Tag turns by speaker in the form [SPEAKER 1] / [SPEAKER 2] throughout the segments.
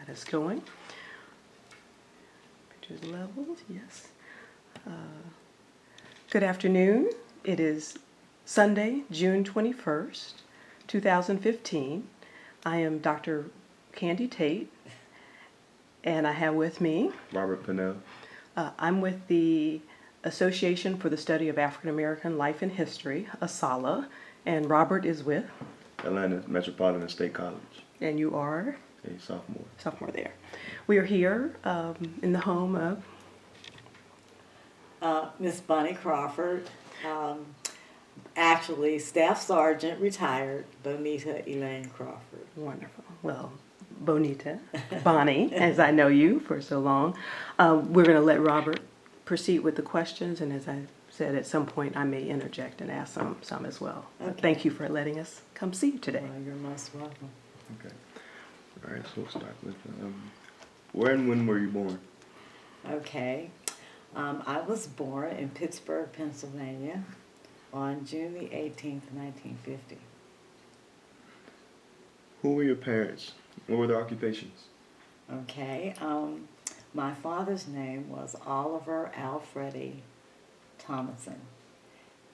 [SPEAKER 1] That is going. Pictures leveled, yes. Good afternoon. It is Sunday, June 21st, 2015. I am Dr. Candy Tate, and I have with me
[SPEAKER 2] Robert Pinnell.
[SPEAKER 1] I'm with the Association for the Study of African American Life and History, ASALH, and Robert is with
[SPEAKER 2] Atlanta Metropolitan State College.
[SPEAKER 1] And you are?
[SPEAKER 2] A sophomore.
[SPEAKER 1] Sophomore there. We are here in the home of
[SPEAKER 3] Miss Bonita Crawford, actually Staff Sergeant retired Bonita Elaine Crawford.
[SPEAKER 1] wonderful. Well, Bonita, Bonnie, as I know you for so long. We're going to let Robert proceed with the questions, and as I said, at some point I may interject and ask some as well.
[SPEAKER 3] Okay.
[SPEAKER 1] Thank you for letting us come see you today.
[SPEAKER 3] Well, you're most welcome.
[SPEAKER 2] Okay. All right, so we'll start with where and when were you born?
[SPEAKER 3] Okay. I was born in Pittsburgh, Pennsylvania on June the 18th, 1950.
[SPEAKER 2] Who were your parents? What were their occupations?
[SPEAKER 3] Okay. My father's name was Oliver Alfredi Thomason,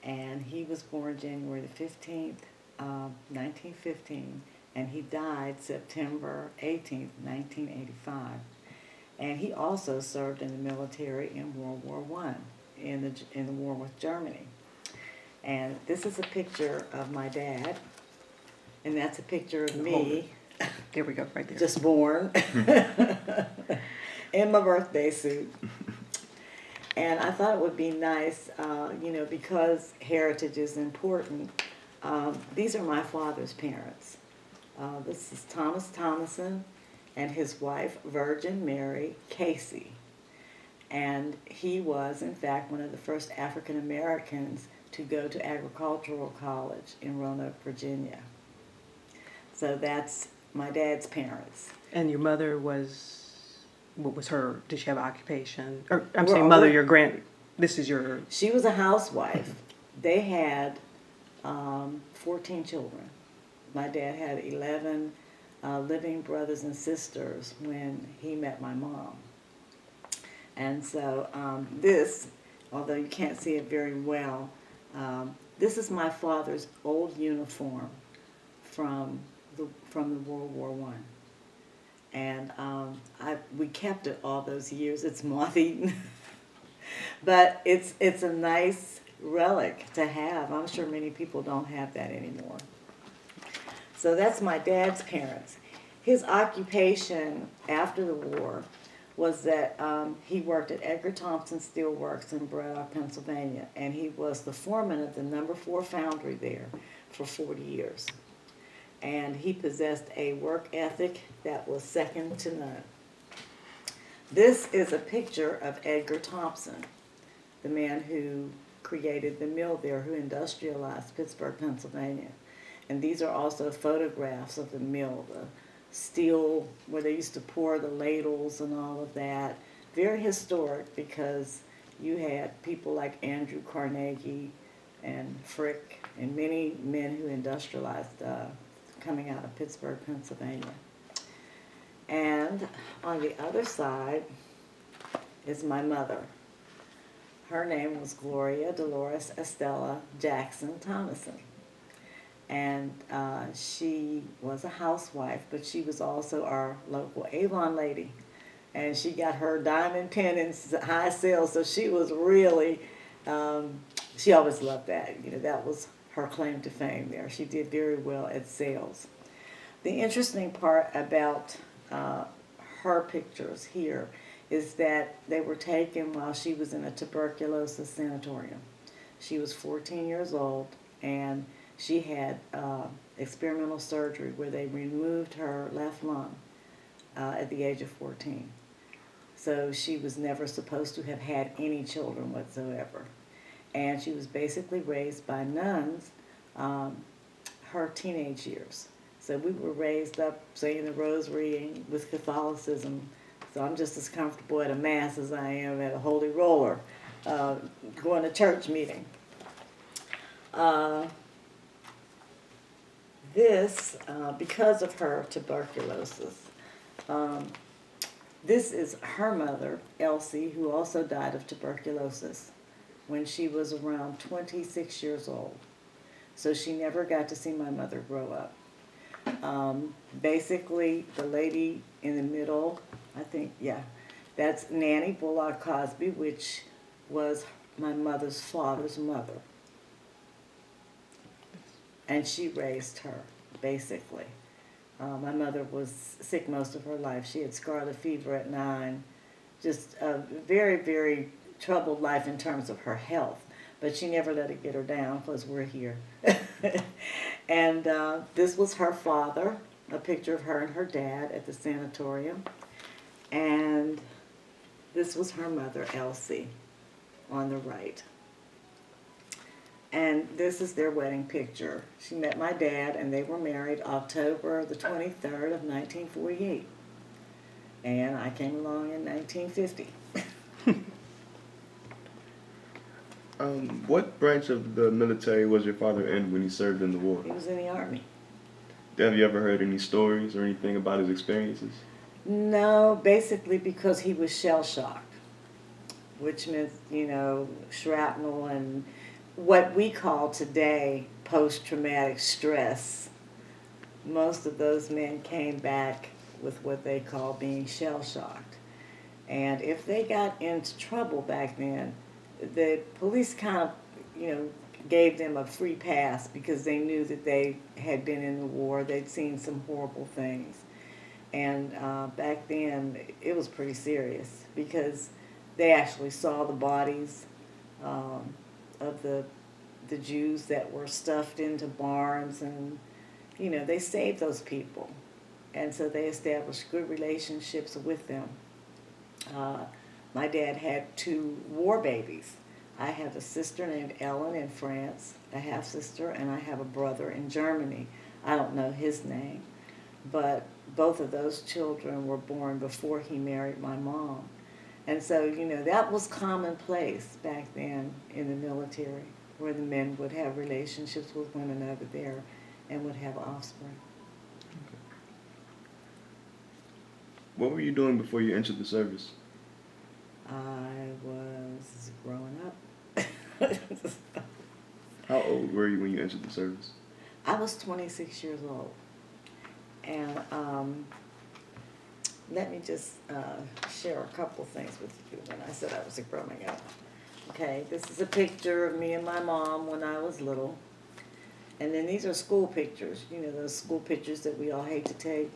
[SPEAKER 3] and he was born January the 15th, 1915, and he died September 18th, 1985. And he also served in the military in World War I, in the war with Germany. And this is a picture of my dad, and that's a picture of me.
[SPEAKER 1] There we go, right there.
[SPEAKER 3] Just born in my birthday suit. And I thought it would be nice, because heritage is important. These are my father's parents. This is Thomas Thomason and his wife, Virgin Mary Casey. And he was, in fact, one of the first African Americans to go to agricultural college in Roanoke, Virginia. So that's my dad's parents.
[SPEAKER 1] And your mother was, what was her, did she have an occupation? Or I'm saying mother, this is your...
[SPEAKER 3] She was a housewife. They had 14 children. My dad had 11 living brothers and sisters when he met my mom. And so this, although you can't see it very well, this is my father's old uniform from the World War I. And we kept it all those years. It's moth-eaten. But it's a nice relic to have. I'm sure many people don't have that anymore. So that's my dad's parents. His occupation after the war was that he worked at Edgar Thompson Steel Works in Braddock, Pennsylvania, and he was the foreman of the No. 4 foundry there for 40 years. And he possessed a work ethic that was second to none. This is a picture of Edgar Thompson, the man who created the mill there, who industrialized Pittsburgh, Pennsylvania. And these are also photographs of the mill, the steel where they used to pour the ladles and all of that. Very historic because you had people like Andrew Carnegie and Frick and many men who industrialized coming out of Pittsburgh, Pennsylvania. And on the other side is my mother. Her name was Gloria Dolores Estella Jackson Thomason. And she was a housewife, but she was also our local Avon lady. And she got her diamond pin in high sales, so she was really, she always loved that. That was her claim to fame there. She did very well at sales. The interesting part about her pictures here is that they were taken while she was in a tuberculosis sanatorium. She was 14 years old, and she had experimental surgery where they removed her left lung at the age of 14. So she was never supposed to have had any children whatsoever. And she was basically raised by nuns her teenage years. So we were raised up saying the rosary with Catholicism. So I'm just as comfortable at a mass as I am at a holy roller, going to church meeting. This, because of her tuberculosis, This is her mother, Elsie, who also died of tuberculosis when she was around 26 years old. So she never got to see my mother grow up. Basically, the lady in the middle, I think, yeah, that's Nanny Bullock Cosby, which was my mother's father's mother. And she raised her, basically. My mother was sick most of her life. She had scarlet fever at 9. Just a very, very troubled life in terms of her health. But she never let it get her down because we're here. And this was her father, a picture of her and her dad at the sanatorium. And this was her mother, Elsie, on the right. And this is their wedding picture. She met my dad, and they were married October the 23rd of 1948. And I came along in 1950.
[SPEAKER 2] What branch of the military was your father in when he served in the war?
[SPEAKER 3] He was in the Army.
[SPEAKER 2] Have you ever heard any stories or anything about his experiences?
[SPEAKER 3] No, basically because he was shell-shocked, which meant, you know, shrapnel and what we call today post-traumatic stress. Most of those men came back with what they call being shell-shocked. And if they got into trouble back then, the police kind of, you know, gave them a free pass because they knew that they had been in the war. They'd seen some horrible things. And back then, it was pretty serious because they actually saw the bodies of the Jews that were stuffed into barns, and, you know, they saved those people. And so they established good relationships with them. My dad had 2 war babies. I have a sister named Ellen in France, a half-sister, and I have a brother in Germany. I don't know his name, but both of those children were born before he married my mom. And so, you know, that was commonplace back then in the military, where the men would have relationships with women over there and would have offspring.
[SPEAKER 2] What were you doing before you entered the service?
[SPEAKER 3] I was growing up.
[SPEAKER 2] How old were you when you entered the service?
[SPEAKER 3] I was 26 years old. And let me just share a couple things with you when I said I was growing up. Okay, this is a picture of me and my mom when I was little. And then these are school pictures, you know, those school pictures that we all hate to take.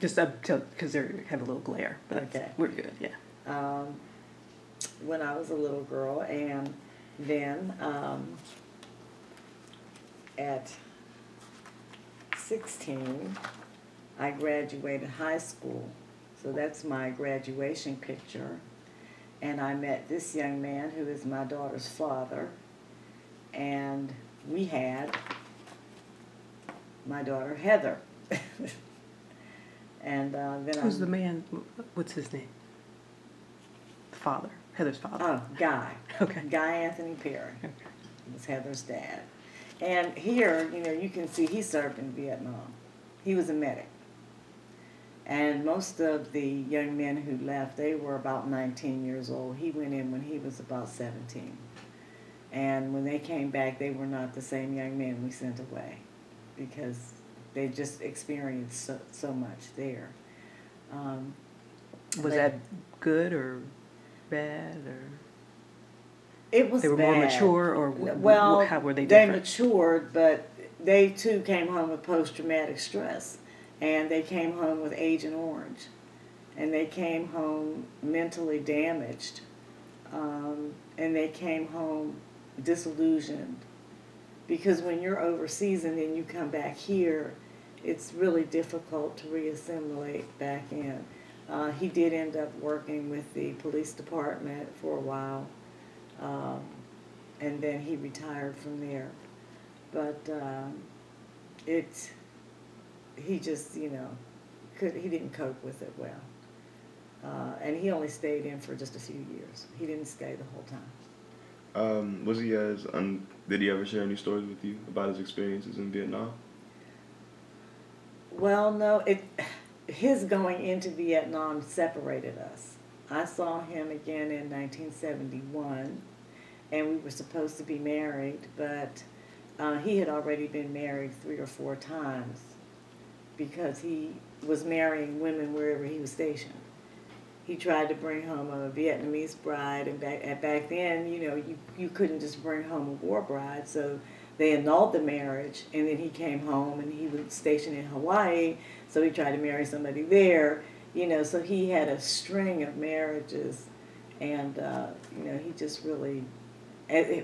[SPEAKER 1] Just up till, because they have a little glare. But
[SPEAKER 3] Okay.
[SPEAKER 1] we're good, yeah.
[SPEAKER 3] When I was a little girl, and then at 16, I graduated high school. So that's my graduation picture. And I met this young man who is my daughter's father. And we had my daughter, Heather. And then
[SPEAKER 1] Who's the man? What's his name? The father. Heather's father.
[SPEAKER 3] Oh, Guy.
[SPEAKER 1] Okay.
[SPEAKER 3] Guy Anthony Perry.
[SPEAKER 1] Okay.
[SPEAKER 3] Was Heather's dad. And here, you know, you can see he served in Vietnam. He was a medic. And most of the young men who left, they were about 19 years old. He went in when he was about 17. And when they came back, they were not the same young men we sent away because they just experienced so much there.
[SPEAKER 1] Was that good or bad, or
[SPEAKER 3] It was
[SPEAKER 1] they were
[SPEAKER 3] bad.
[SPEAKER 1] more mature, or
[SPEAKER 3] well,
[SPEAKER 1] how were they
[SPEAKER 3] They
[SPEAKER 1] different?
[SPEAKER 3] matured, but they too came home with post-traumatic stress, and they came home with Agent Orange, and they came home mentally damaged, and they came home disillusioned, because when you're overseas and then you come back here, it's really difficult to reassimilate back in. He did end up working with the police department for a while, and then he retired from there. But he just, you know, he didn't cope with it well. And he only stayed in for just a few years. He didn't stay the whole time.
[SPEAKER 2] Was he did he ever share any stories with you about his experiences in Vietnam?
[SPEAKER 3] Well, no, his going into Vietnam separated us. I saw him again in 1971, and we were supposed to be married, but he had already been married 3 or 4 times because he was marrying women wherever he was stationed. He tried to bring home a Vietnamese bride, and back then, you know, you couldn't just bring home a war bride, so they annulled the marriage, and then he came home, and he was stationed in Hawaii, so he tried to marry somebody there, you know, so he had a string of marriages, and, you know, he just really,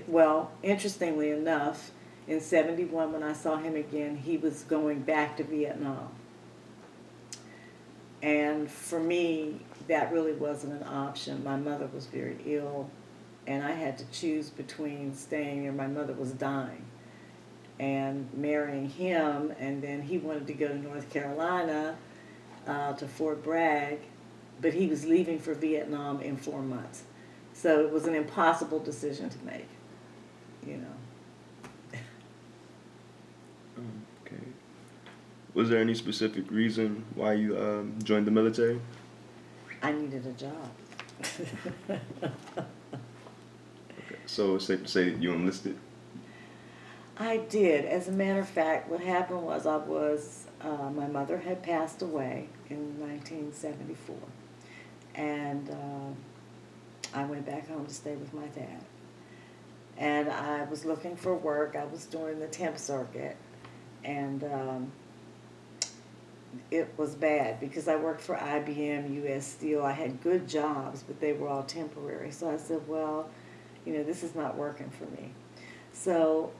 [SPEAKER 3] well, interestingly enough, in 71, when I saw him again, he was going back to Vietnam. And for me, that really wasn't an option. My mother was very ill, and I had to choose between staying there. My mother was dying, and marrying him, and then he wanted to go to North Carolina, to Fort Bragg, but he was leaving for Vietnam in 4 months. So it was an impossible decision to make, you know.
[SPEAKER 2] Okay. Was there any specific reason why you joined the military?
[SPEAKER 3] I needed a job.
[SPEAKER 2] Okay. So it's safe to say that you enlisted?
[SPEAKER 3] I did. As a matter of fact, what happened was my mother had passed away in 1974, and I went back home to stay with my dad. And I was looking for work. I was doing the temp circuit, and it was bad because I worked for IBM, U.S. Steel. I had good jobs, but they were all temporary. So I said, well, you know, this is not working for me. So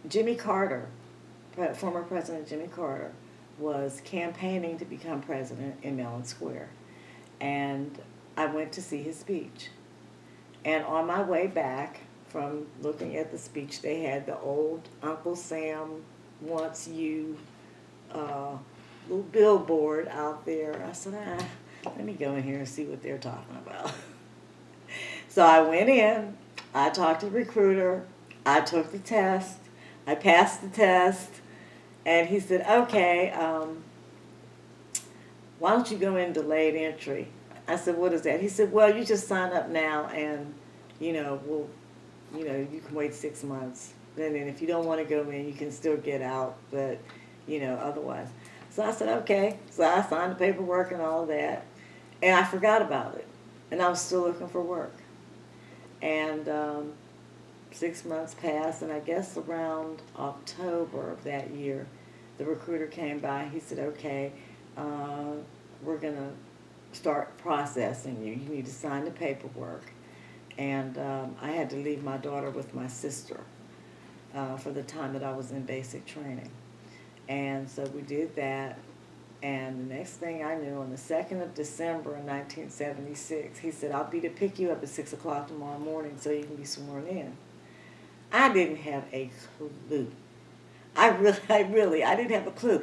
[SPEAKER 3] Jimmy Carter, former President Jimmy Carter, was campaigning to become president in Mellon Square. And I went to see his speech. And on my way back from looking at the speech, they had the old Uncle Sam wants you little billboard out there. I said, let me go in here and see what they're talking about. So I went in, I talked to the recruiter, I took the test, I passed the test, and he said, okay, why don't you go in delayed entry? I said, what is that? He said, well, you just sign up now, and, you know, you can wait 6 months. And then if you don't want to go in, you can still get out, but, you know, otherwise. So I said, okay. So I signed the paperwork and all that, and I forgot about it. And I was still looking for work. And 6 months passed, and I guess around October of that year, the recruiter came by. He said, okay, we're going to start processing you. You need to sign the paperwork. And I had to leave my daughter with my sister for the time that I was in basic training. And so we did that, and the next thing I knew, on the 2nd of December in 1976, he said, I'll be to pick you up at 6 o'clock tomorrow morning so you can be sworn in. I didn't have a clue. I didn't have a clue.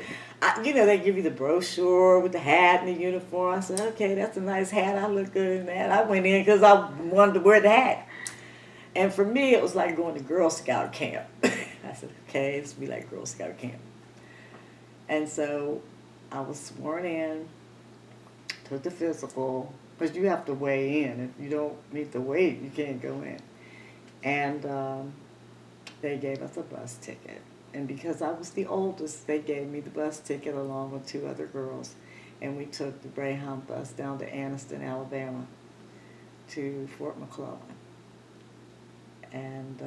[SPEAKER 3] You know, they give you the brochure with the hat and the uniform. I said, okay, that's a nice hat. I look good in that. I went in because I wanted to wear the hat. And for me, it was like going to Girl Scout camp. I said, okay, it's be like Girl Scout camp. And so I was sworn in, took the physical, because you have to weigh in. If you don't meet the weight, you can't go in. And they gave us a bus ticket. And because I was the oldest, they gave me the bus ticket along with 2 other girls. And we took the Greyhound bus down to Anniston, Alabama, to Fort McClellan. And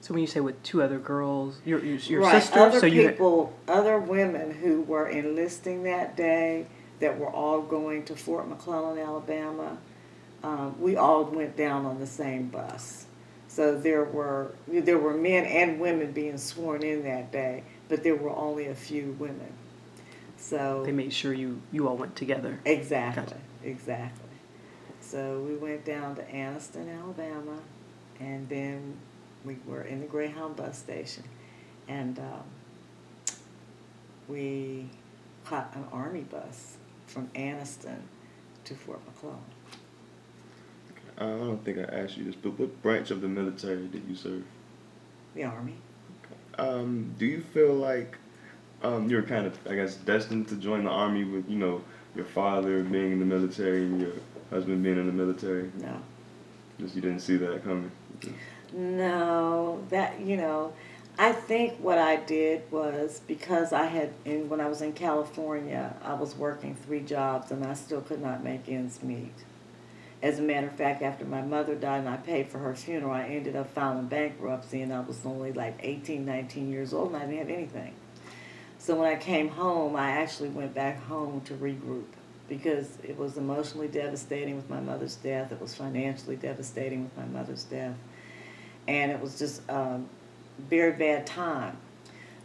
[SPEAKER 1] So when you say with 2 other girls, your
[SPEAKER 3] right,
[SPEAKER 1] sister?
[SPEAKER 3] other
[SPEAKER 1] So
[SPEAKER 3] people, other women who were enlisting that day, that were all going to Fort McClellan, Alabama, we all went down on the same bus. So there were men and women being sworn in that day, but there were only a few women. So
[SPEAKER 1] they made sure you all went together.
[SPEAKER 3] Exactly,
[SPEAKER 1] Gotcha.
[SPEAKER 3] exactly. So we went down to Anniston, Alabama, and then we were in the Greyhound bus station, and we caught an Army bus from Anniston to Fort McClellan.
[SPEAKER 2] I don't think I asked you this, but what branch of the military did you serve?
[SPEAKER 3] The Army.
[SPEAKER 2] Do you feel like You were kind of, I guess, destined to join the Army with, your father being in the military and your husband being in the military?
[SPEAKER 3] No.
[SPEAKER 2] Just you didn't see that coming?
[SPEAKER 3] No, I think what I did was because when I was in California, I was working 3 jobs and I still could not make ends meet. As a matter of fact, after my mother died and I paid for her funeral, I ended up filing bankruptcy and I was only like 18, 19 years old and I didn't have anything. So when I came home, I actually went back home to regroup because it was emotionally devastating with my mother's death. It was financially devastating with my mother's death. And it was just a very bad time.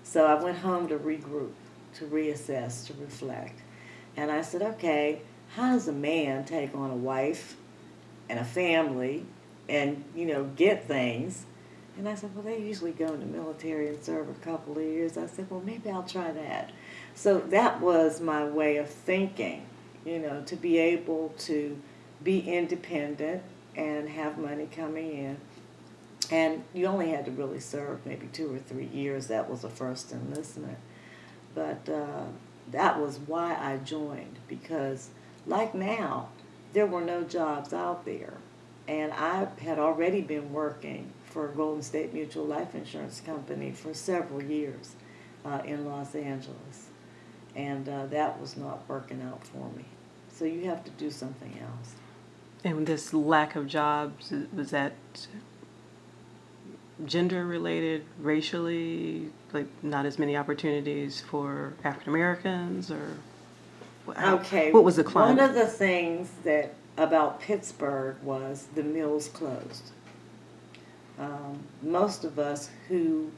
[SPEAKER 3] So I went home to regroup, to reassess, to reflect. And I said, okay, how does a man take on a wife and a family and, get things? And I said, well, they usually go in the military and serve a couple of years. I said, well, maybe I'll try that. So that was my way of thinking, to be able to be independent and have money coming in. And you only had to really serve maybe 2 or 3 years. That was the first enlistment. But that was why I joined, because like now, there were no jobs out there. And I had already been working for Golden State Mutual Life Insurance Company for several years in Los Angeles. And that was not working out for me. So you have to do something else.
[SPEAKER 1] And this lack of jobs, was that gender related, racially, like not as many opportunities for African Americans, or
[SPEAKER 3] Okay.
[SPEAKER 1] what was the climate?
[SPEAKER 3] One of the things that about Pittsburgh was the mills closed. Most of us who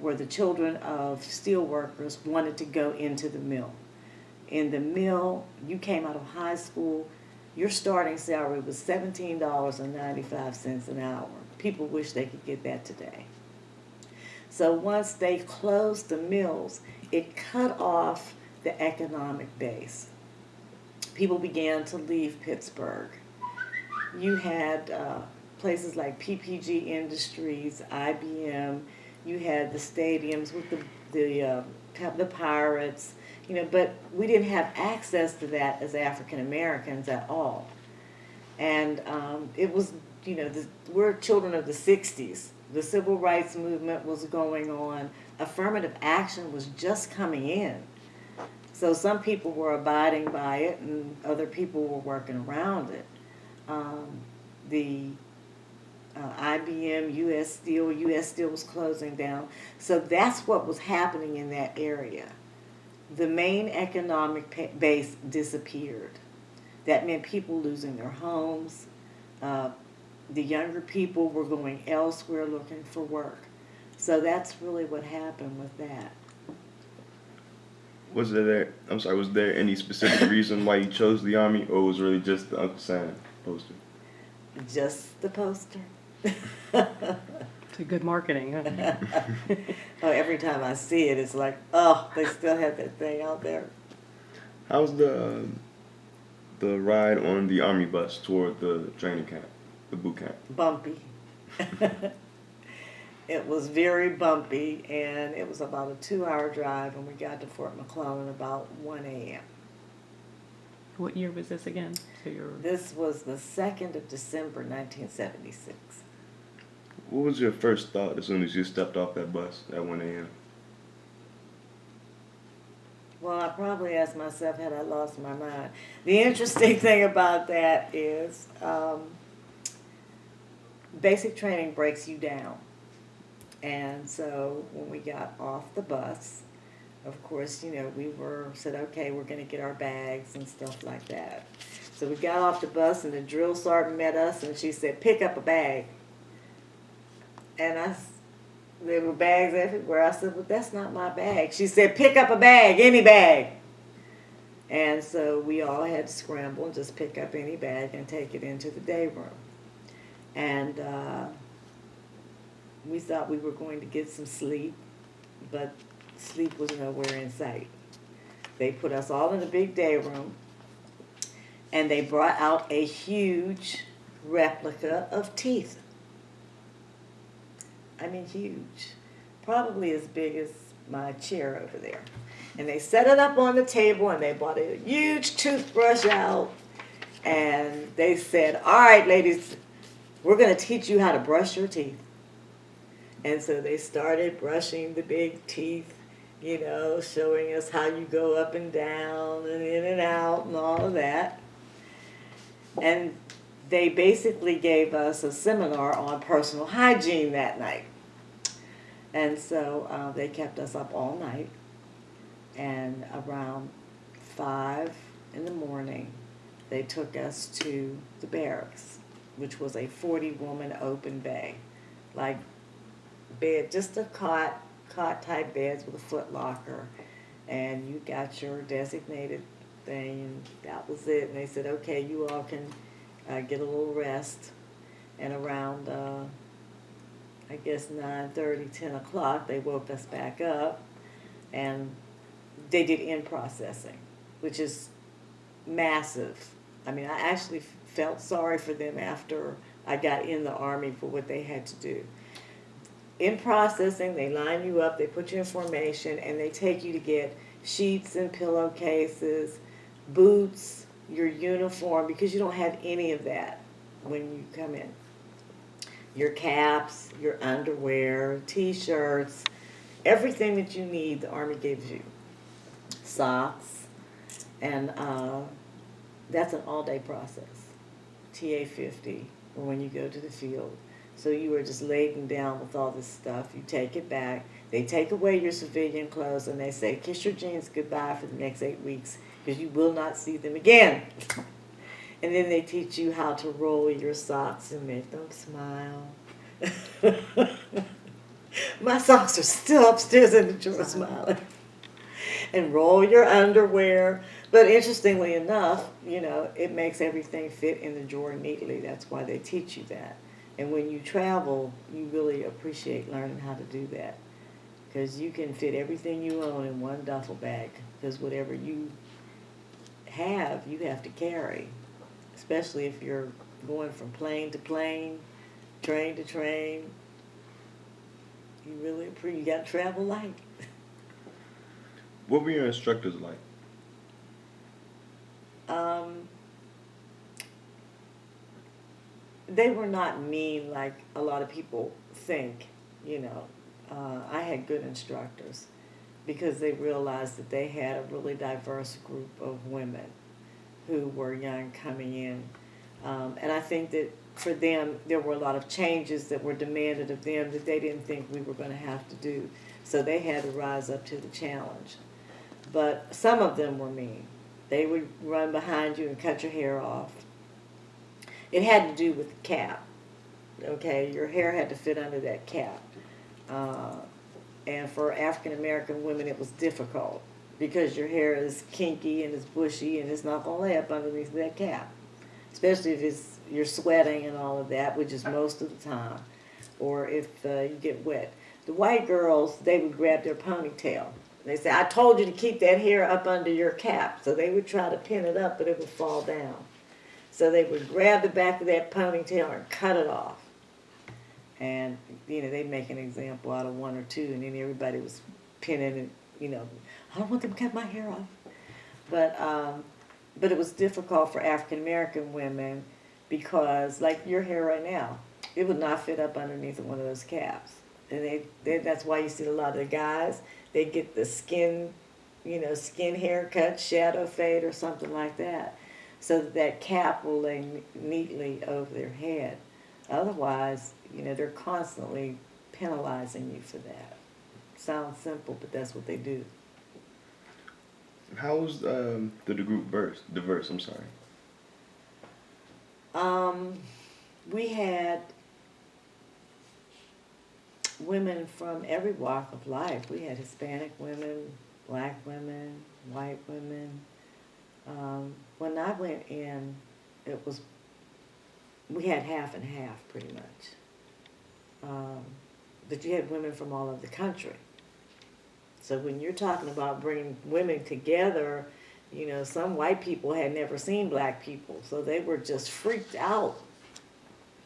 [SPEAKER 3] were the children of steel workers wanted to go into the mill. In the mill, you came out of high school, your starting salary was $17.95 an hour. People wish they could get that today. So once they closed the mills, it cut off the economic base. People began to leave Pittsburgh. You had places like PPG Industries, IBM. You had the stadiums with the Pirates, but we didn't have access to that as African Americans at all. And it was, we're children of the 60s. The civil rights movement was going on. Affirmative action was just coming in. So some people were abiding by it and other people were working around it. The IBM, U.S. Steel was closing down. So that's what was happening in that area. The main economic base disappeared. That meant people losing their homes. The younger people were going elsewhere looking for work. So that's really what happened with that.
[SPEAKER 2] Was there any specific reason why you chose the Army, or was it really just the Uncle Sam poster?
[SPEAKER 3] Just the poster.
[SPEAKER 1] It's a good marketing, huh?
[SPEAKER 3] Oh, every time I see it, it's like, oh, they still have that thing out there.
[SPEAKER 2] How's the ride on the Army bus toward the training camp, the boot camp?
[SPEAKER 3] Bumpy. It was very bumpy, and it was about a 2-hour drive, and we got to Fort McClellan about 1 a.m.
[SPEAKER 1] What year was this again?
[SPEAKER 3] This was the 2nd of December, 1976.
[SPEAKER 2] What was your first thought as soon as you stepped off that bus at 1 a.m.?
[SPEAKER 3] Well, I probably asked myself, had I lost my mind? The interesting thing about that is basic training breaks you down. And so when we got off the bus, of course, we said, okay, we're going to get our bags and stuff like that. So we got off the bus and the drill sergeant met us and she said, pick up a bag. And there were bags everywhere. I said, well, that's not my bag. She said, pick up a bag, any bag. And so we all had to scramble and just pick up any bag and take it into the day room. And we thought we were going to get some sleep, but sleep was nowhere in sight. They put us all in the big day room, and they brought out a huge replica of teeth. I mean, huge. Probably as big as my chair over there. And they set it up on the table, and they brought a huge toothbrush out, and they said, all right, ladies, we're going to teach you how to brush your teeth. And so they started brushing the big teeth, you know, showing us how you go up and down and in and out and all of that. And they basically gave us a seminar on personal hygiene that night. And so they kept us up all night. And around 5 in the morning, they took us to the barracks, which was a 40-woman open bay, like bed, just a cot type beds with a foot locker, and you got your designated thing, and that was it. And they said, okay, you all can get a little rest. And around I guess 9:30, 10 o'clock, they woke us back up, and they did in processing, which is massive. I mean, I actually felt sorry for them after I got in the Army for what they had to do. In processing, they line you up, they put you in formation, and they take you to get sheets and pillowcases, boots, your uniform, because you don't have any of that when you come in. Your caps, your underwear, t-shirts, everything that you need, the Army gives you. Socks, and that's an all-day process. TA-50, or when you go to the field. So you are just laden down with all this stuff. You take it back. They take away your civilian clothes, and they say, kiss your jeans goodbye for the next 8 weeks, because you will not see them again. And then they teach you how to roll your socks and make them smile. My socks are still upstairs in the drawer smiling. And roll your underwear. But interestingly enough, you know, it makes everything fit in the drawer neatly. That's why they teach you that. And when you travel, you really appreciate learning how to do that. Because you can fit everything you own in one duffel bag. Because whatever you have to carry. Especially if you're going from plane to plane, train to train. You got to travel light.
[SPEAKER 2] What were your instructors like?
[SPEAKER 3] They were not mean like a lot of people think, you know. I had good instructors because they realized that they had a really diverse group of women who were young coming in. And I think that for them, there were a lot of changes that were demanded of them that they didn't think we were going to have to do. So they had to rise up to the challenge. But some of them were mean. They would run behind you and cut your hair off. It had to do with the cap. Okay, your hair had to fit under that cap. And for African American women, it was difficult because your hair is kinky and it's bushy and it's not going to lay up underneath that cap. Especially if you're sweating and all of that, which is most of the time, or if you get wet. The white girls, they would grab their ponytail. They say, I told you to keep that hair up under your cap. So they would try to pin it up, but it would fall down. So they would grab the back of that ponytail and cut it off. And, you know, they'd make an example out of one or two, and then everybody was pinning it, you know, I don't want them to cut my hair off. But it was difficult for African American women because, like your hair right now, it would not fit up underneath one of those caps. And that's why you see a lot of the guys, they get the skin haircut, shadow fade or something like that, so that cap will lay neatly over their head. Otherwise, you know, they're constantly penalizing you for that. Sounds simple, but that's what they do.
[SPEAKER 2] How was the group diverse? I'm sorry.
[SPEAKER 3] We had women from every walk of life. We had Hispanic women, black women, white women. When I went in, we had half and half pretty much. But you had women from all over the country. So when you're talking about bringing women together, you know, some white people had never seen black people, so they were just freaked out.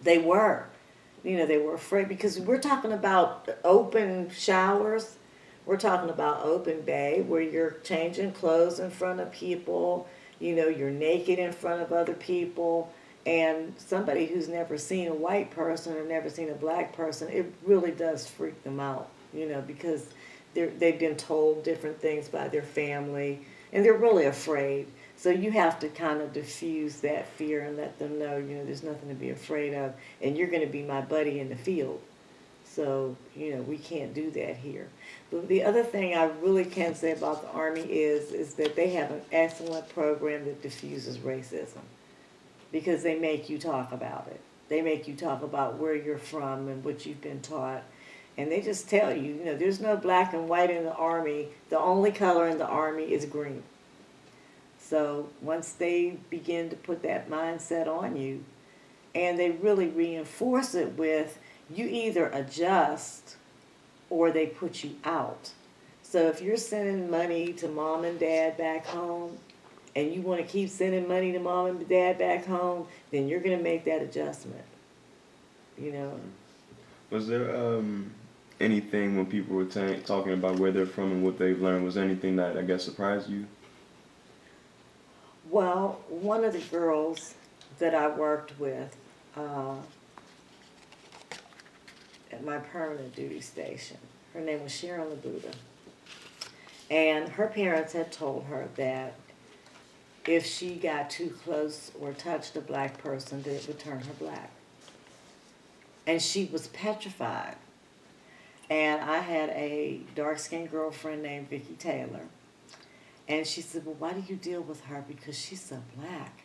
[SPEAKER 3] They were. You know, they were afraid because we're talking about open showers We're talking about open bay, where you're changing clothes in front of people, you know, you're naked in front of other people. And somebody who's never seen a white person or never seen a black person, it really does freak them out, you know, because they've been told different things by their family, and they're really afraid. So you have to kind of diffuse that fear and let them know, you know, there's nothing to be afraid of, and you're going to be my buddy in the field. So, you know, we can't do that here. But the other thing I really can say about the Army is that they have an excellent program that diffuses racism, because they make you talk about it. They make you talk about where you're from and what you've been taught. And they just tell you, you know, there's no black and white in the Army. The only color in the Army is green. So once they begin to put that mindset on you, and they really reinforce it with, you either adjust or they put you out. So if you're sending money to mom and dad back home, and you want to keep sending money to mom and dad back home, then you're going to make that adjustment, you know.
[SPEAKER 2] Was there anything when people were talking about where they're from and what they've learned, was there anything that, I guess, surprised you?
[SPEAKER 3] Well, one of the girls that I worked with at my permanent duty station, her name was Sharon Labuda, and her parents had told her that if she got too close or touched a black person, that it would turn her black. And she was petrified. And I had a dark-skinned girlfriend named Vicki Taylor. And she said, well, why do you deal with her? Because she's so black.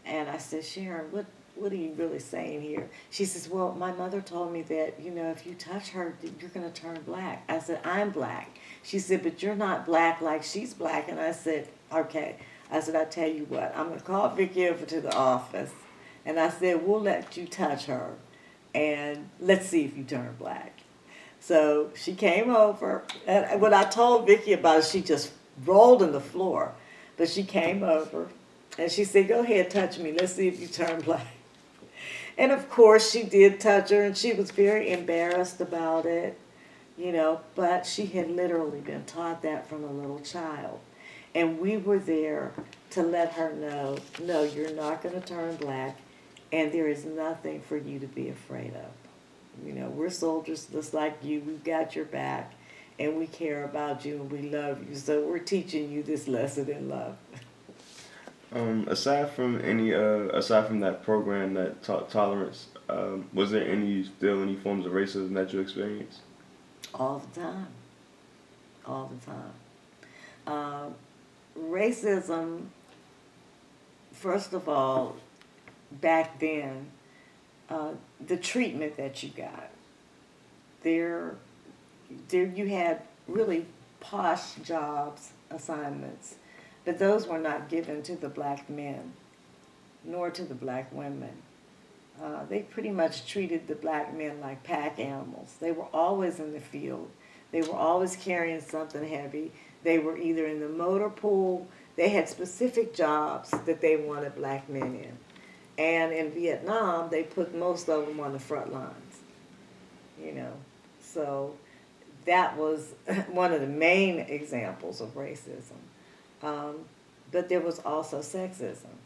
[SPEAKER 3] And I said, Sharon, what are you really saying here? She says, well, my mother told me that, you know, if you touch her, you're going to turn black. I said, I'm black. She said, but you're not black like she's black. And I said, okay. I said, I tell you what, I'm going to call Vicki over to the office. And I said, we'll let you touch her, and let's see if you turn black. So she came over, and when I told Vicki about it, she just rolled on the floor. But she came over, and she said, go ahead, touch me. Let's see if you turn black. And, of course, she did touch her, and she was very embarrassed about it, you know, but she had literally been taught that from a little child. And we were there to let her know, no, you're not going to turn black, and there is nothing for you to be afraid of. You know, we're soldiers just like you. We've got your back, and we care about you, and we love you. So we're teaching you this lesson in love.
[SPEAKER 2] Aside from that program that taught tolerance, was there still any forms of racism that you experienced?
[SPEAKER 3] All the time. All the time. Racism, first of all, back then, the treatment that you got, there you had really posh jobs, assignments, but those were not given to the black men, nor to the black women. They pretty much treated the black men like pack animals. They were always in the field. They were always carrying something heavy. They were either in the motor pool. They had specific jobs that they wanted black men in. And in Vietnam, they put most of them on the front lines, you know. So that was one of the main examples of racism. But there was also sexism,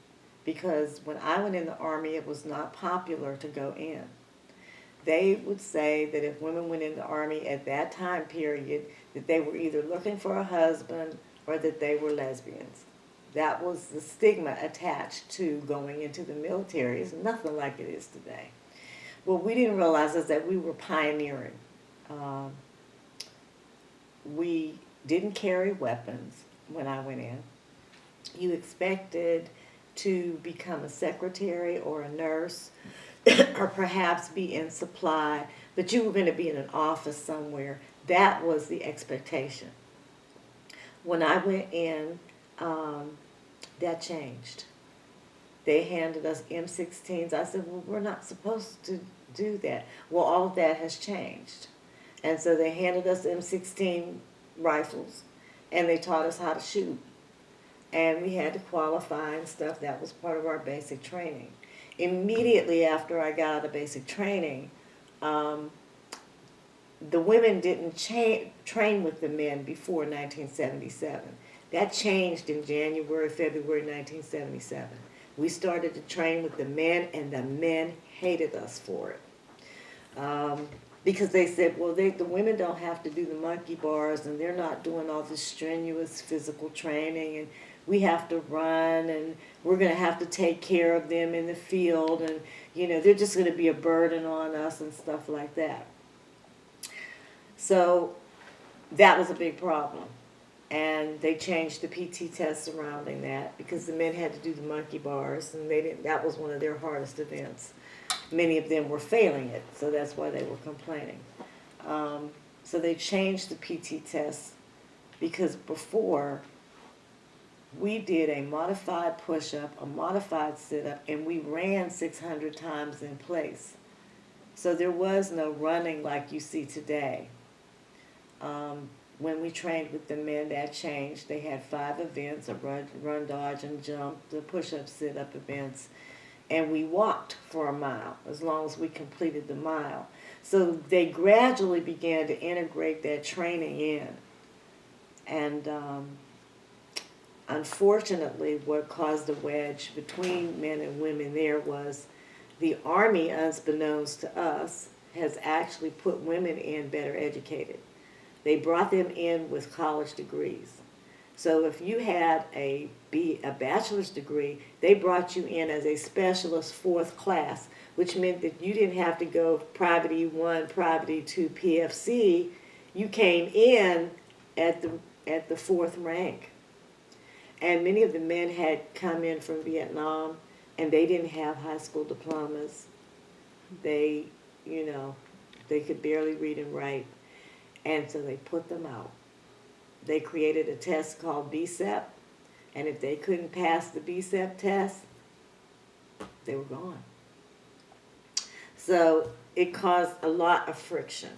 [SPEAKER 3] because when I went in the Army, it was not popular to go in. They would say that if women went in the Army at that time period, that they were either looking for a husband or that they were lesbians. That was the stigma attached to going into the military. It's nothing like it is today. What we didn't realize is that we were pioneering. We didn't carry weapons when I went in. You expected to become a secretary or a nurse or perhaps be in supply, but you were going to be in an office somewhere. That was the expectation. When I went in, that changed. They handed us M16s. I said, well, we're not supposed to do that. Well, all of that has changed. And so they handed us M16 rifles, and they taught us how to shoot. And we had to qualify and stuff. That was part of our basic training. Immediately after I got out of basic training, the women didn't train with the men before 1977. That changed in January, February 1977. We started to train with the men, and the men hated us for it. Because they said, well, the women don't have to do the monkey bars, and they're not doing all this strenuous physical training, and we have to run, and we're going to have to take care of them in the field, and, you know, they're just going to be a burden on us and stuff like that. So that was a big problem. And they changed the PT test surrounding that because the men had to do the monkey bars, and that was one of their hardest events. Many of them were failing it, so that's why they were complaining. So they changed the PT test because before we did a modified push-up, a modified sit-up, and we ran 600 times in place. So there was no running like you see today. When we trained with the men, that changed. They had 5 events, a run, dodge, and jump, the push-up, sit-up events. And we walked for a mile, as long as we completed the mile. So they gradually began to integrate that training in. And unfortunately, what caused the wedge between men and women there was the Army, unbeknownst to us, has actually put women in better educated. They brought them in with college degrees. So if you had a bachelor's degree, they brought you in as a specialist 4th class, which meant that you didn't have to go private E1, private E2, PFC. You came in at the 4th rank. And many of the men had come in from Vietnam, and they didn't have high school diplomas. They, you know, they could barely read and write. And so they put them out. They created a test called BSEP, and if they couldn't pass the BSEP test, they were gone. So it caused a lot of friction.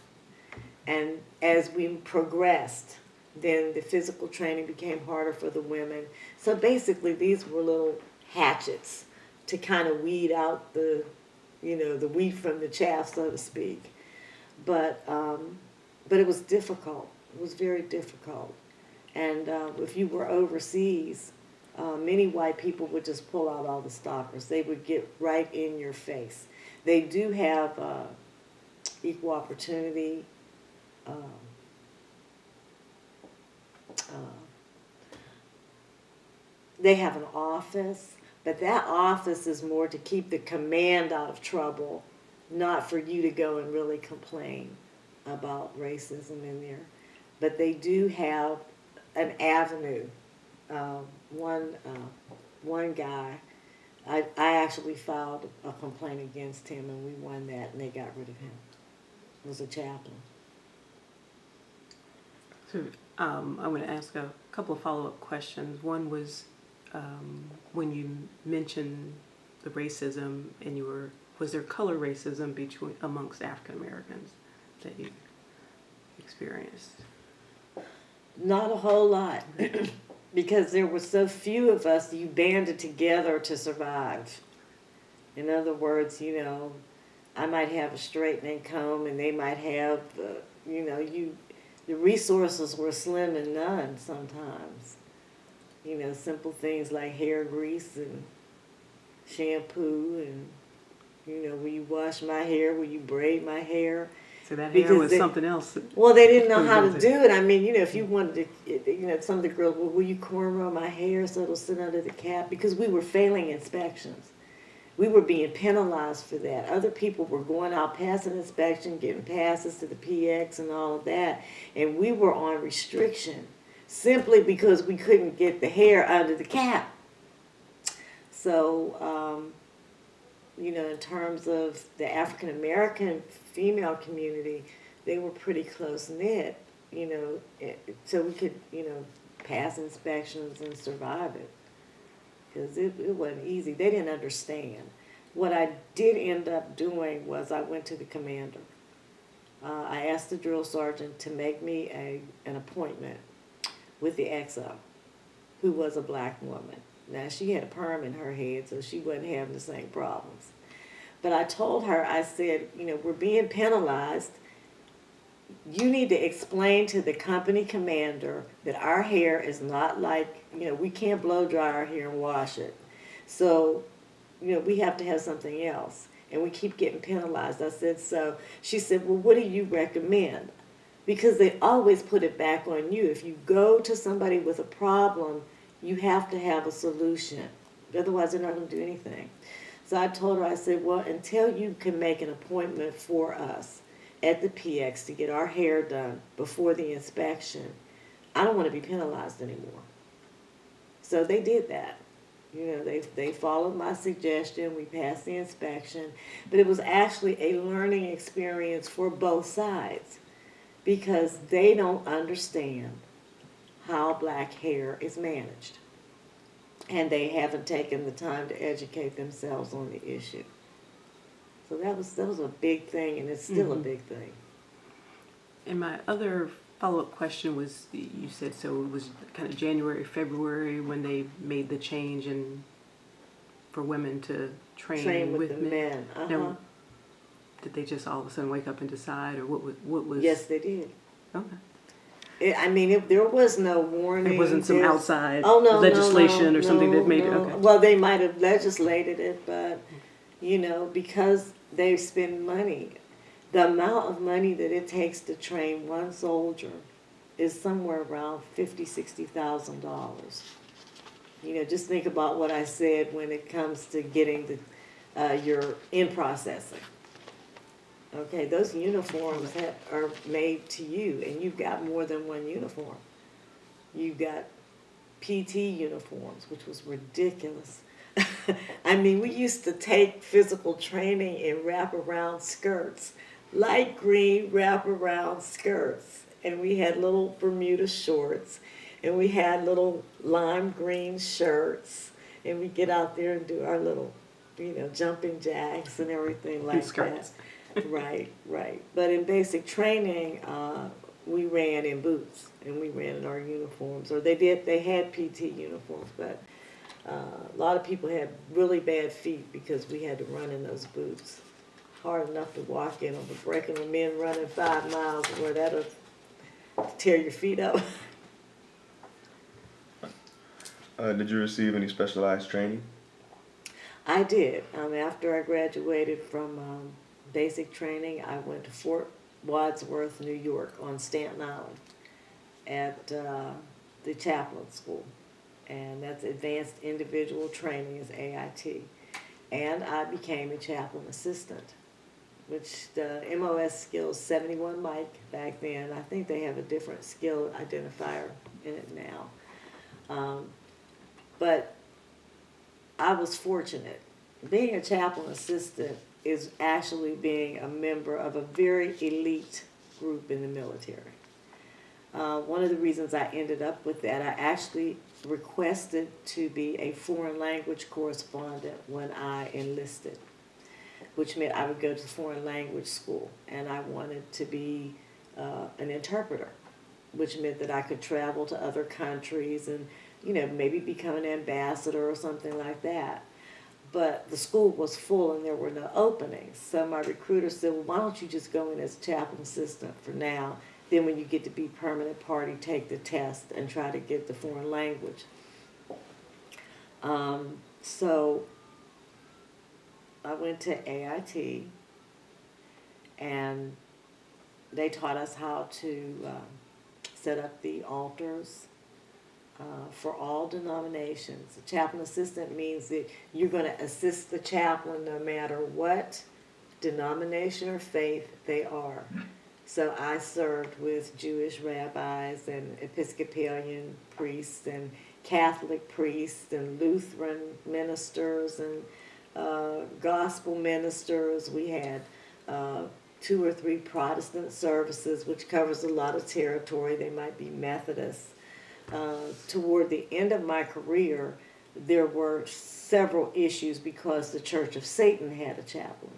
[SPEAKER 3] And as we progressed, then the physical training became harder for the women. So basically these were little hatchets to kind of weed out the, you know, the wheat from the chaff, so to speak. But it was difficult. It was very difficult. And if you were overseas, many white people would just pull out all the stoppers. They would get right in your face. They do have equal opportunity. They have an office, but that office is more to keep the command out of trouble, not for you to go and really complain about racism in there. But they do have an avenue. One guy, I actually filed a complaint against him, and we won that, and they got rid of him. It was a chaplain.
[SPEAKER 1] So I'm going to ask a couple of follow-up questions. One was when you mentioned the racism, and was there color racism amongst African Americans that you experienced?
[SPEAKER 3] Not a whole lot, because there were so few of us. You banded together to survive. In other words, you know, I might have a straightening comb, and they might have, the resources were slim and none sometimes. You know, simple things like hair grease and shampoo, and, you know, will you wash my hair? Will you braid my hair?
[SPEAKER 1] So that hair was something else.
[SPEAKER 3] Well, they didn't know how to do it. I mean, you know, if you wanted to, you know, some of the girls, well, will you cornrow my hair so it'll sit under the cap? Because we were failing inspections. We were being penalized for that. Other people were going out past an inspection, getting passes to the PX and all of that, and we were on restriction simply because we couldn't get the hair under the cap. So, you know, in terms of the African American female community, they were pretty close knit, you know, so we could, you know, pass inspections and survive it. Because it wasn't easy. They didn't understand. What I did end up doing was I went to the commander. I asked the drill sergeant to make me an appointment with the XO, who was a black woman. Now, she had a perm in her head, so she wasn't having the same problems. But I told her, I said, you know, we're being penalized. you need to explain to the company commander that our hair is not like, we can't blow dry our hair and wash it. So, we have to have something else. And we keep getting penalized. I said, so. She said, well, what do you recommend? Because they always put it back on you. If you go to somebody with a problem, you have to have a solution. Otherwise, they're not going to do anything. So I told her, I said, well, until you can make an appointment for us at the PX to get our hair done before the inspection, I don't want to be penalized anymore. So they did that. They followed my suggestion. We passed the inspection. But it was actually a learning experience for both sides because they don't understand how black hair is managed. And they haven't taken the time to educate themselves on the issue. So that was a big thing, and it's still a big thing.
[SPEAKER 1] And my other follow-up question was, you said, so it was kind of January, February when they made the change for women to train with
[SPEAKER 3] the
[SPEAKER 1] men.
[SPEAKER 3] men.
[SPEAKER 1] Now, did they just all of a sudden wake up and decide, or what was?
[SPEAKER 3] Yes, they did.
[SPEAKER 1] Okay.
[SPEAKER 3] There was no warning.
[SPEAKER 1] It wasn't some outside
[SPEAKER 3] legislation
[SPEAKER 1] or something that made it. Okay.
[SPEAKER 3] Well, they might have legislated it, but because they spend money, the amount of money that it takes to train one soldier is somewhere around $50,000-$60,000. Just think about what I said when it comes to getting your in processing. Okay, those uniforms are made to you, and you've got more than one uniform. You've got PT uniforms, which was ridiculous. We used to take physical training in wraparound skirts, light green wraparound skirts, and we had little Bermuda shorts, and we had little lime green shirts, and we get out there and do our little, jumping jacks and everything like that. Right. But in basic training, we ran in boots and we ran in our uniforms. Or they had PT uniforms, but a lot of people had really bad feet because we had to run in those boots. Hard enough to walk in them, but breaking them in running 5 miles, where that'll tear your feet up.
[SPEAKER 2] Did you receive any specialized training?
[SPEAKER 3] I did. After I graduated from basic training, I went to Fort Wadsworth, New York, on Staten Island at the Chaplain School, and that's Advanced Individual Training, is AIT. And I became a chaplain assistant, which the MOS skills 71 mic back then. I think they have a different skill identifier in it now. But I was fortunate. Being a chaplain assistant is actually being a member of a very elite group in the military. One of the reasons I ended up with that, I actually requested to be a foreign language correspondent when I enlisted, which meant I would go to foreign language school, and I wanted to be an interpreter, which meant that I could travel to other countries and maybe become an ambassador or something like that. But the school was full and there were no openings. So my recruiter said, well, why don't you just go in as chaplain assistant for now? Then when you get to be permanent party, take the test and try to get the foreign language. So I went to AIT, and they taught us how to set up the altars for all denominations. A chaplain assistant means that you're going to assist the chaplain no matter what denomination or faith they are. So I served with Jewish rabbis and Episcopalian priests and Catholic priests and Lutheran ministers and gospel ministers. We had 2 or 3 Protestant services, which covers a lot of territory. They might be Methodists. Toward the end of my career, there were several issues because the Church of Satan had a chaplain.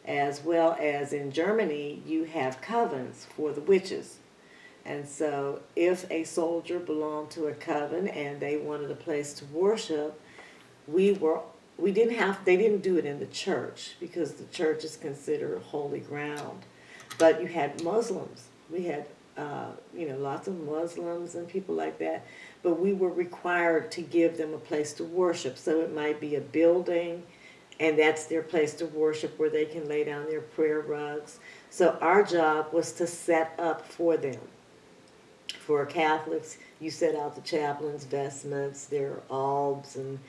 [SPEAKER 3] As well as in Germany, you have covens for the witches. And so if a soldier belonged to a coven and they wanted a place to worship, they didn't do it in the church because the church is considered holy ground. But you had Muslims. We had, lots of Muslims and people like that. But we were required to give them a place to worship. So it might be a building, and that's their place to worship where they can lay down their prayer rugs. So our job was to set up for them. For Catholics, you set out the chaplain's vestments, their albs, and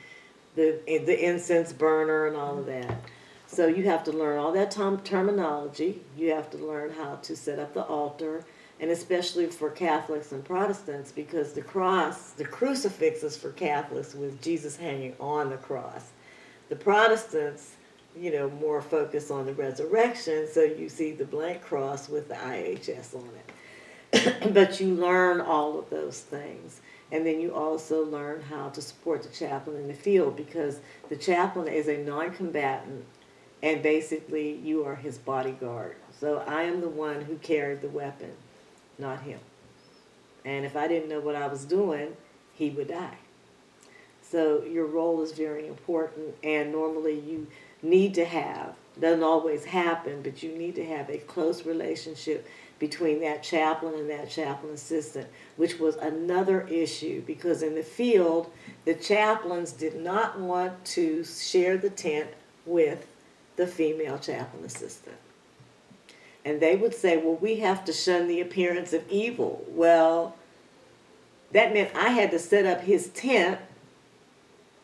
[SPEAKER 3] the incense burner and all of that. So you have to learn all that terminology. You have to learn how to set up the altar, and especially for Catholics and Protestants, because the crucifix is for Catholics with Jesus hanging on the cross. The Protestants, more focus on the resurrection, so you see the blank cross with the IHS on it. But you learn all of those things. And then you also learn how to support the chaplain in the field, because the chaplain is a non-combatant, and basically you are his bodyguard. So I am the one who carried the weapon, not him. And if I didn't know what I was doing, he would die. So your role is very important, and normally you need to have, doesn't always happen, but you need to have a close relationship between that chaplain and that chaplain assistant, which was another issue, because in the field, the chaplains did not want to share the tent with the female chaplain assistant. And they would say, well, we have to shun the appearance of evil. Well, that meant I had to set up his tent,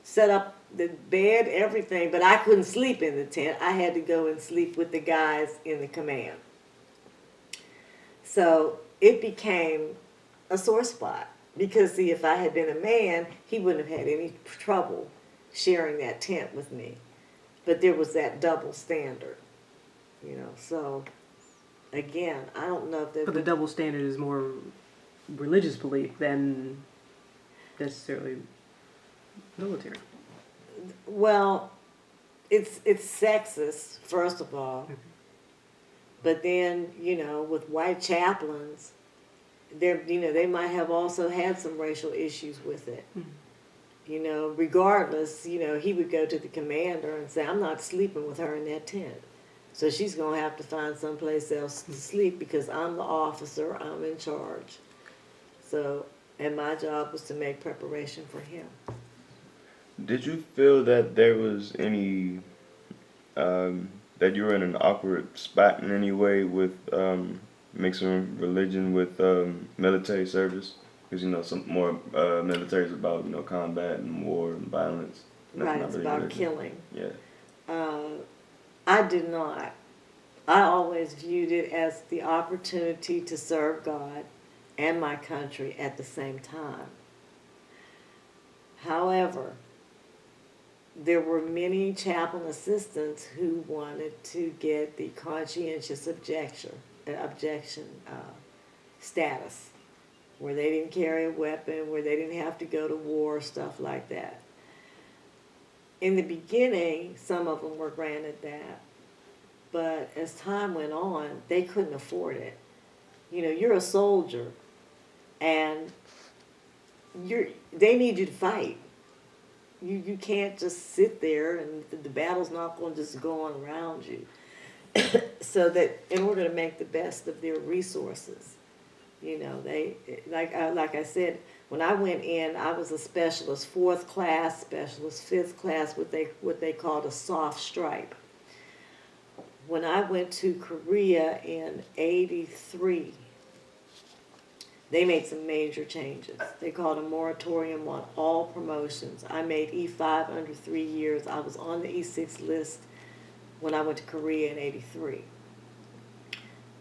[SPEAKER 3] set up the bed, everything, but I couldn't sleep in the tent. I had to go and sleep with the guys in the command. So it became a sore spot, because see, if I had been a man, he wouldn't have had any trouble sharing that tent with me. But there was that double standard, so again, I don't know if
[SPEAKER 1] But the double standard is more religious belief than necessarily military.
[SPEAKER 3] Well, it's sexist, first of all. Mm-hmm. But then, with white chaplains, they might have also had some racial issues with it. Mm-hmm. Regardless, he would go to the commander and say, I'm not sleeping with her in that tent. So she's going to have to find someplace else to sleep, because I'm the officer, I'm in charge. So, and my job was to make preparation for him.
[SPEAKER 2] Did you feel that there was any, that you were in an awkward spot in any way with mixing religion with military service? Because, some more military is about, combat and war and violence.
[SPEAKER 3] Right, it's about killing.
[SPEAKER 2] Yeah.
[SPEAKER 3] I did not. I always viewed it as the opportunity to serve God and my country at the same time. However, there were many chaplain assistants who wanted to get the conscientious objection status, where they didn't carry a weapon, where they didn't have to go to war, stuff like that. In the beginning, some of them were granted that, but as time went on, they couldn't afford it. You're a soldier, and they need you to fight. You can't just sit there, and the battle's not going to just go on around you. So that in order to make the best of their resources, they, like I said, when I went in, I was a specialist, 4th class, specialist, 5th class, what they called a soft stripe. When I went to Korea in '83, they made some major changes. They called a moratorium on all promotions. I made E5 under 3 years. I was on the E6 list when I went to Korea in '83.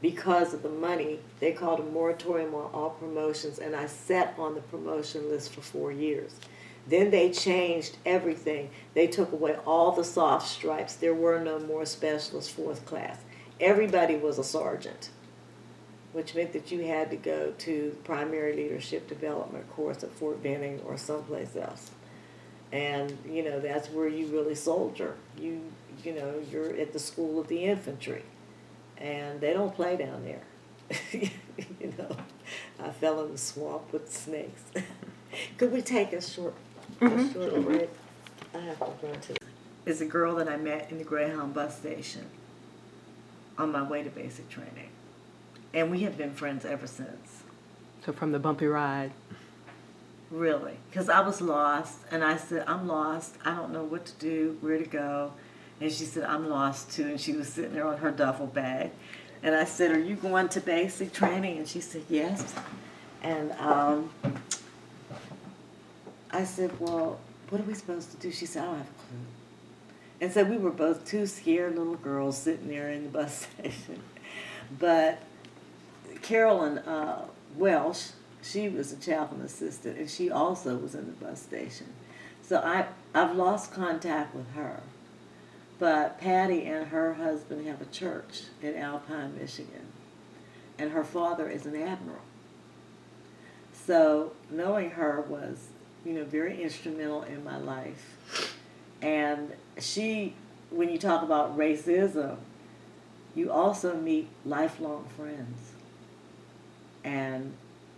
[SPEAKER 3] Because of the money, they called a moratorium on all promotions, and I sat on the promotion list for 4 years. Then they changed everything. They took away all the soft stripes. There were no more specialists 4th class. Everybody was a sergeant, which meant that you had to go to primary leadership development course at Fort Benning or someplace else. And, that's where you really soldier. You're at the school of the infantry. And they don't play down there. I fell in the swamp with snakes. Could we take a short break? I have to run to. It's a girl that I met in the Greyhound bus station on my way to basic training. And we have been friends ever since.
[SPEAKER 1] So from the bumpy ride.
[SPEAKER 3] Really. Because I was lost, and I said, I'm lost. I don't know what to do, where to go. And she said, I'm lost too. And she was sitting there on her duffel bag. And I said, are you going to basic training? And she said, yes. And I said, well, what are we supposed to do? She said, I don't have a clue. And so we were both two scared little girls sitting there in the bus station. But Carolyn Welsh, she was a chaplain assistant, and she also was in the bus station. So I've lost contact with her. But Patty and her husband have a church in Alpine, Michigan. And her father is an admiral. So knowing her was, very instrumental in my life. And she, when you talk about racism, you also meet lifelong friends. And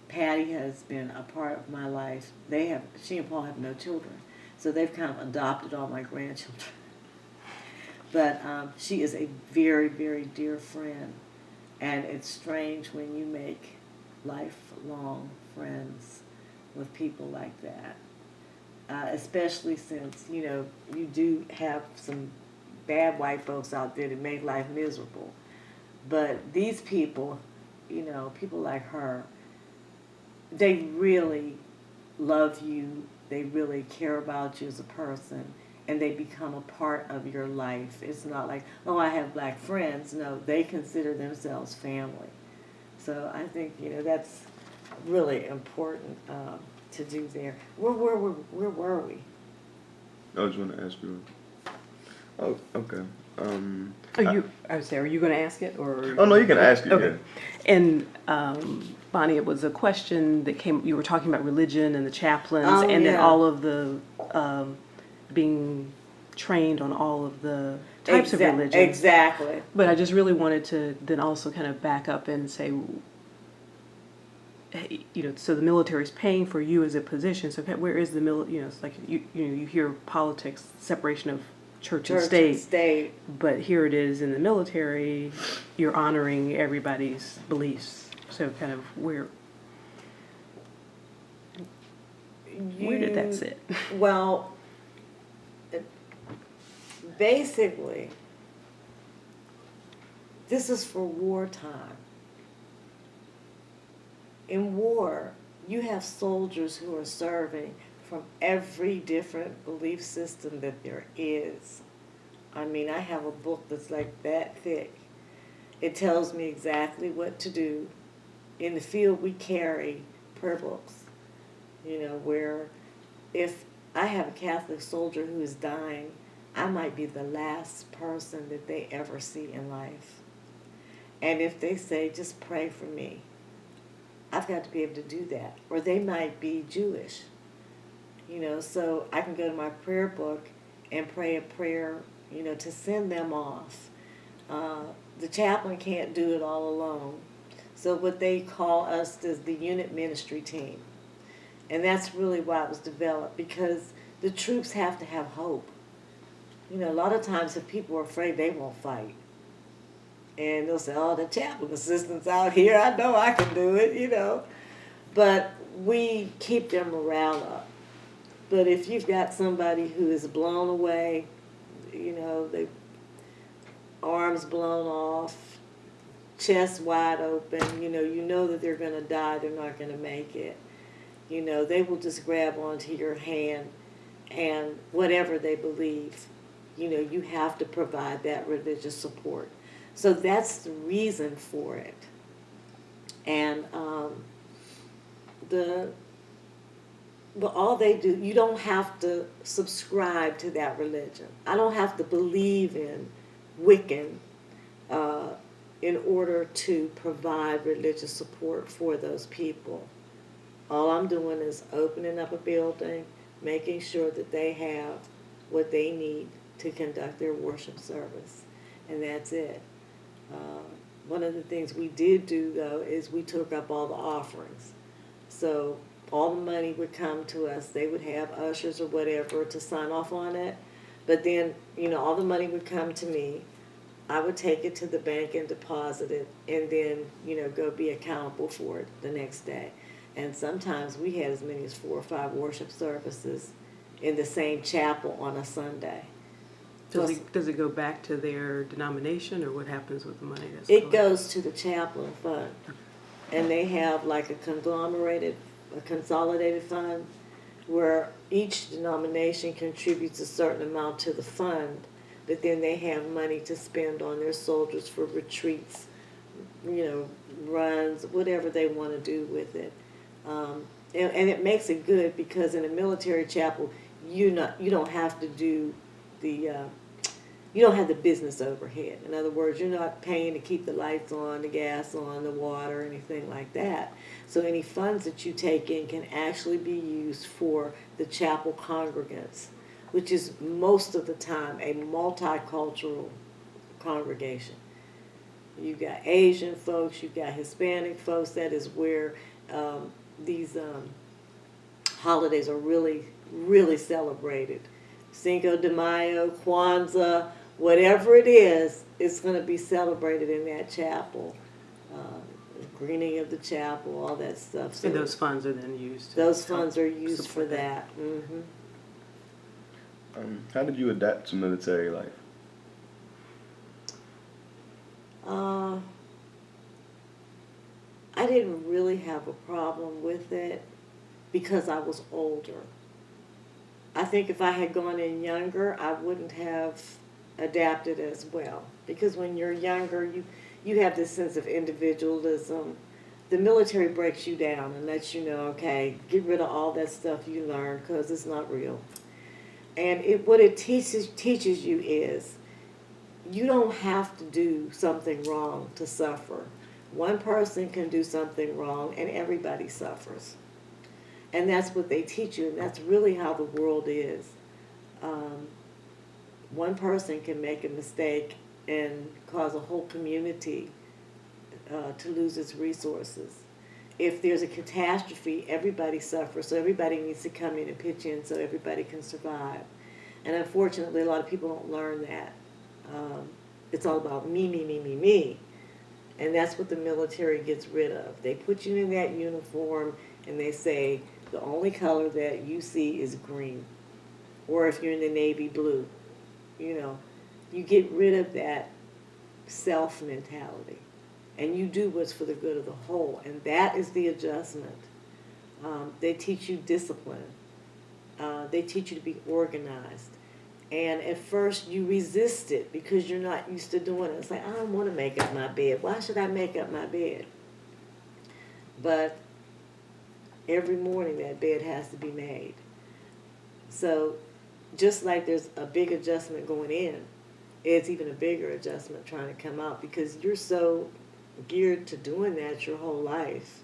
[SPEAKER 3] Patty has been a part of my life. She and Paul have no children, so they've kind of adopted all my grandchildren. But she is a very, very dear friend. And it's strange when you make lifelong friends with people like that. Especially since, you do have some bad white folks out there that make life miserable. But these people, people like her, they really love you. They really care about you as a person. And they become a part of your life. It's not like, oh, I have black friends. No, they consider themselves family. So I think, that's really important to do there. Where were we?
[SPEAKER 2] I was going to ask you. Oh, okay.
[SPEAKER 1] Are you going to ask it? Or?
[SPEAKER 2] Oh, no, you can ask it,
[SPEAKER 1] okay.
[SPEAKER 2] Yeah.
[SPEAKER 1] And Bonnie, it was a question that you were talking about religion and the chaplains,
[SPEAKER 3] then
[SPEAKER 1] all of the being trained on all of the types of religions.
[SPEAKER 3] Exactly.
[SPEAKER 1] But I just really wanted to then also kind of back up and say, so the military is paying for you as a position. So where is the military? It's like you hear politics, separation of church and state. But here it is in the military, you're honoring everybody's beliefs. So kind of where did that sit?
[SPEAKER 3] Well, basically, this is for wartime. In war, you have soldiers who are serving from every different belief system that there is. I mean, I have a book that's like that thick. It tells me exactly what to do. In the field, we carry prayer books, where if I have a Catholic soldier who is dying, I might be the last person that they ever see in life. And if they say, just pray for me, I've got to be able to do that. Or they might be Jewish, so I can go to my prayer book and pray a prayer, to send them off. The chaplain can't do it all alone. So what they call us is the unit ministry team. And that's really why it was developed, because the troops have to have hope. A lot of times if people are afraid, they won't fight. And they'll say, oh, the chaplain assistant's out here. I know I can do it, But we keep their morale up. But if you've got somebody who is blown away, they arms blown off, chest wide open, you know that they're going to die, they're not going to make it. They will just grab onto your hand, and whatever they believe, you have to provide that religious support. So that's the reason for it. And but all they do, you don't have to subscribe to that religion. I don't have to believe in Wiccan in order to provide religious support for those people. All I'm doing is opening up a building, making sure that they have what they need to conduct their worship service. And that's it. One of the things we did do, though, is we took up all the offerings. So all the money would come to us. They would have ushers or whatever to sign off on it. But then, all the money would come to me. I would take it to the bank and deposit it, and then, go be accountable for it the next day. And sometimes we had as many as 4 or 5 worship services in the same chapel on a Sunday.
[SPEAKER 1] Does it go back to their denomination, or what happens with the money that's
[SPEAKER 3] It
[SPEAKER 1] collected?
[SPEAKER 3] goes to the chaplain fund, and they have like a consolidated fund where each denomination contributes a certain amount to the fund, but then they have money to spend on their soldiers for retreats, runs, whatever they want to do with it. And it makes it good because in a military chapel, you don't have to do you don't have the business overhead. In other words, you're not paying to keep the lights on, the gas on, the water, anything like that. So any funds that you take in can actually be used for the chapel congregants, which is most of the time a multicultural congregation. You've got Asian folks, you've got Hispanic folks. That is where these holidays are really, really celebrated. Cinco de Mayo, Kwanzaa, whatever it is, it's going to be celebrated in that chapel. Greening of the chapel, all that stuff. So
[SPEAKER 1] And those funds are then used.
[SPEAKER 3] those funds are used for
[SPEAKER 1] support
[SPEAKER 3] that. Mm-hmm.
[SPEAKER 2] How did you adapt to military life?
[SPEAKER 3] I didn't really have a problem with it because I was older. I think if I had gone in younger, I wouldn't have adapted as well. Because when you're younger, you have this sense of individualism. The military breaks you down and lets you know, okay, get rid of all that stuff you learned because it's not real. And what it teaches you is you don't have to do something wrong to suffer. One person can do something wrong and everybody suffers. And that's what they teach you, and that's really how the world is. One person can make a mistake and cause a whole community to lose its resources. If there's a catastrophe, everybody suffers, so everybody needs to come in and pitch in so everybody can survive. And unfortunately, a lot of people don't learn that. It's all about me, me, me, me, me. And that's what the military gets rid of. They put you in that uniform and they say, the only color that you see is green. Or if you're in the Navy, blue. You get rid of that self mentality. And you do what's for the good of the whole. And that is the adjustment. They teach you discipline. They teach you to be organized. And at first you resist it because you're not used to doing it. It's like, I don't want to make up my bed. Why should I make up my bed? But every morning that bed has to be made. So just like there's a big adjustment going in, it's even a bigger adjustment trying to come out because you're so geared to doing that your whole life.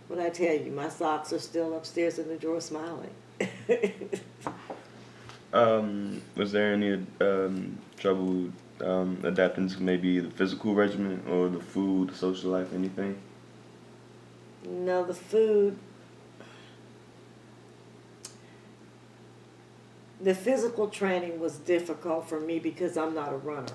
[SPEAKER 3] What I tell you, my socks are still upstairs in the drawer smiling.
[SPEAKER 2] Was there any trouble adapting to maybe the physical regimen or the food, the social life, anything?
[SPEAKER 3] No, the food. The physical training was difficult for me because I'm not a runner.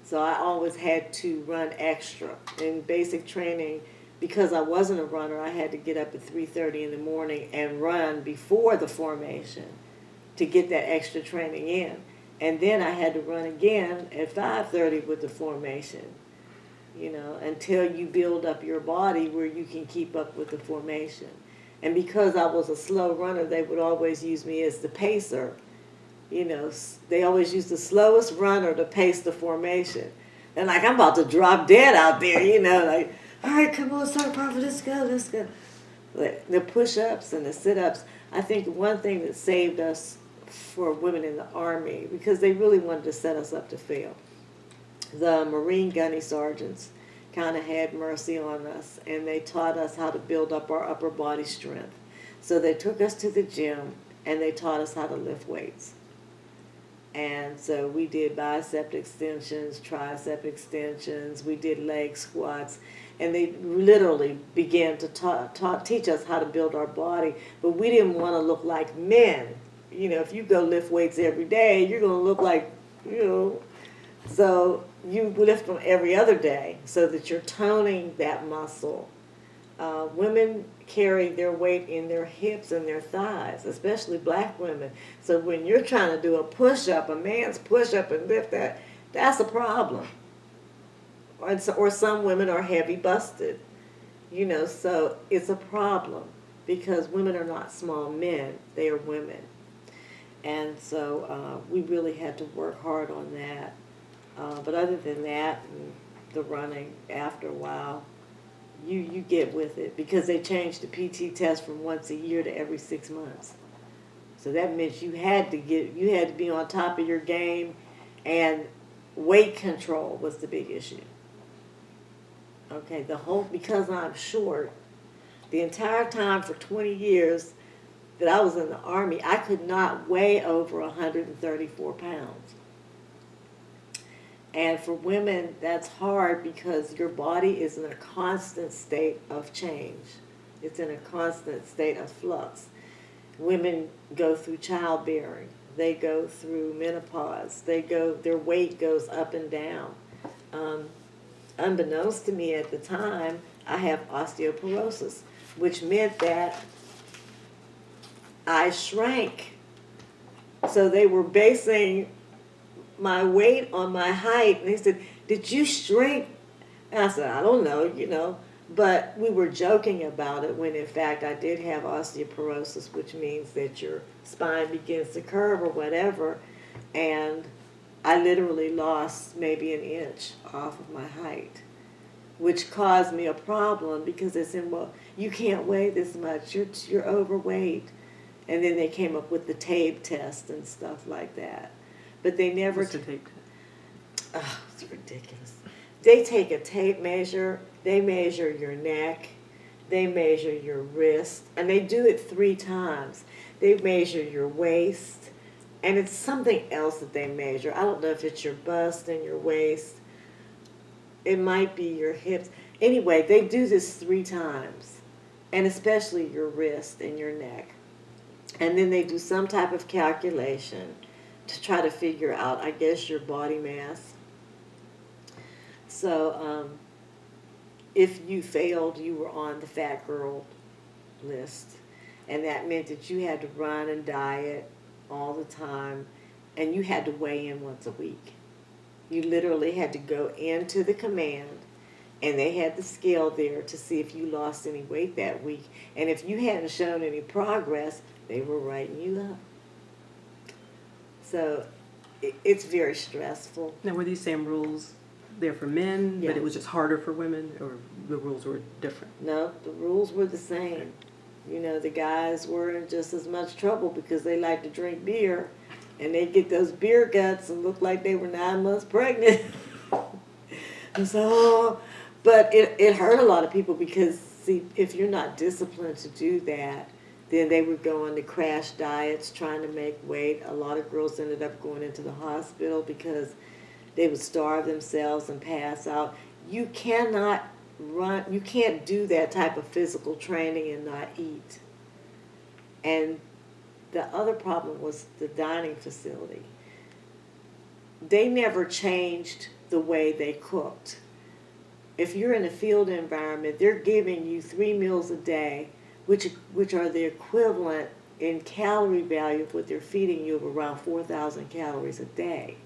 [SPEAKER 3] So I always had to run extra. In basic training, because I wasn't a runner, I had to get up at 3:30 in the morning and run before the formation to get that extra training in. And then I had to run again at 5:30 with the formation, until you build up your body where you can keep up with the formation. And because I was a slow runner, they would always use me as the pacer. They always use the slowest runner to pace the formation. And like, I'm about to drop dead out there, like, all right, come on, Sergeant Crawford, let's go. The push-ups and the sit-ups, I think one thing that saved us for women in the Army, because they really wanted to set us up to fail. The Marine gunny sergeants kind of had mercy on us, and they taught us how to build up our upper body strength. So they took us to the gym, and they taught us how to lift weights. And so we did bicep extensions, tricep extensions, we did leg squats, and they literally began to teach us how to build our body, but we didn't want to look like men. If you go lift weights every day, you're going to look like, So you lift them every other day so that you're toning that muscle. Women carry their weight in their hips and their thighs, especially black women. So when you're trying to do a push-up, a man's push-up and lift that, that's a problem. Or some women are heavy busted, you know, so it's a problem because women are not small men, they are women. And so we really had to work hard on that. But other than that, and the running, after a while, you get with it because they changed the PT test from once a year to every 6 months. So that meant you had to be on top of your game, and weight control was the big issue. Okay, because I'm short, the entire time for 20 years that I was in the Army, I could not weigh over 134 pounds. And for women, that's hard because your body is in a constant state of change. It's in a constant state of flux. Women go through childbearing. They go through menopause. Their weight goes up and down. Unbeknownst to me at the time, I have osteoporosis, which meant that I shrank. So they were basing my weight on my height, and they said, "Did you shrink?" And I said, "I don't know, you know." But we were joking about it when in fact I did have osteoporosis, which means that your spine begins to curve or whatever, and I literally lost maybe an inch off of my height, which caused me a problem because they said, "Well, you can't weigh this much, you're overweight." And then they came up with the tape test and stuff like that. But they never...
[SPEAKER 1] What's the tape test?
[SPEAKER 3] Oh, it's ridiculous. They take a tape measure, they measure your neck, they measure your wrist, and they do it 3 times. They measure your waist, and it's something else that they measure. I don't know if it's your bust and your waist. It might be your hips. Anyway, they do this 3 times, and especially your wrist and your neck. And then they do some type of calculation to try to figure out, I guess, your body mass. So if you failed, you were on the fat girl list. And that meant that you had to run and diet all the time, and you had to weigh in once a week. You literally had to go into the command, and they had the scale there to see if you lost any weight that week. And if you hadn't shown any progress, they were writing you up. So it's very stressful.
[SPEAKER 1] Now, were these same rules there for men,
[SPEAKER 3] Yeah.
[SPEAKER 1] but it was just harder for women, or the rules were different?
[SPEAKER 3] No, the rules were the same. You know, the guys were in just as much trouble because they like to drink beer, and they get those beer guts and look like they were 9 months pregnant. And so, but it hurt a lot of people because, see, if you're not disciplined to do that, then they would go on to crash diets trying to make weight. A lot of girls ended up going into the hospital because they would starve themselves and pass out. You cannot you can't do that type of physical training and not eat. And the other problem was the dining facility. They never changed the way they cooked. If you're in a field environment, they're giving you 3 meals a day, which are the equivalent in calorie value of what they're feeding you of around 4,000 calories a day.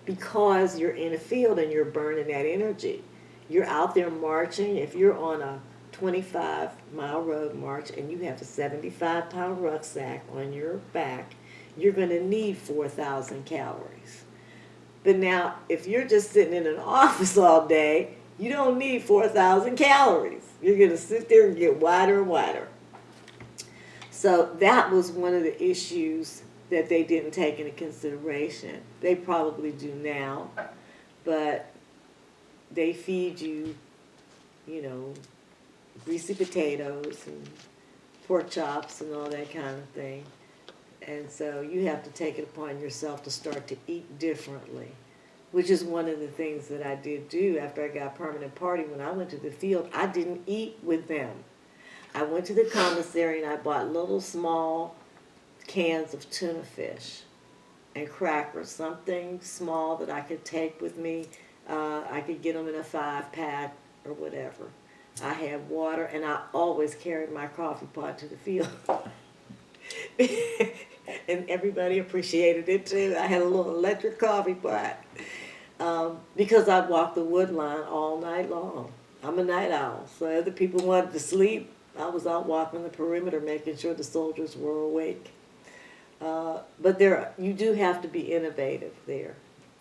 [SPEAKER 3] Because you're in a field and you're burning that energy. You're out there marching. If you're on a 25-mile road march and you have a 75-pound rucksack on your back, you're going to need 4,000 calories. But now, if you're just sitting in an office all day, you don't need 4,000 calories. You're going to sit there and get wider and wider. So that was one of the issues that they didn't take into consideration. They probably do now, but they feed you, you know, greasy potatoes and pork chops and all that kind of thing. And so you have to take it upon yourself to start to eat differently, which is one of the things that I did do after I got permanent party. When I went to the field, I didn't eat with them. I went to the commissary and I bought little small cans of tuna fish. and crackers, something small that I could take with me. I could get them in a 5-pack or whatever. I had water, and I always carried my coffee pot to the field. And everybody appreciated it too. I had a little electric coffee pot because I'd walk the wood line all night long. I'm a night owl, so other people wanted to sleep. I was out walking the perimeter, making sure the soldiers were awake. But you do have to be innovative there,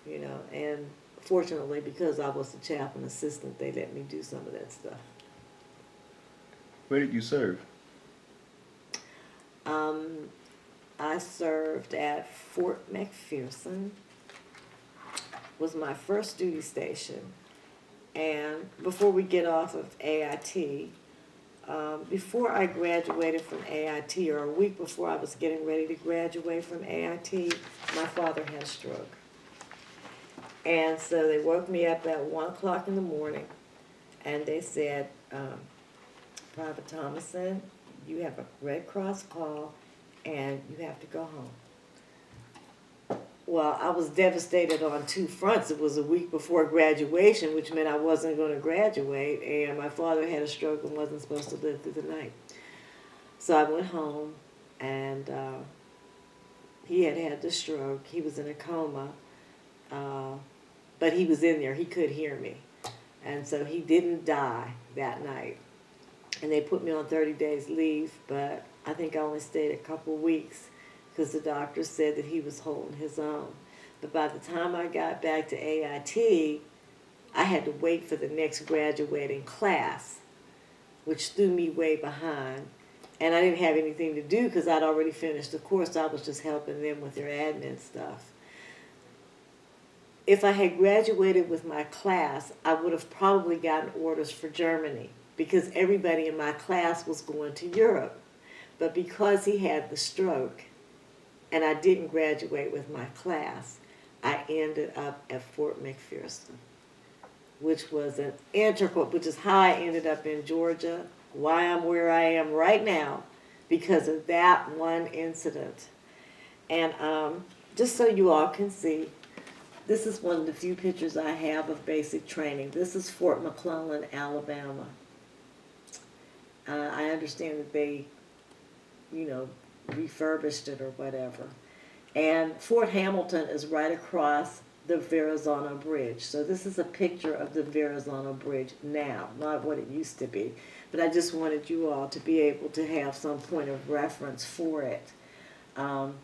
[SPEAKER 3] you know. And fortunately, because I was the chaplain assistant, they let me do some of that stuff.
[SPEAKER 2] Where did you serve?
[SPEAKER 3] I served at Fort McPherson. Was my first duty station. And before we get off of AIT, before I graduated from AIT, or a week before I was getting ready to graduate from AIT, my father had a stroke. And so they woke me up at 1 o'clock in the morning, and they said, Private Thomason, you have a Red Cross call, and you have to go home. Well, I was devastated on two fronts. It was a week before graduation, which meant I wasn't going to graduate, and my father had a stroke and wasn't supposed to live through the night. So I went home, and he had the stroke. He was in a coma, but he was in there. He could hear me. And so he didn't die that night. And they put me on 30 days leave, but I think I only stayed a couple weeks because the doctor said that he was holding his own. But by the time I got back to AIT, I had to wait for the next graduating class, which threw me way behind. And I didn't have anything to do because I'd already finished the course. I was just helping them with their admin stuff. If I had graduated with my class, I would have probably gotten orders for Germany because everybody in my class was going to Europe. But because he had the stroke and I didn't graduate with my class, I ended up at Fort McPherson, which was an integral, which is how I ended up in Georgia, why I'm where I am right now, because of that one incident. And just so you all can see, this is one of the few pictures I have of basic training. This is Fort McClellan, Alabama. I understand that they, refurbished it or whatever. And Fort Hamilton is right across the Verrazano Bridge. So this is a picture of the Verrazano Bridge now, not what it used to be. But I just wanted you all to be able to have some point of reference for it. And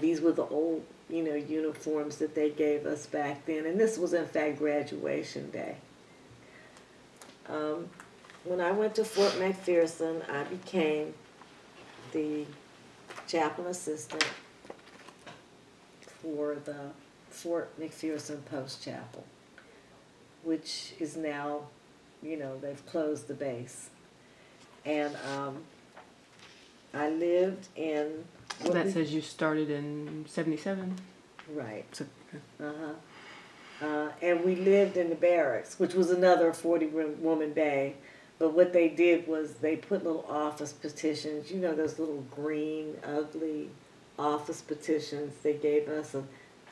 [SPEAKER 3] these were the old, uniforms that they gave us back then. And this was, in fact, graduation day. When I went to Fort McPherson, I became the chaplain assistant for the Fort McPherson Post Chapel, which is now, they've closed the base. And I lived in...
[SPEAKER 1] So that says you started in 77?
[SPEAKER 3] Right.
[SPEAKER 1] So,
[SPEAKER 3] and we lived in the barracks, which was another 40-woman bay. But what they did was they put little office petitions, those little green, ugly office petitions. They gave us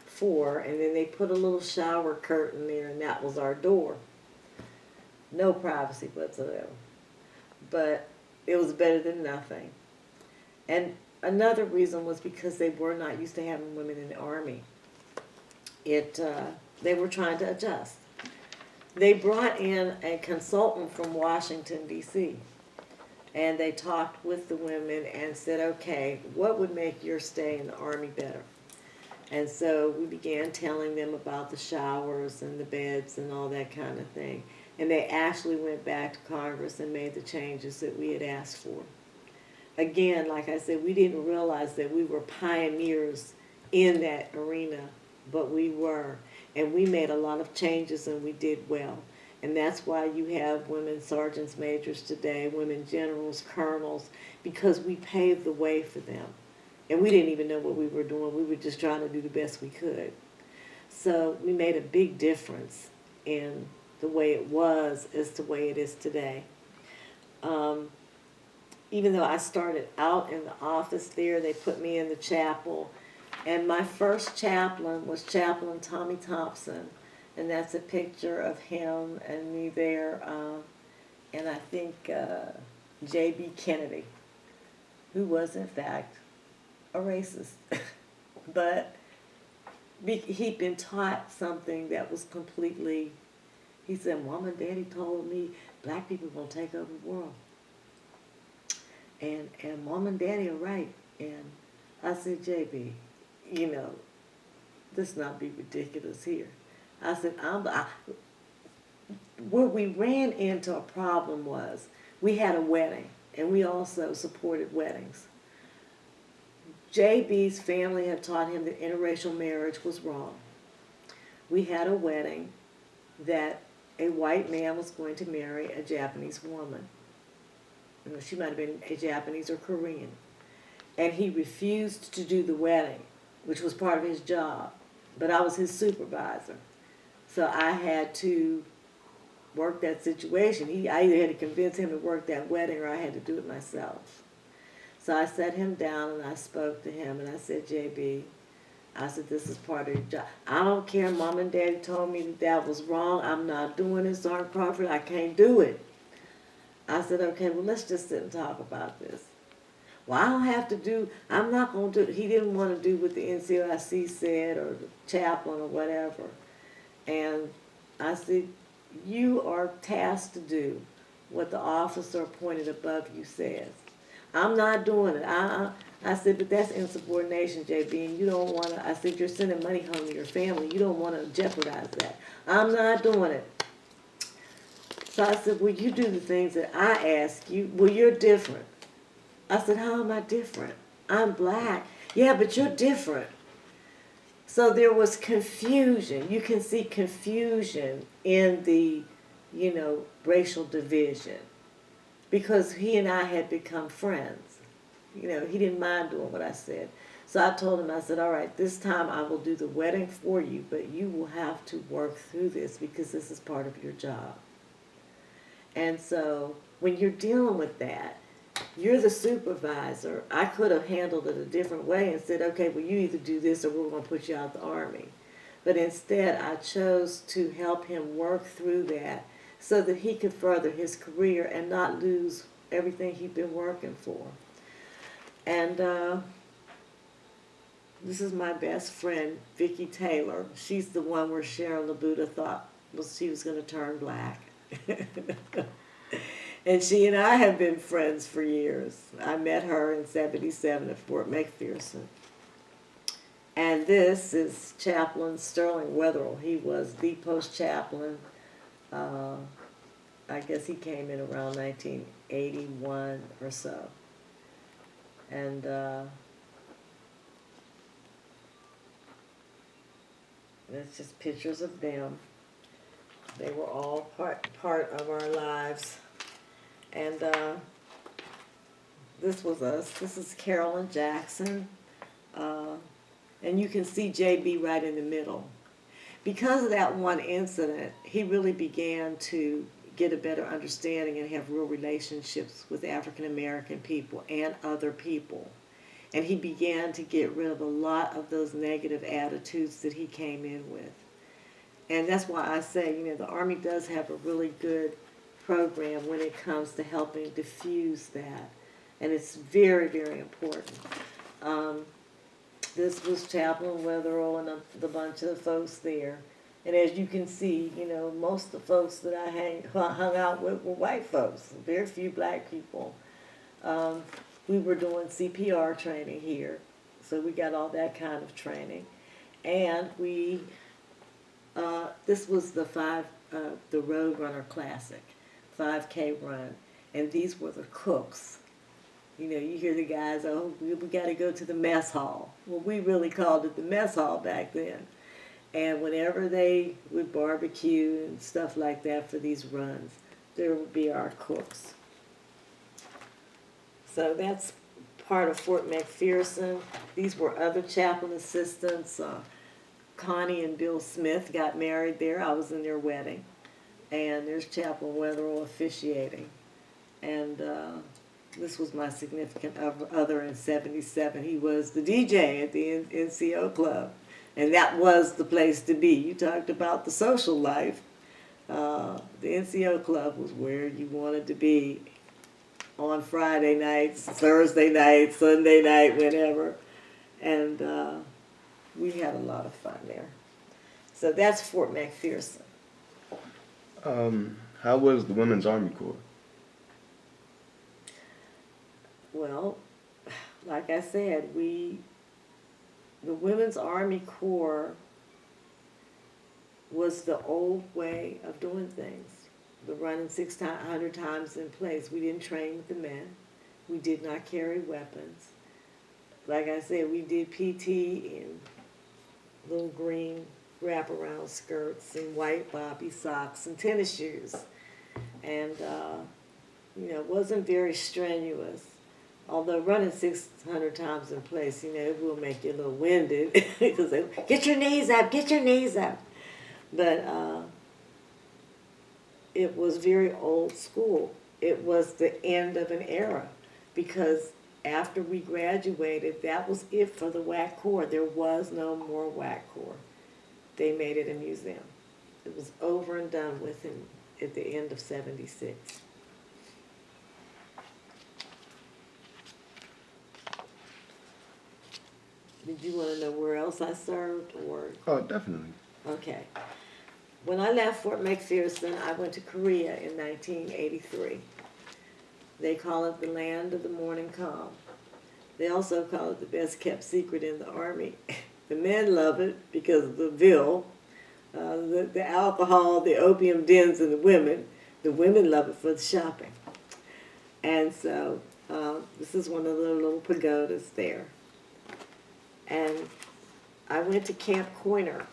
[SPEAKER 3] 4, and then they put a little shower curtain there, and that was our door. No privacy whatsoever. But it was better than nothing. And another reason was because they were not used to having women in the Army. They were trying to adjust. They brought in a consultant from Washington, D.C., and they talked with the women and said, okay, what would make your stay in the Army better? And so we began telling them about the showers and the beds and all that kind of thing. And they actually went back to Congress and made the changes that we had asked for. Again, like I said, we didn't realize that we were pioneers in that arena, but we were. And we made a lot of changes, and we did well. And that's why you have women sergeants majors today, women generals, colonels, because we paved the way for them. And we didn't even know what we were doing. We were just trying to do the best we could. So we made a big difference in the way it was as the way it is today. Even though I started out in the office there, they put me in the chapel. And my first chaplain was Chaplain Tommy Thompson, and that's a picture of him and me there, and I think J.B. Kennedy, who was in fact a racist, but he'd been taught something that was completely, he said, Mom and Daddy told me black people are going to take over the world. And Mom and Daddy are right. And I said, JB, you know, let's not be ridiculous here. I said, where we ran into a problem was we had a wedding, and we also supported weddings. JB's family had taught him that interracial marriage was wrong. We had a wedding that a white man was going to marry a Japanese woman. You know, she might have been a Japanese or Korean. And he refused to do the wedding, which was part of his job. But I was his supervisor. So I had to work that situation. I either had to convince him to work that wedding or I had to do it myself. So I sat him down and I spoke to him and I said, JB, I said, this is part of your job. I don't care. Mom and Daddy told me that was wrong. I'm not doing it, Sergeant Crawford. I can't do it. I said, okay, well, let's just sit and talk about this. Well, I don't have to do, I'm not going to do, he didn't want to do what the NCOIC said or the chaplain or whatever. And I said, you are tasked to do what the officer appointed above you says. I'm not doing it. I said, but that's insubordination, JB, and you don't want to, I said, you're sending money home to your family. You don't want to jeopardize that. I'm not doing it. So I said, well, you do the things that I ask you. Well, you're different. I said, how am I different? I'm black. Yeah, but you're different. So there was confusion. You can see confusion in the, you know, racial division. Because he and I had become friends. You know, he didn't mind doing what I said. So I told him, I said, all right, this time I will do the wedding for you, but you will have to work through this because this is part of your job. And so when you're dealing with that, you're the supervisor. I could have handled it a different way and said, okay, well, you either do this or we're going to put you out of the Army. But instead, I chose to help him work through that so that he could further his career and not lose everything he'd been working for. And this is my best friend, Vicki Taylor. She's the one where Sharon LaBuda thought she was going to turn black. And she and I have been friends for years. I met her in '77 at Fort McPherson. And this is Chaplain Sterling Wetherell. He was the post chaplain. I guess he came in around 1981 or so. And that's just pictures of them. They were all part of our lives. And this was us. This is Carolyn Jackson. And you can see JB right in the middle. Because of that one incident, he really began to get a better understanding and have real relationships with African American people and other people. And he began to get rid of a lot of those negative attitudes that he came in with. And that's why I say, you know, the Army does have a really good program when it comes to helping diffuse that. And it's very, very important. This was Chaplain Wetherell and the bunch of the folks there. And as you can see, you know, most of the folks that I hung out with were white folks, very few black people. We were doing CPR training here, so we got all that kind of training. And we, this was the Road Runner Classic, 5K run, and these were the cooks. You know, you hear the guys, oh, we got to go to the mess hall. Well, we really called it the mess hall back then. And whenever they would barbecue and stuff like that for these runs, there would be our cooks. So that's part of Fort McPherson. These were other chaplain assistants. Connie and Bill Smith got married there. I was in their wedding. And there's Chaplain Wetherell officiating. And this was my significant other in 77. He was the DJ at the NCO club, and that was the place to be. You talked about the social life. The NCO club was where you wanted to be on Friday nights, Thursday night, Sunday night, whenever. And we had a lot of fun there. So that's Fort McPherson.
[SPEAKER 2] How was the Women's Army Corps?
[SPEAKER 3] Well, like I said, the Women's Army Corps was the old way of doing things. The running 600 times in place. We didn't train with the men. We did not carry weapons. Like I said, we did PT in little green wraparound skirts and white bobby socks and tennis shoes. And, it wasn't very strenuous. Although running 600 times in place, it will make you a little winded. Because they, get your knees up, get your knees up. But it was very old school. It was the end of an era. Because after we graduated, that was it for the WAC Corps. There was no more WAC Corps. They made it a museum. It was over and done with at the end of 76. Did you want to know where else I served, or?
[SPEAKER 2] Oh, definitely.
[SPEAKER 3] Okay. When I left Fort McPherson, I went to Korea in 1983. They call it the land of the morning calm. They also call it the best kept secret in the Army. The men love it because of the vil, the alcohol, the opium dens, and the women. The women love it for the shopping. And so this is one of the little pagodas there. And I went to Camp Coiner.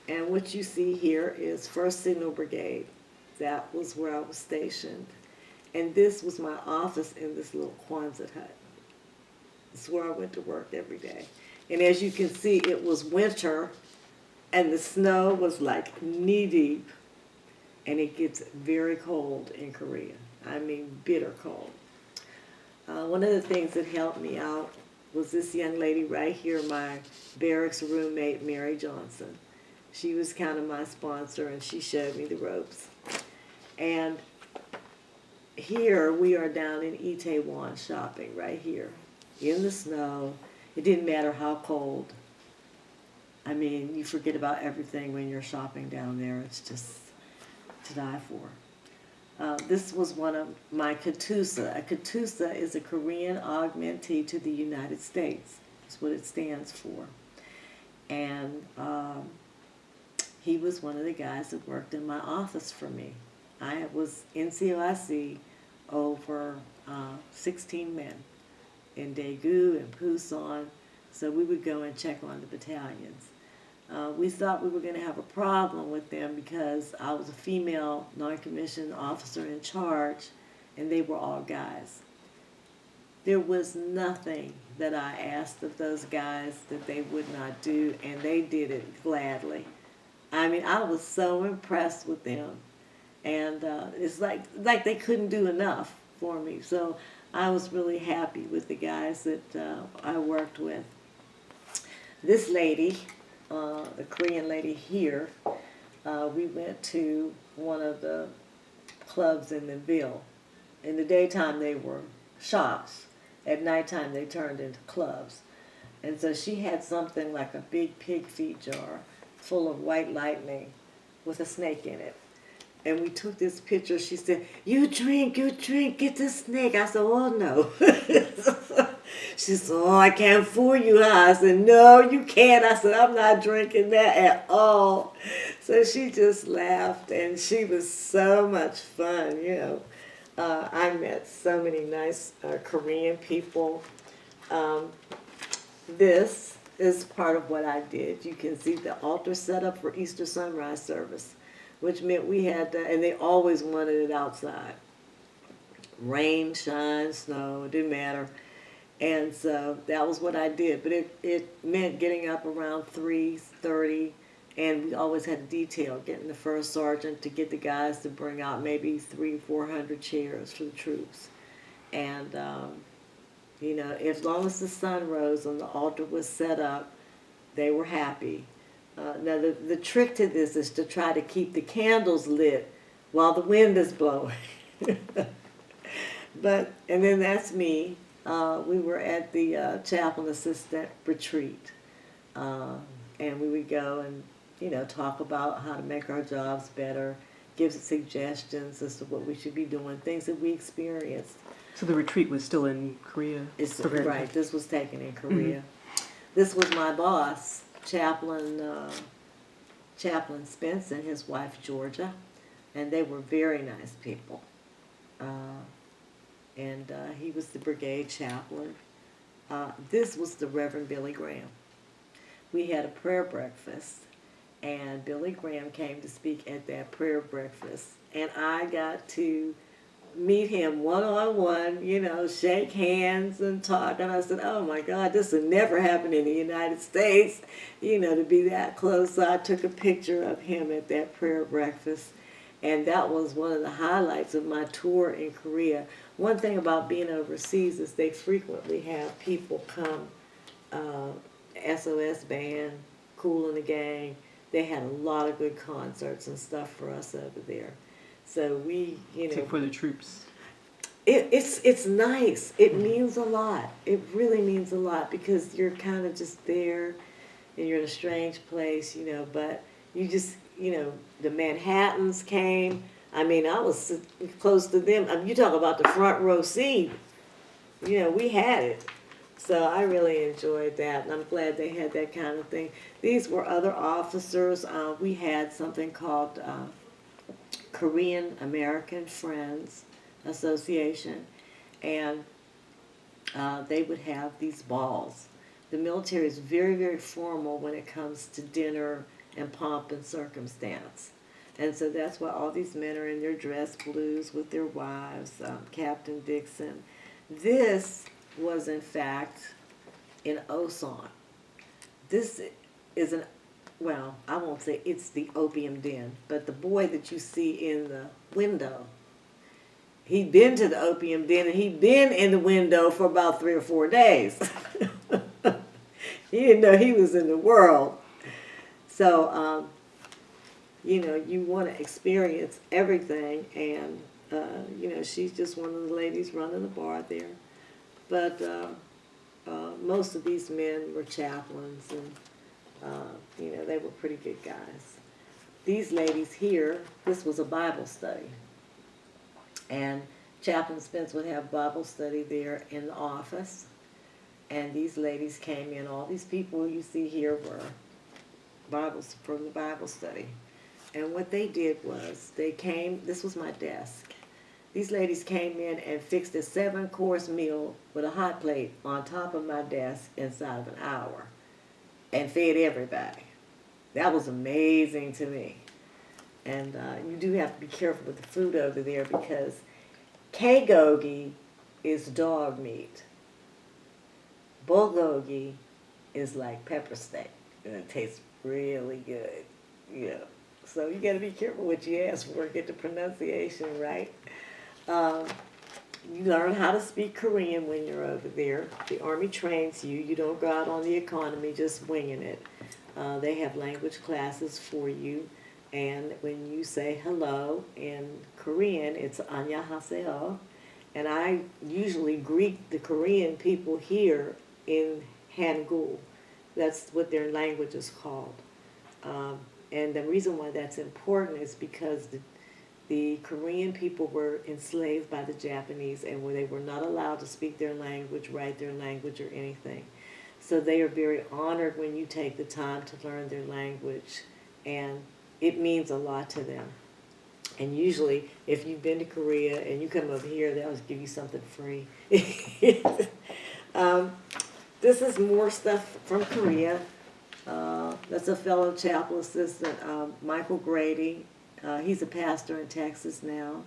[SPEAKER 3] And what you see here is 1st Signal Brigade. That was where I was stationed. And this was my office in this little Quonset hut. This is where I went to work every day. And as you can see, it was winter, and the snow was like knee-deep. And it gets very cold in Korea. I mean, bitter cold. One of the things that helped me out was this young lady right here, my barracks roommate, Mary Johnson. She was kind of my sponsor, and she showed me the ropes. And here we are down in Itaewon shopping, right here, in the snow. It didn't matter how cold. I mean, you forget about everything when you're shopping down there. It's just to die for. This was one of my Katusa. A Katusa is a Korean augmentee to the United States. That's what it stands for. And he was one of the guys that worked in my office for me. I was NCOIC over 16 men in Daegu and Pusan, so we would go and check on the battalions. We thought we were going to have a problem with them because I was a female non-commissioned officer in charge, and they were all guys. There was nothing that I asked of those guys that they would not do, and they did it gladly. I mean, I was so impressed with them, and it's like they couldn't do enough for me. So I was really happy with the guys that I worked with. This lady, the Korean lady here, we went to one of the clubs in the Ville. In the daytime, they were shops. At nighttime, they turned into clubs. And so she had something like a big pig feet jar full of white lightning with a snake in it. And we took this picture. She said, you drink, get the snake. I said, oh, no. She said, oh, I can't fool you, huh? I said, no, you can't. I said, I'm not drinking that at all. So she just laughed, and she was so much fun, you know. I met so many nice Korean people. This is part of what I did. You can see the altar set up for Easter sunrise service, which meant we had to, and they always wanted it outside. Rain, shine, snow, it didn't matter. And so that was what I did. But it meant getting up around 3:30, and we always had detail, getting the first sergeant to get the guys to bring out maybe 300-400 chairs for the troops. And, you know, as long as the sun rose and the altar was set up, they were happy. Now, the trick to this is to try to keep the candles lit while the wind is blowing. And then that's me. We were at the chaplain assistant retreat. And we would go and, you know, talk about how to make our jobs better, give suggestions as to what we should be doing, things that we experienced.
[SPEAKER 1] So the retreat was still in Korea?
[SPEAKER 3] Right, this was taken in Korea. This was my boss, Chaplain Spence and his wife Georgia, and they were very nice people. He was the brigade chaplain. This was the Reverend Billy Graham. We had a prayer breakfast, and Billy Graham came to speak at that prayer breakfast, and I got to meet him one-on-one, you know, shake hands and talk, and I said, oh my God, this would never happen in the United States, you know, to be that close. So I took a picture of him at that prayer breakfast, and that was one of the highlights of my tour in Korea. One thing about being overseas is they frequently have people come, SOS Band, Kool and the Gang. They had a lot of good concerts and stuff for us over there. So we, you know,
[SPEAKER 1] for the troops.
[SPEAKER 3] It's nice. It means a lot. It really means a lot because you're kind of just there, and you're in a strange place, you know. But you just, you know, the Manhattans came. I mean, I was close to them. You talk about the front row seat. You know, we had it. So I really enjoyed that, and I'm glad they had that kind of thing. These were other officers. We had something called Korean American Friends Association, and they would have these balls. The military is very, very formal when it comes to dinner and pomp and circumstance. And so that's why all these men are in their dress blues with their wives, Captain Dixon. This was in fact in Osan. This is well, I won't say it's the opium den, but the boy that you see in the window, he'd been to the opium den and he'd been in the window for about 3 or 4 days. He didn't know he was in the world. So, you know, you want to experience everything, and, you know, she's just one of the ladies running the bar there. But most of these men were chaplains, and, you know, they were pretty good guys. These ladies here, this was a Bible study. And Chaplain Spence would have Bible study there in the office. And these ladies came in. All these people you see here were Bibles from the Bible study. And what they did was, they came, this was my desk. These ladies came in and fixed a 7-course meal with a hot plate on top of my desk inside of an hour and fed everybody. That was amazing to me. And you do have to be careful with the food over there because Kagogi is dog meat. Bulgogi is like pepper steak, and it tastes really good. Yeah. So you got to be careful what you ask for, get the pronunciation right. You learn how to speak Korean when you're over there. The Army trains you. You don't go out on the economy just winging it. They have language classes for you. And when you say hello in Korean, it's 안녕하세요. And I usually greet the Korean people here in Hangul. That's what their language is called. And the reason why that's important is because the Korean people were enslaved by the Japanese, and where they were not allowed to speak their language, write their language, or anything. So they are very honored when you take the time to learn their language, and it means a lot to them. And usually, if you've been to Korea and you come over here, they'll give you something free. This is more stuff from Korea. That's a fellow chaplain assistant, Michael Grady. He's a pastor in Texas now.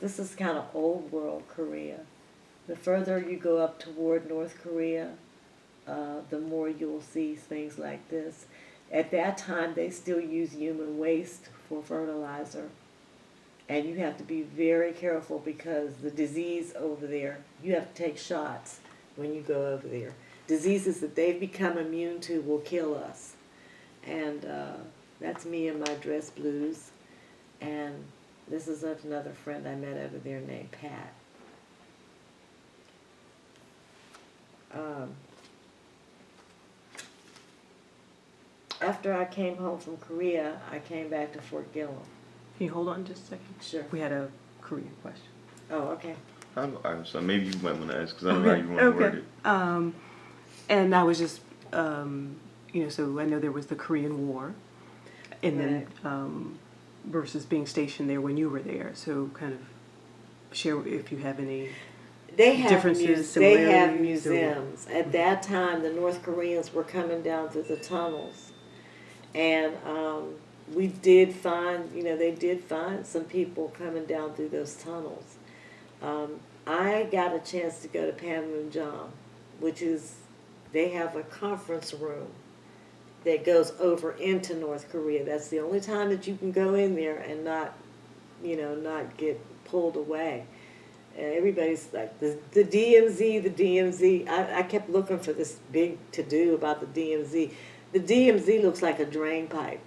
[SPEAKER 3] This is kind of old world Korea. The further you go up toward North Korea, the more you'll see things like this. At that time, they still use human waste for fertilizer. And you have to be very careful because the disease over there, you have to take shots when you go over there. Diseases that they've become immune to will kill us. And that's me and my dress blues. And this is another friend I met over there named Pat. After I came home from Korea, I came back to Fort Gillem.
[SPEAKER 1] Can you hold on just a second?
[SPEAKER 3] Sure.
[SPEAKER 1] We had a Korean question.
[SPEAKER 3] Oh, okay.
[SPEAKER 2] So maybe you might want to ask, because I don't know how you want to word it.
[SPEAKER 1] And I was just, so I know there was the Korean War, and then versus being stationed there when you were there. So kind of share if you have any differences,
[SPEAKER 3] they have
[SPEAKER 1] similarities,
[SPEAKER 3] museums. At that time, the North Koreans were coming down through the tunnels. And we did find, they did find some people coming down through those tunnels. I got a chance to go to Panmunjom, which is, they have a conference room that goes over into North Korea. That's the only time that you can go in there and not get pulled away. And everybody's like, the DMZ. I kept looking for this big to-do about the DMZ. The DMZ looks like a drain pipe,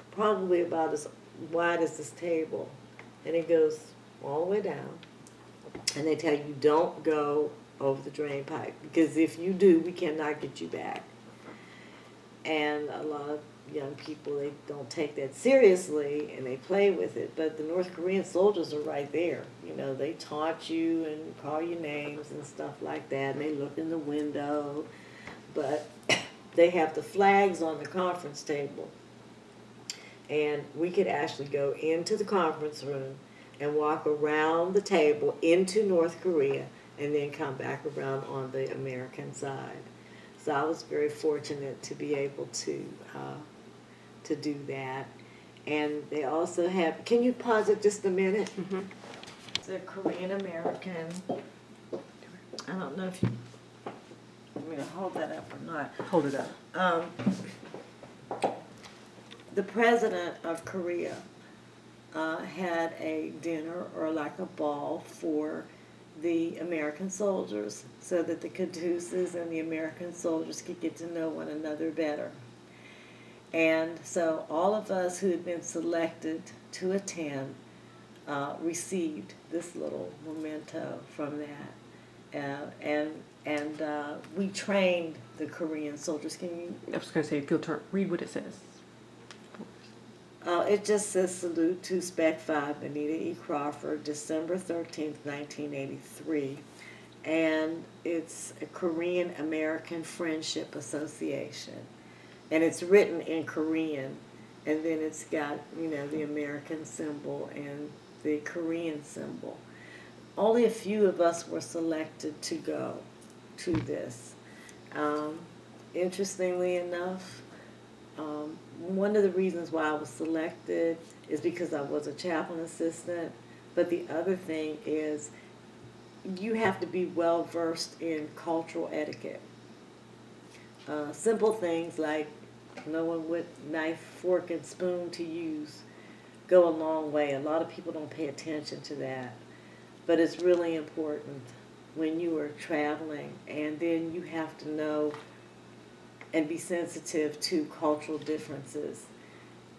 [SPEAKER 3] probably about as wide as this table. And it goes all the way down. And they tell you, don't go over the drain pipe, because if you do, we cannot get you back. And a lot of young people, they don't take that seriously, and they play with it. But the North Korean soldiers are right there. They taunt you and call you names and stuff like that, and they look in the window. But they have the flags on the conference table. And we could actually go into the conference room and walk around the table into North Korea and then come back around on the American side. So I was very fortunate to be able to do that. And they also have, can you pause it just a minute?
[SPEAKER 1] Mm-hmm.
[SPEAKER 3] It's a Korean American, I don't know if you want me to hold that up or not.
[SPEAKER 1] Hold it up.
[SPEAKER 3] The president of Korea had a dinner or like a ball for the American soldiers so that the caduceus and the American soldiers could get to know one another better. And so all of us who had been selected to attend received this little memento from that. And we trained the Korean soldiers. Can you?
[SPEAKER 1] I was going to say, if you'll read what it says.
[SPEAKER 3] It just says, salute to Spec 5, Bonita E. Crawford, December 13th, 1983. And it's a Korean American Friendship Association. And it's written in Korean. And then it's got, the American symbol and the Korean symbol. Only a few of us were selected to go to this. Interestingly enough, one of the reasons why I was selected is because I was a chaplain assistant, but the other thing is you have to be well versed in cultural etiquette. Simple things like knowing what knife, fork, and spoon to use go a long way. A lot of people don't pay attention to that, but it's really important when you are traveling, and then you have to know and be sensitive to cultural differences.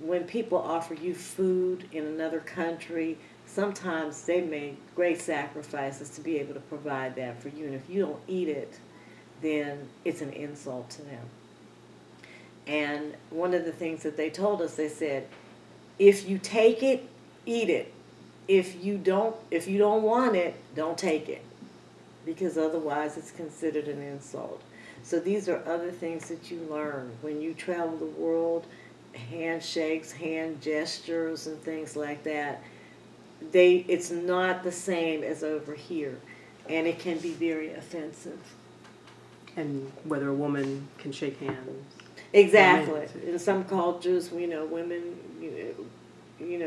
[SPEAKER 3] When people offer you food in another country, sometimes they make great sacrifices to be able to provide that for you. And if you don't eat it, then it's an insult to them. And one of the things that they told us, they said, if you take it, eat it. If you don't want it, don't take it, because otherwise it's considered an insult. So these are other things that you learn when you travel the world, handshakes, hand gestures, and things like that. It's not the same as over here, and it can be very offensive.
[SPEAKER 1] And whether a woman can shake hands.
[SPEAKER 3] Exactly. In some cultures, women, they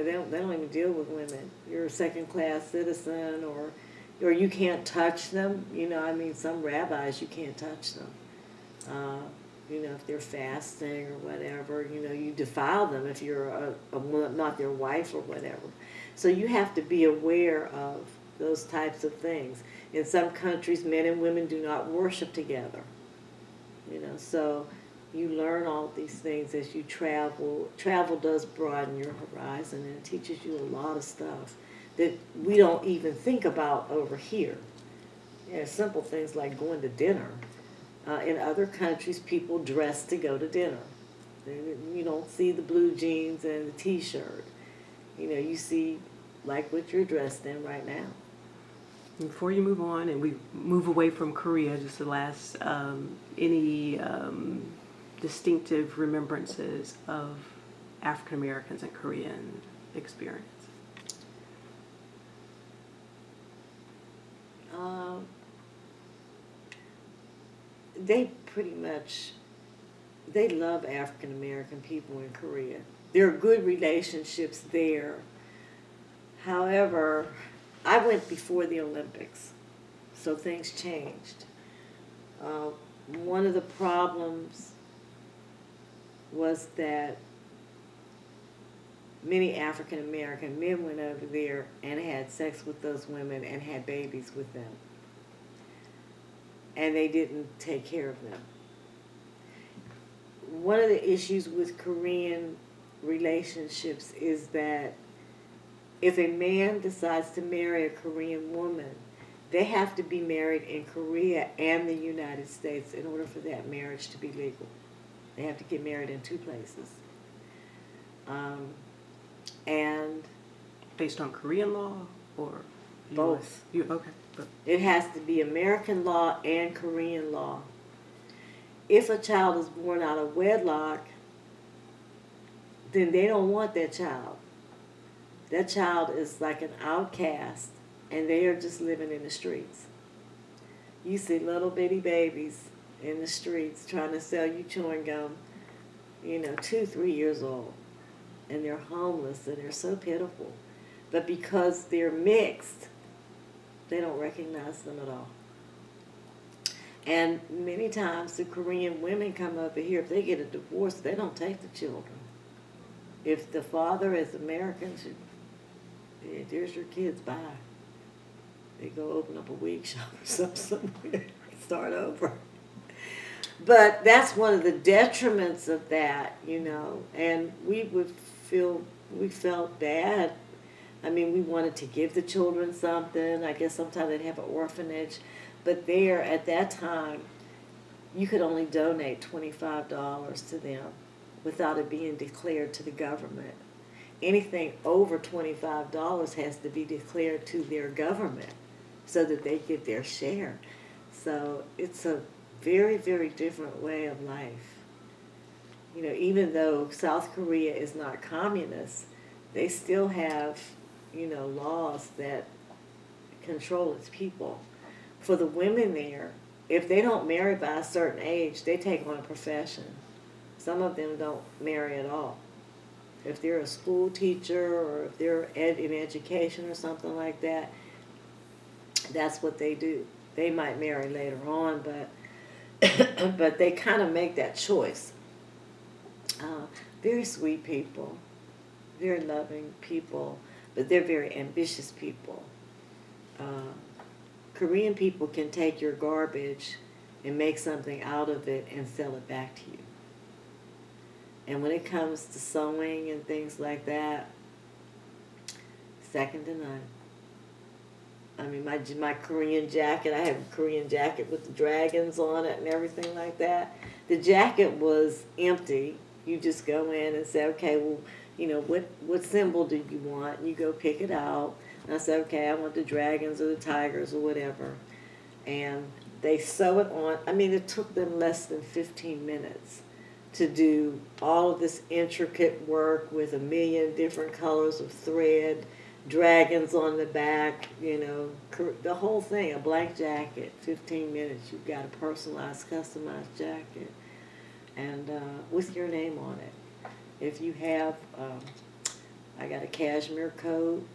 [SPEAKER 3] don't even deal with women. You're a second-class citizen, or you can't touch them. Some rabbis, you can't touch them. if they're fasting or whatever, you defile them if you're not their wife or whatever. So you have to be aware of those types of things. In some countries, men and women do not worship together. So you learn all these things as you travel. Travel does broaden your horizon, and it teaches you a lot of stuff that we don't even think about over here. Simple things like going to dinner. In other countries, people dress to go to dinner. You don't see the blue jeans and the t-shirt. You see like what you're dressed in right now.
[SPEAKER 1] Before you move on and we move away from Korea, just the last, any distinctive remembrances of African Americans and Korean experience?
[SPEAKER 3] They pretty much, they love African American people in Korea. There are good relationships there. However, I went before the Olympics, so things changed. One of the problems was that many African American men went over there and had sex with those women and had babies with them. And they didn't take care of them. One of the issues with Korean relationships is that if a man decides to marry a Korean woman, they have to be married in Korea and the United States in order for that marriage to be legal. They have to get married in two places. And
[SPEAKER 1] Based on Korean law or
[SPEAKER 3] both.
[SPEAKER 1] Okay.
[SPEAKER 3] It has to be American law and Korean law. If a child is born out of wedlock, then they don't want that child. That child is like an outcast, and they are just living in the streets. You see little bitty babies in the streets trying to sell you chewing gum, 2, 3 years old, and they're homeless, and they're so pitiful. But because they're mixed, they don't recognize them at all. And many times the Korean women come over here, if they get a divorce, they don't take the children. If the father is American, there's your kids, bye. They go open up a wig shop or somewhere, start over. But that's one of the detriments of that, and we felt bad. I mean, we wanted to give the children something. I guess sometimes they'd have an orphanage. But there, at that time, you could only donate $25 to them without it being declared to the government. Anything over $25 has to be declared to their government so that they get their share. So it's a very, very different way of life. Even though South Korea is not communist, they still have laws that control its people. For the women there, if they don't marry by a certain age, they take on a profession. Some of them don't marry at all. If they're a school teacher or if they're in education or something like that, that's what they do. They might marry later on, but they kind of make that choice. Very sweet people, very loving people, but they're very ambitious people. Korean people can take your garbage and make something out of it and sell it back to you. And when it comes to sewing and things like that, second to none. I mean, my Korean jacket, I have a Korean jacket with the dragons on it and everything like that. The jacket was empty. You just go in and say, okay, well, what symbol do you want? And you go pick it out. And I said, okay, I want the dragons or the tigers or whatever. And they sew it on. I mean, it took them less than 15 minutes to do all of this intricate work with 1 million different colors of thread, dragons on the back, the whole thing, a blank jacket, 15 minutes. You've got a personalized, customized jacket, and with your name on it. If you have, I got a cashmere coat.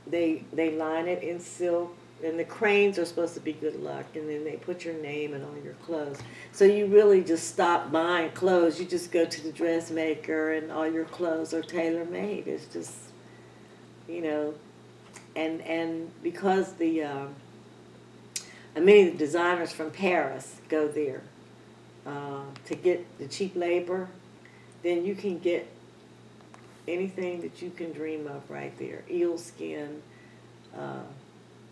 [SPEAKER 3] They line it in silk and the cranes are supposed to be good luck, and then they put your name and all your clothes. So you really just stop buying clothes. You just go to the dressmaker, and all your clothes are tailor made. It's just, you know, and because the many of the designers from Paris go there to get the cheap labor, then you can get anything that you can dream of right there. Eel skin,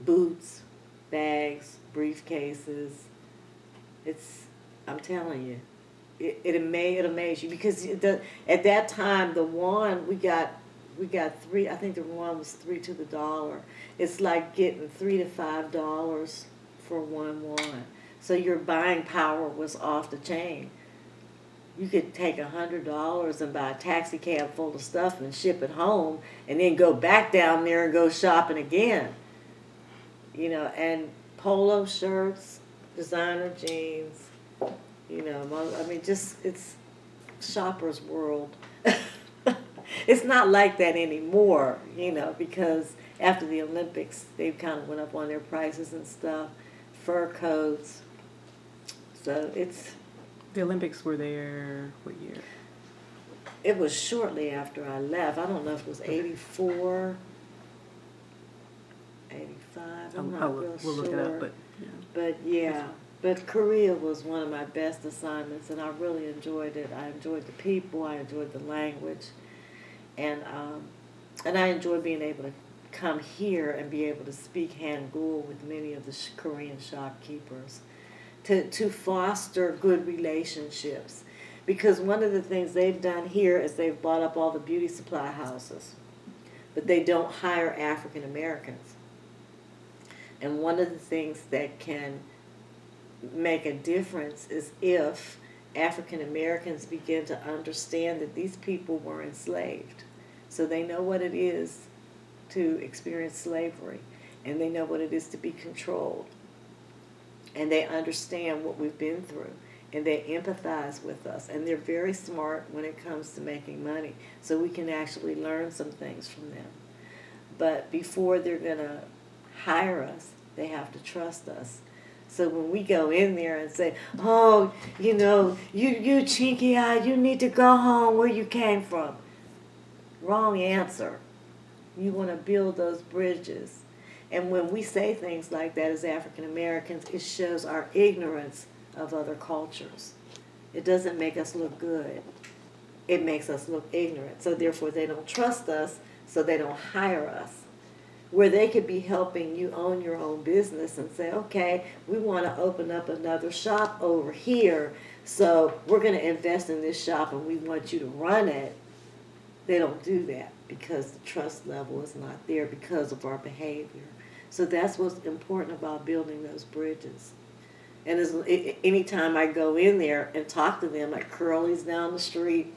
[SPEAKER 3] boots, bags, briefcases. I'm telling you, it amazed you, because at that time the won we got three. I think the won was 3 to the dollar. It's like getting $3 to $5 for one won. So your buying power was off the chain. You could take $100 and buy a taxi cab full of stuff and ship it home, and then go back down there and go shopping again. You know, and polo shirts, designer jeans. You know, I mean, just it's shopper's world. It's not like that anymore, you know, because after the Olympics, they kind of went up on their prices and stuff, fur coats. So it's...
[SPEAKER 1] The Olympics were there, what year?
[SPEAKER 3] It was shortly after I left. I don't know if it was 84, 85. I'm not real sure.
[SPEAKER 1] We'll look it up, but yeah.
[SPEAKER 3] But yeah, but Korea was one of my best assignments, and I really enjoyed it. I enjoyed the people. I enjoyed the language, and I enjoyed being able to come here and be able to speak Hangul with many of the Korean shopkeepers, to foster good relationships. Because one of the things they've done here is they've bought up all the beauty supply houses, but they don't hire African Americans. And one of the things that can make a difference is if African Americans begin to understand that these people were enslaved. So they know what it is to experience slavery, and they know what it is to be controlled. And they understand what we've been through, and they empathize with us, and they're very smart when it comes to making money, so we can actually learn some things from them. But before they're going to hire us, they have to trust us. So when we go in there and say, oh, you know, you chinky-eyed, you need to go home where you came from. Wrong answer. You want to build those bridges. And when we say things like that as African Americans, it shows our ignorance of other cultures. It doesn't make us look good. It makes us look ignorant. So therefore they don't trust us, so they don't hire us. Where they could be helping you own your own business and say, okay, we want to open up another shop over here, so we're going to invest in this shop and we want you to run it. They don't do that because the trust level is not there because of our behavior. So that's what's important about building those bridges. And anytime I go in there and talk to them, like Curly's down the street,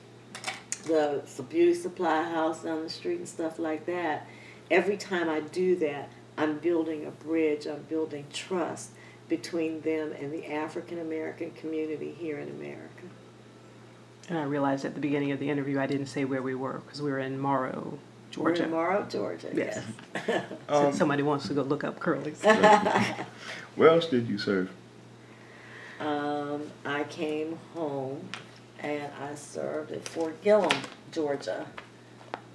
[SPEAKER 3] the beauty supply house down the street and stuff like that, every time I do that, I'm building a bridge, I'm building trust between them and the African American community here in America.
[SPEAKER 1] And I realized at the beginning of the interview I didn't say where we were, because we were in Morrow, Georgia.
[SPEAKER 3] We're in Morrow, Georgia, yes.
[SPEAKER 1] So somebody wants to go look up Curly's.
[SPEAKER 2] Where else did you serve?
[SPEAKER 3] I came home and I served at Fort Gillem, Georgia.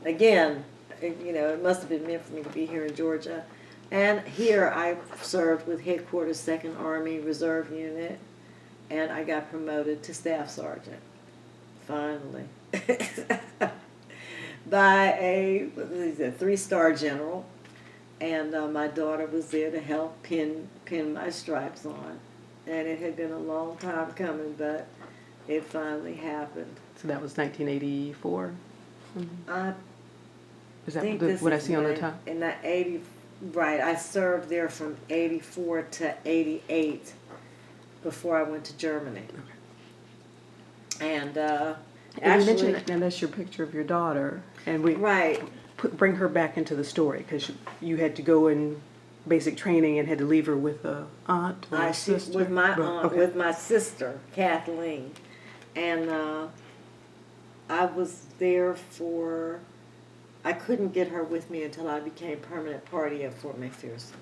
[SPEAKER 3] Again, you know, it must have been meant for me to be here in Georgia. And here I served with Headquarters 2nd Army Reserve Unit, and I got promoted to Staff Sergeant, finally, by a 3-star general. And my daughter was there to help pin my stripes on. And it had been a long time coming, but it finally happened.
[SPEAKER 1] So that was 1984?
[SPEAKER 3] I
[SPEAKER 1] Is that
[SPEAKER 3] think
[SPEAKER 1] what I see on the top?
[SPEAKER 3] In the 80, right. I served there from 84 to 88 before I went to Germany. Okay. And actually,
[SPEAKER 1] you mentioned, and that's your picture of your daughter, and we
[SPEAKER 3] right.
[SPEAKER 1] Bring her back into the story, because you had to go in basic training and had to leave her with a aunt or a sister?
[SPEAKER 3] With my aunt,
[SPEAKER 1] okay.
[SPEAKER 3] with my sister, Kathleen. And I was there for... I couldn't get her with me until I became permanent party at Fort McPherson.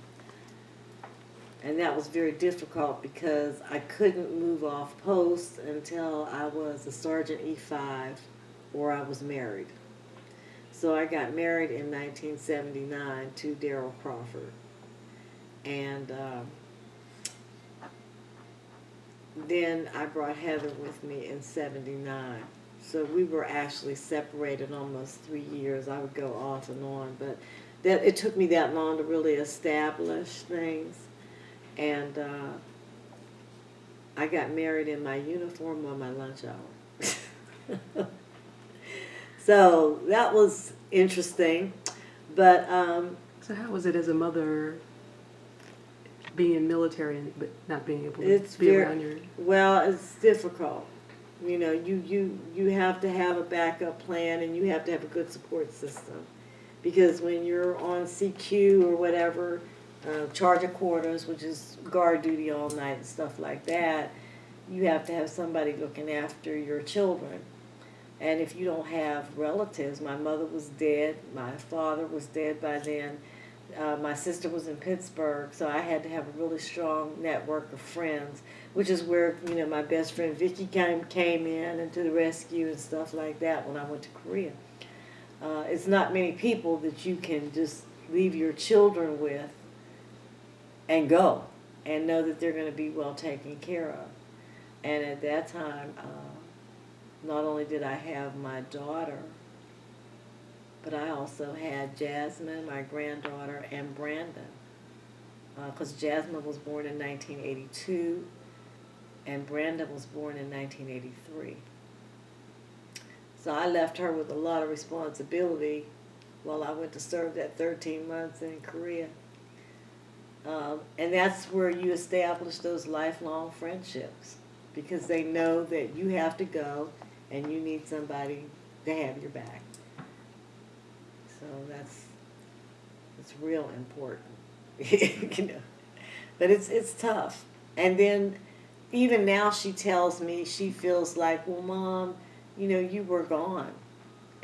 [SPEAKER 3] And that was very difficult because I couldn't move off post until I was a Sergeant E5 or I was married. So I got married in 1979 to Daryl Crawford. And then I brought Heather with me in 79. So we were actually separated almost 3 years. I would go off and on, but it took me that long to really establish things. And I got married in my uniform on my lunch hour. So that was interesting. But
[SPEAKER 1] So how was it as a mother being military but not being able to be around your...
[SPEAKER 3] Well, it's difficult. You know, you have to have a backup plan, and you have to have a good support system. Because when you're on CQ or whatever, charge of quarters, which is guard duty all night and stuff like that, you have to have somebody looking after your children. And if you don't have relatives, my mother was dead, my father was dead by then, my sister was in Pittsburgh, so I had to have a really strong network of friends, which is where, you know, my best friend Vicky came in and to the rescue and stuff like that when I went to Korea. It's not many people that you can just leave your children with and go and know that they're going to be well taken care of. And at that time, not only did I have my daughter, but I also had Jasmine, my granddaughter, and Brandon. Because Jasmine was born in 1982, and Brandon was born in 1983. So I left her with a lot of responsibility while I went to serve that 13 months in Korea. And that's where you establish those lifelong friendships, because they know that you have to go and you need somebody to have your back. So it's real important. You know. But it's tough. And then even now she tells me she feels like, well, Mom, you know, you were gone.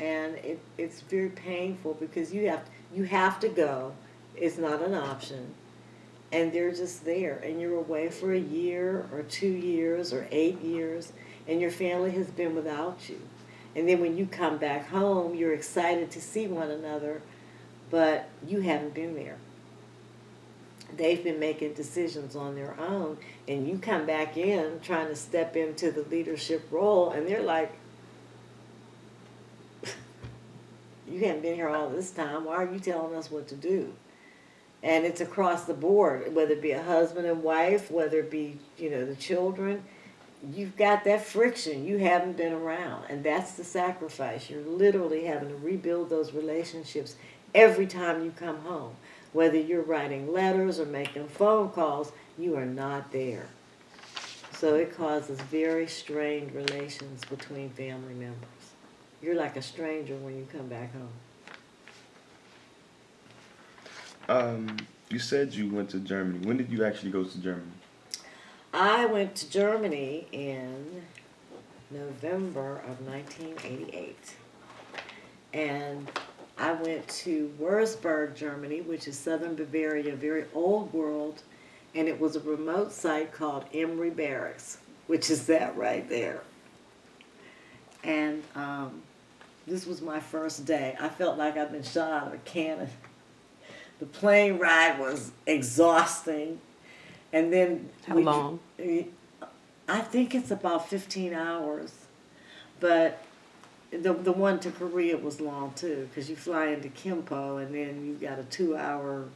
[SPEAKER 3] And it's very painful because you have to go. It's not an option. And they're just there. And you're away for a year or 2 years or 8 years, and your family has been without you. And then when you come back home, you're excited to see one another, but you haven't been there. They've been making decisions on their own, and you come back in trying to step into the leadership role, and they're like, you haven't been here all this time. Why are you telling us what to do? And it's across the board, whether it be a husband and wife, whether it be, you know, the children. You've got that friction. You haven't been around, and that's the sacrifice. You're literally having to rebuild those relationships every time you come home. Whether you're writing letters or making phone calls, you are not there. So it causes very strained relations between family members. You're like a stranger when you come back home.
[SPEAKER 2] You said you went to Germany. When did you actually go to Germany?
[SPEAKER 3] I went to Germany in November of 1988. And I went to Würzburg, Germany, which is southern Bavaria, very old world, and it was a remote site called Emery Barracks, which is that right there. And this was my first day. I felt like I'd been shot out of a cannon. The plane ride was exhausting. And then
[SPEAKER 1] How long?
[SPEAKER 3] I think it's about 15 hours. But the one to Korea was long too, because you fly into Kimpo and then you got a 2-hour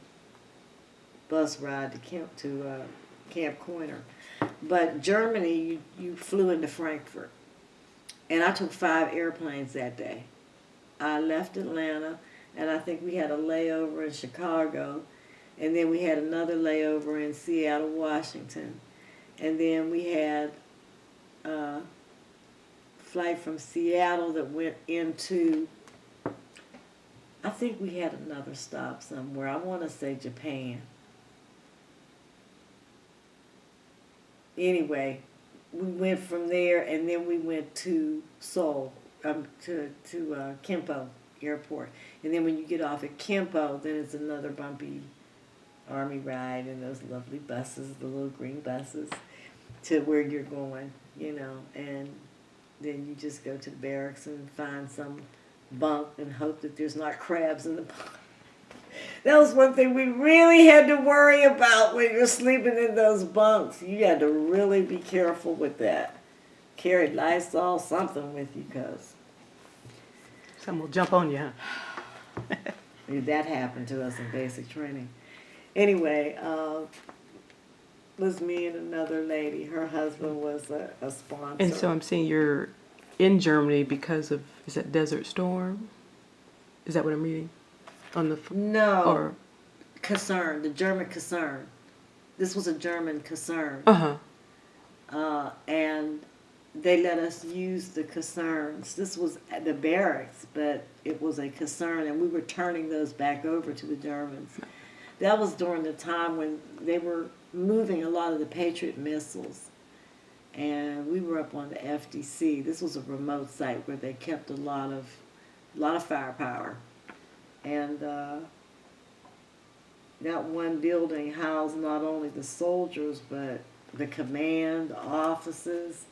[SPEAKER 3] bus ride to Camp Coiner. But Germany, you flew into Frankfurt. And I took 5 airplanes that day. I left Atlanta, and I think we had a layover in Chicago, and then we had another layover in Seattle, Washington. And then we had a flight from Seattle that went into, I think we had another stop somewhere. I want to say Japan. Anyway, we went from there, and then we went to Seoul, to Kimpo Airport. And then when you get off at Kimpo, then it's another bumpy Army ride in those lovely buses, the little green buses, to where you're going, you know, and then you just go to the barracks and find some bunk and hope that there's not crabs in the bunk. That was one thing we really had to worry about when you're sleeping in those bunks. You had to really be careful with that. Carry Lysol, something with you, because
[SPEAKER 1] Some will jump on you, huh?
[SPEAKER 3] that happened to us in basic training. Anyway, was me and another lady. Her husband was a sponsor.
[SPEAKER 1] And so I'm seeing you're in Germany because of, is that Desert Storm? Is that what I'm reading? On the
[SPEAKER 3] No,
[SPEAKER 1] or
[SPEAKER 3] Kaserne, the German Kaserne. This was a German Kaserne. And they let us use the Kasernes. This was at the barracks, but it was a Kaserne, and we were turning those back over to the Germans. That was during the time when they were moving a lot of the Patriot missiles. And we were up on the FDC. This was a remote site where they kept a lot of firepower. And that one building housed not only the soldiers, but the command, the offices,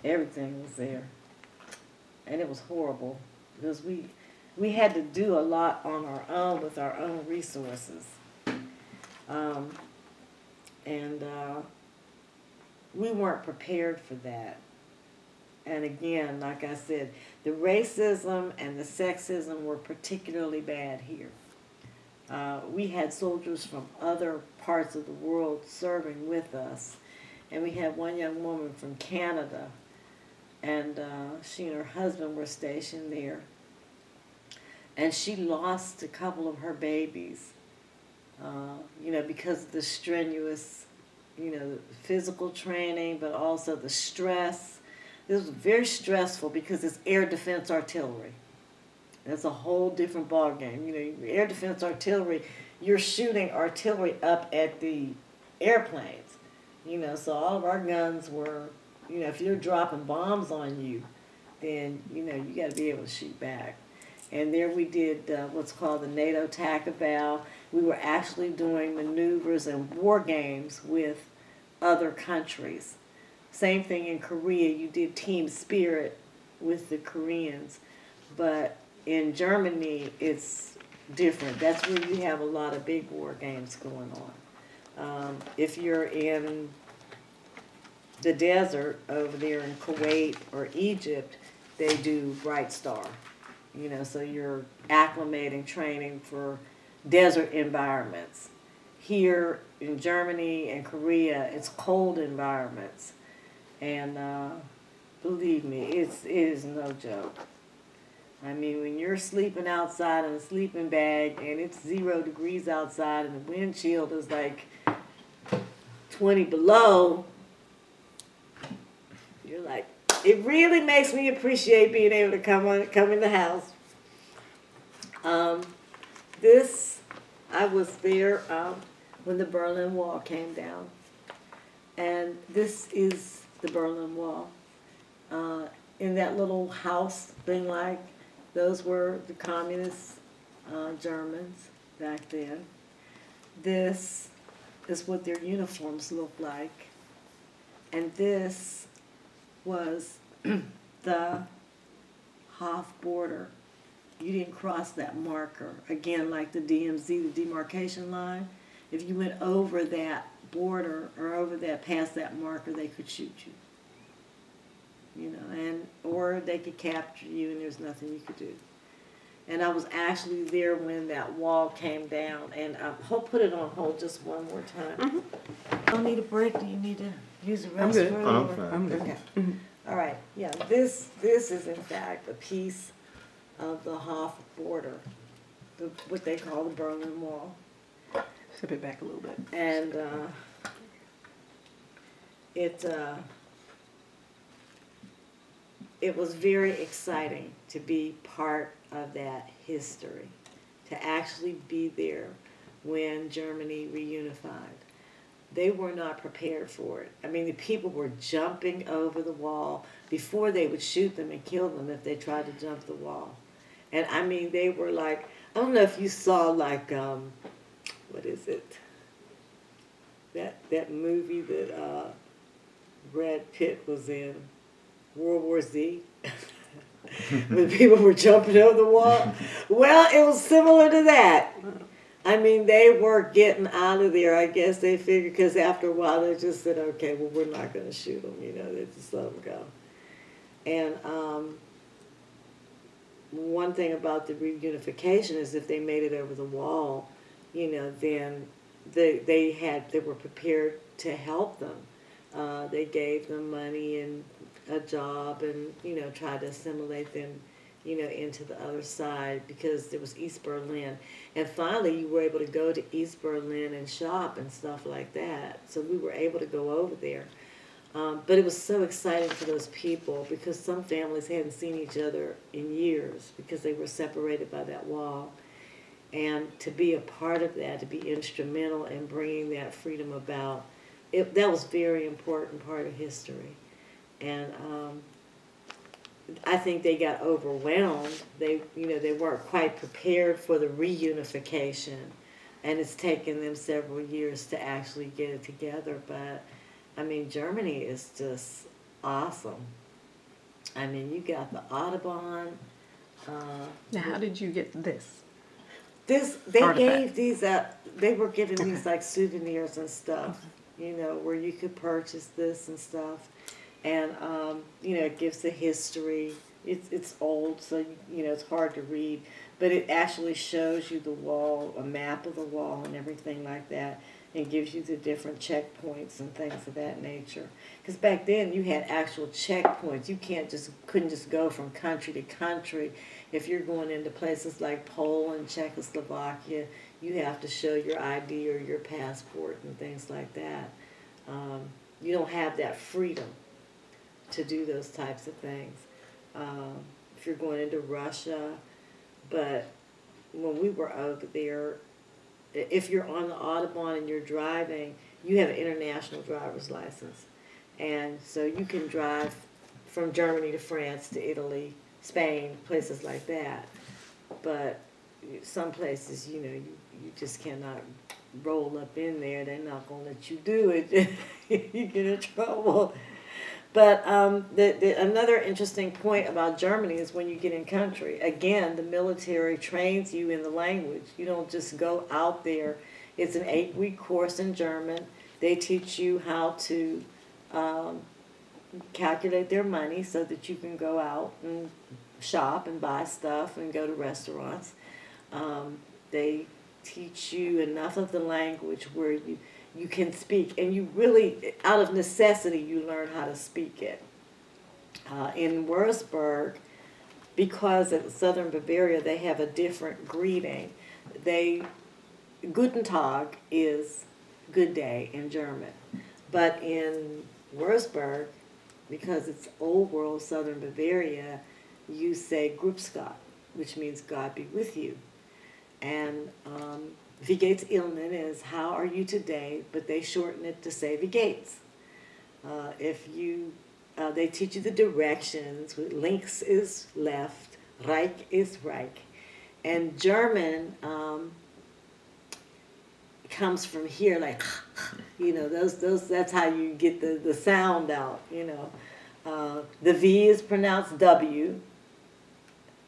[SPEAKER 3] everything was there. And it was horrible because we had to do a lot on our own with our own resources. We weren't prepared for that. And again, like I said, the racism and the sexism were particularly bad here. We had soldiers from other parts of the world serving with us. And we had one young woman from Canada, and she and her husband were stationed there. And she lost a couple of her babies, because of the strenuous, physical training, but also the stress. It was very stressful because it's air defense artillery. That's a whole different ballgame. Air defense artillery, you're shooting artillery up at the airplanes. So all of our guns were, if you're dropping bombs on you, then, you got to be able to shoot back. And there we did what's called the NATO TACAVAL. We were actually doing maneuvers and war games with other countries. Same thing in Korea. You did team spirit with the Koreans. But in Germany, it's different. That's where you have a lot of big war games going on. If you're in the desert over there in Kuwait or Egypt, they do Bright Star. So you're acclimating, training for desert environments. Here in Germany and Korea, it's cold environments. And believe me, it is no joke. I mean, when you're sleeping outside in a sleeping bag and it's 0 degrees outside and the wind chill is like 20 below, you're like, it really makes me appreciate being able to come in the house. I was there when the Berlin Wall came down. And this is the Berlin Wall. In that little house thing, those were the communist Germans back then. This is what their uniforms looked like. And this was the Hof border. You didn't cross that marker. Again, like the DMZ, the demarcation line. If you went over that border or past that marker, they could shoot you. Or they could capture you and there's nothing you could do. And I was actually there when that wall came down. And I'll put it on hold just one more time. Mm-hmm. I don't need a break. Do you need to use the restroom?
[SPEAKER 1] I'm good.
[SPEAKER 2] I'm fine.
[SPEAKER 1] I'm good.
[SPEAKER 3] Okay.
[SPEAKER 1] Mm-hmm.
[SPEAKER 3] All right. Yeah, this is in fact a piece of the Hof border, what they call the Berlin Wall.
[SPEAKER 1] Step it back a little bit.
[SPEAKER 3] And it was very exciting to be part of that history, to actually be there when Germany reunified. They were not prepared for it. I mean, the people were jumping over the wall before they would shoot them and kill them if they tried to jump the wall. And I mean, they were like, I don't know if you saw what is it? that movie that Brad Pitt was in, World War Z, when people were jumping over the wall. Well, it was similar to that. I mean, they were getting out of there. I guess they figured, because after a while they just said, okay, well, we're not going to shoot them. You know, they just let them go. And one thing about the reunification is if they made it over the wall, you know, then they were prepared to help them. They gave them money and a job, and you know, tried to assimilate them, you know, into the other side, because there was East Berlin, and finally you were able to go to East Berlin and shop and stuff like that. So we were able to go over there, but it was so exciting for those people, because some families hadn't seen each other in years because they were separated by that wall. And to be a part of that, to be instrumental in bringing that freedom about, that was a very important part of history. And I think they got overwhelmed. They weren't quite prepared for the reunification, and it's taken them several years to actually get it together. But I mean, Germany is just awesome. I mean, you got the Autobahn.
[SPEAKER 1] Now, how did you get this?
[SPEAKER 3] They
[SPEAKER 1] Artifact.
[SPEAKER 3] gave these they were giving these like souvenirs and stuff, you know, where you could purchase this and stuff. And, you know, it gives the history. It's old, so, you know, it's hard to read. But it actually shows you the wall, a map of the wall and everything like that, and gives you the different checkpoints and things of that nature. Because back then you had actual checkpoints. You couldn't just go from country to country. If you're going into places like Poland, Czechoslovakia, you have to show your ID or your passport and things like that. You don't have that freedom to do those types of things. If you're going into Russia, but when we were over there, if you're on the Autobahn and you're driving, you have an international driver's license. And so you can drive from Germany to France to Italy, Spain, places like that. But some places, you know, you just cannot roll up in there. They're not going to let you do it. You get in trouble. But another interesting point about Germany is when you get in country, again, the military trains you in the language. You don't just go out there. It's an 8-week course in German. They teach you how to calculate their money so that you can go out and shop and buy stuff and go to restaurants. They teach you enough of the language where you can speak, and you really, out of necessity, you learn how to speak it. In Würzburg, because at southern Bavaria, they have a different greeting. Guten Tag is good day in German. But in Würzburg, because it's old world southern Bavaria, you say Grüß Gott, which means God be with you. And Wie geht's Ihnen is how are you today, but they shorten it to say Wie geht's. They teach you the directions. Links is left, Reich is Reich. And German comes from here, like, you know, that's how you get the sound out, you know. The V is pronounced W,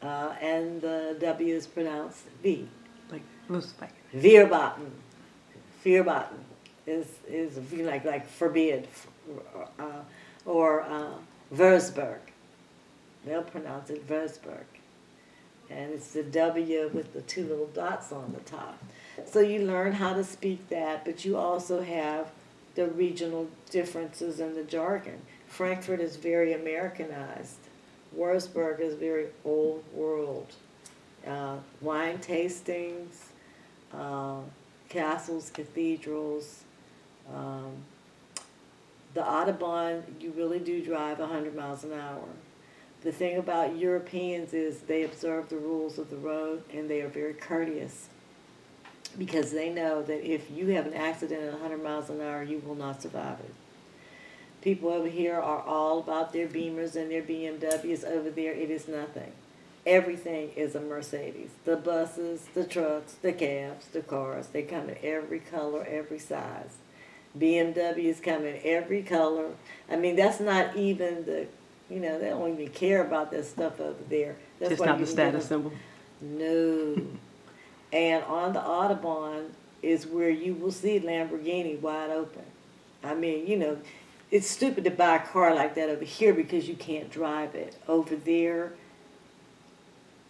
[SPEAKER 3] and the W is pronounced V.
[SPEAKER 1] Like loose like.
[SPEAKER 3] Verboten is like forbid, or Würzburg. They'll pronounce it Würzburg, and it's the W with the 2 little dots on the top. So you learn how to speak that, but you also have the regional differences in the jargon. Frankfurt is very Americanized. Würzburg is very old world. Wine tastings. Castles, cathedrals. The Autobahn, you really do drive 100 miles an hour. The thing about Europeans is they observe the rules of the road, and they are very courteous, because they know that if you have an accident at 100 miles an hour, you will not survive it. People over here are all about their Beamers and their BMWs. Over there, it is nothing. Everything is a Mercedes. The buses, the trucks, the cabs, the cars, they come in every color, every size. BMWs come in every color. I mean, that's not even the, they don't even care about that stuff over there. That's
[SPEAKER 1] Just
[SPEAKER 3] why
[SPEAKER 1] not
[SPEAKER 3] you
[SPEAKER 1] the
[SPEAKER 3] can get
[SPEAKER 1] status symbol.
[SPEAKER 3] No. And on the Audubon is where you will see Lamborghini wide open. I mean, it's stupid to buy a car like that over here because you can't drive it. Over there,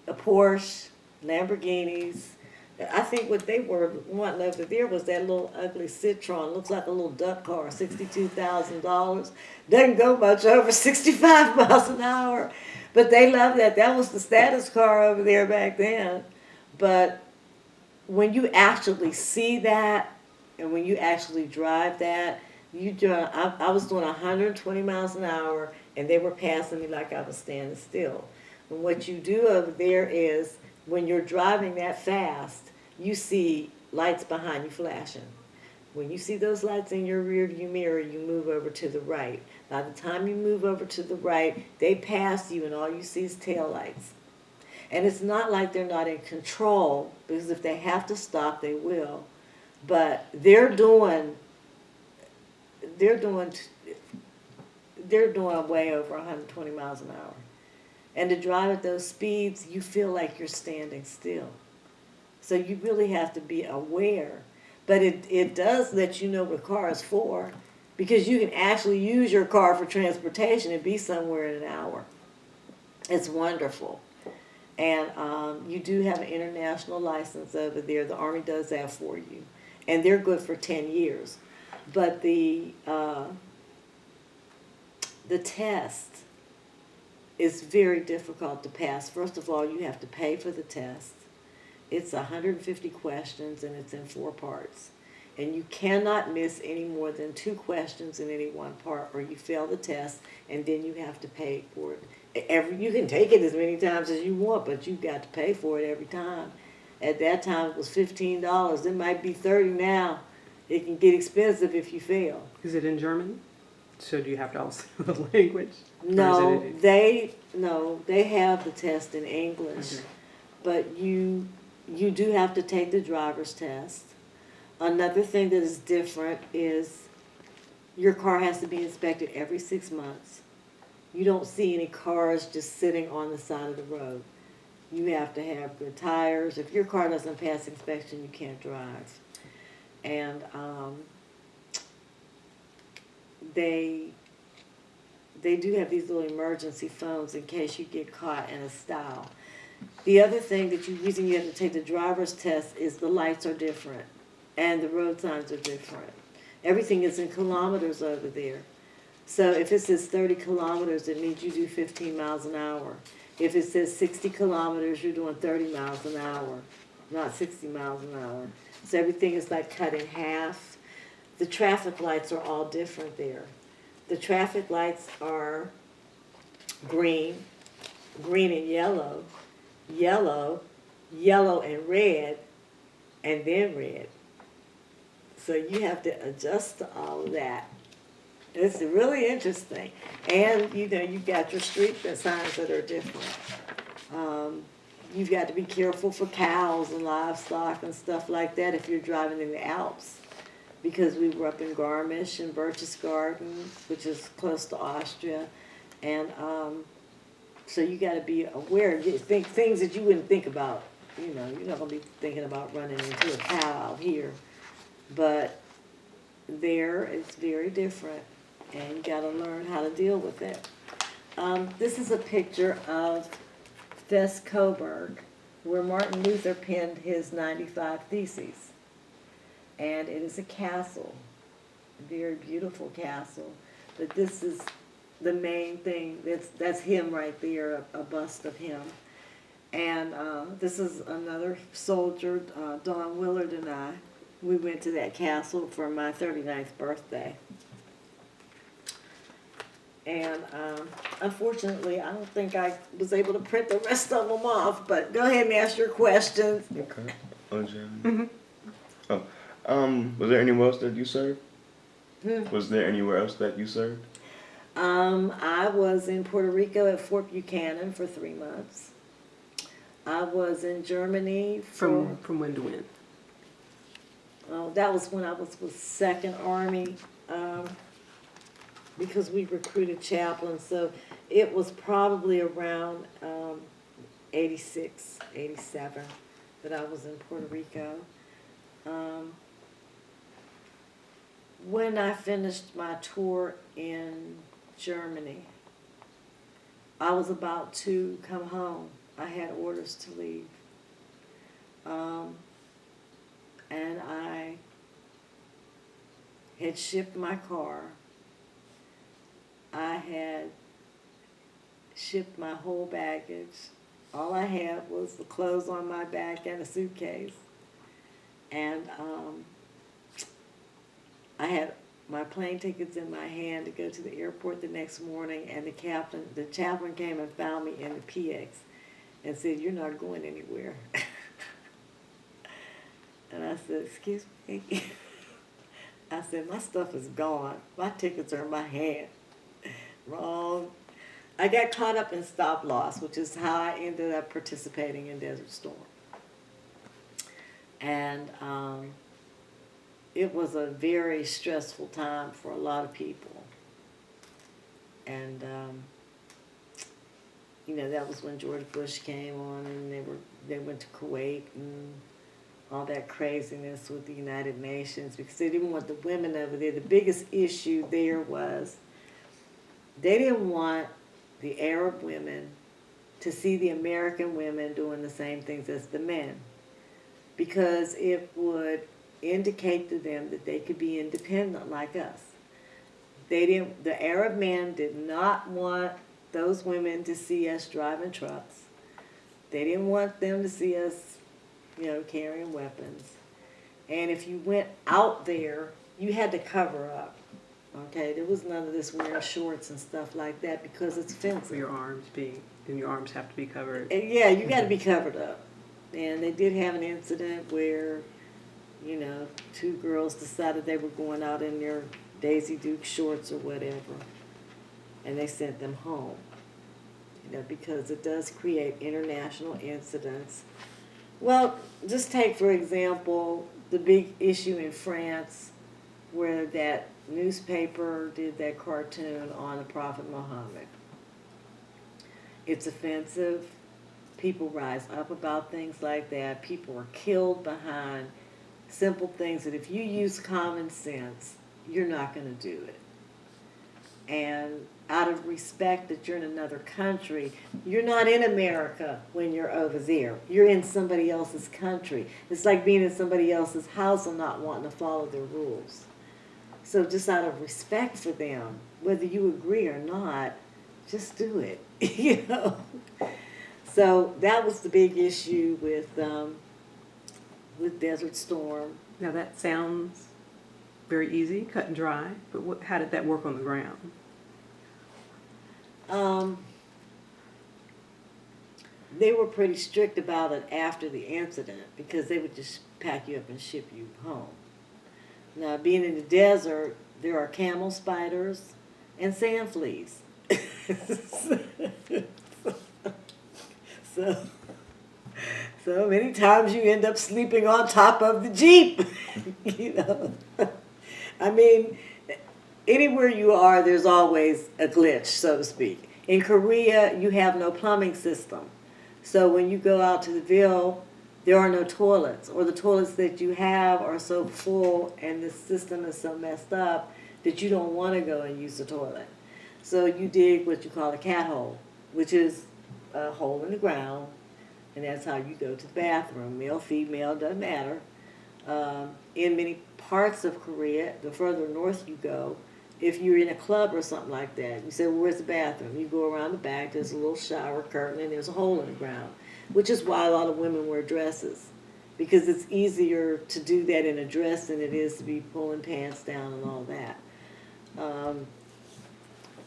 [SPEAKER 3] a Porsche, Lamborghinis. I think what they were wanting over there was that little ugly Citroen. Looks like a little duck car, $62,000. Doesn't go much over 65 miles an hour. But they love that. That was the status car over there back then. But when you actually see that and when you actually drive that, I was doing 120 miles an hour and they were passing me like I was standing still. And what you do over there is when you're driving that fast, you see lights behind you flashing. When you see those lights in your rear view mirror, you move over to the right. By the time you move over to the right, they pass you and all you see is taillights. And it's not like they're not in control, because if they have to stop, they will. But they're doing way over 120 miles an hour. And to drive at those speeds, you feel like you're standing still. So you really have to be aware. But it does let you know what a car is for, because you can actually use your car for transportation and be somewhere in an hour. It's wonderful. And you do have an international license over there. The Army does that for you. And they're good for 10 years. But the test is very difficult to pass. First of all, you have to pay for the test. It's 150 questions and it's in 4 parts. And you cannot miss any more than 2 questions in any one part, or you fail the test and then you have to pay for it. You can take it as many times as you want, but you've got to pay for it every time. At that time it was $15. It might be $30 now. It can get expensive if you fail.
[SPEAKER 1] Is it in German? So do you have to also know the language?
[SPEAKER 3] No, they have the test in English, okay. But you do have to take the driver's test. Another thing that is different is your car has to be inspected every 6 months. You don't see any cars just sitting on the side of the road. You have to have good tires. If your car doesn't pass inspection, you can't drive. And they do have these little emergency phones in case you get caught in a style. The other thing reason you have to take the driver's test is the lights are different and the road signs are different. Everything is in kilometers over there. So if it says 30 kilometers, it means you do 15 miles an hour. If it says 60 kilometers, you're doing 30 miles an hour, not 60 miles an hour. So everything is like cut in half. The traffic lights are all different there. The traffic lights are green and yellow, yellow and red, and then red. So you have to adjust to all of that. It's really interesting. And, you've got your street signs that are different. You've got to be careful for cows and livestock and stuff like that if you're driving in the Alps. Because we were up in Garmisch and Berchtesgaden, which is close to Austria. And so you got to be aware. You think things that you wouldn't think about. You're not going to be thinking about running into a cow out here. But there, it's very different. And you got to learn how to deal with it. This is a picture of Fest Coburg, where Martin Luther penned his 95 Theses. And it is a castle, a very beautiful castle. But this is the main thing. That's him right there, a bust of him. And this is another soldier, Don Willard and I. We went to that castle for my 39th birthday. And unfortunately, I don't think I was able to print the rest of them off. But go ahead and ask your questions.
[SPEAKER 2] Okay. Was there anywhere else that you served? Was there anywhere else that you served?
[SPEAKER 3] I was in Puerto Rico at Fort Buchanan for 3 months. I was in Germany
[SPEAKER 1] from when to when?
[SPEAKER 3] That was when I was with Second Army, because we recruited chaplains, so it was probably around 86, 87 that I was in Puerto Rico. When I finished my tour in Germany, I was about to come home. I had orders to leave. And I had shipped my car. I had shipped my whole baggage. All I had was the clothes on my back and a suitcase. And I had my plane tickets in my hand to go to the airport the next morning, and the chaplain came and found me in the PX and said, "You're not going anywhere." And I said, "Excuse me?" I said, "My stuff is gone. My tickets are in my hand." Wrong. I got caught up in stop loss, which is how I ended up participating in Desert Storm. And it was a very stressful time for a lot of people. And, that was when George Bush came on, and they went to Kuwait and all that craziness with the United Nations, because they didn't want the women over there. The biggest issue there was they didn't want the Arab women to see the American women doing the same things as the men, because it would indicate to them that they could be independent like us. The Arab men did not want those women to see us driving trucks. They didn't want them to see us, carrying weapons. And if you went out there, you had to cover up. Okay, there was none of this wearing shorts and stuff like that, because it's offensive.
[SPEAKER 1] Your arms have to be covered.
[SPEAKER 3] And yeah, you got to be covered up. And they did have an incident where, 2 girls decided they were going out in their Daisy Duke shorts or whatever, and they sent them home. Because it does create international incidents. Well, just take, for example, the big issue in France where that newspaper did that cartoon on the Prophet Muhammad. It's offensive. People rise up about things like that. People are killed behind simple things that if you use common sense, you're not going to do it. And out of respect that you're in another country, you're not in America when you're over there. You're in somebody else's country. It's like being in somebody else's house and not wanting to follow their rules. So just out of respect for them, whether you agree or not, just do it. So that was the big issue with Desert Storm.
[SPEAKER 1] Now that sounds very easy, cut and dry, but how did that work on the ground?
[SPEAKER 3] They were pretty strict about it after the incident, because they would just pack you up and ship you home. Now, being in the desert, there are camel spiders and sand fleas. So many times you end up sleeping on top of the Jeep. I mean, anywhere you are, there's always a glitch, so to speak. In Korea, you have no plumbing system. So when you go out to the Ville, there are no toilets, or the toilets that you have are so full and the system is so messed up that you don't want to go and use the toilet. So you dig what you call a cat hole, which is a hole in the ground, and that's how you go to the bathroom. Male, female, doesn't matter. In many parts of Korea, the further north you go, if you're in a club or something like that, you say, well, where's the bathroom? You go around the back, there's a little shower curtain, and there's a hole in the ground, which is why a lot of women wear dresses, because it's easier to do that in a dress than it is to be pulling pants down and all that.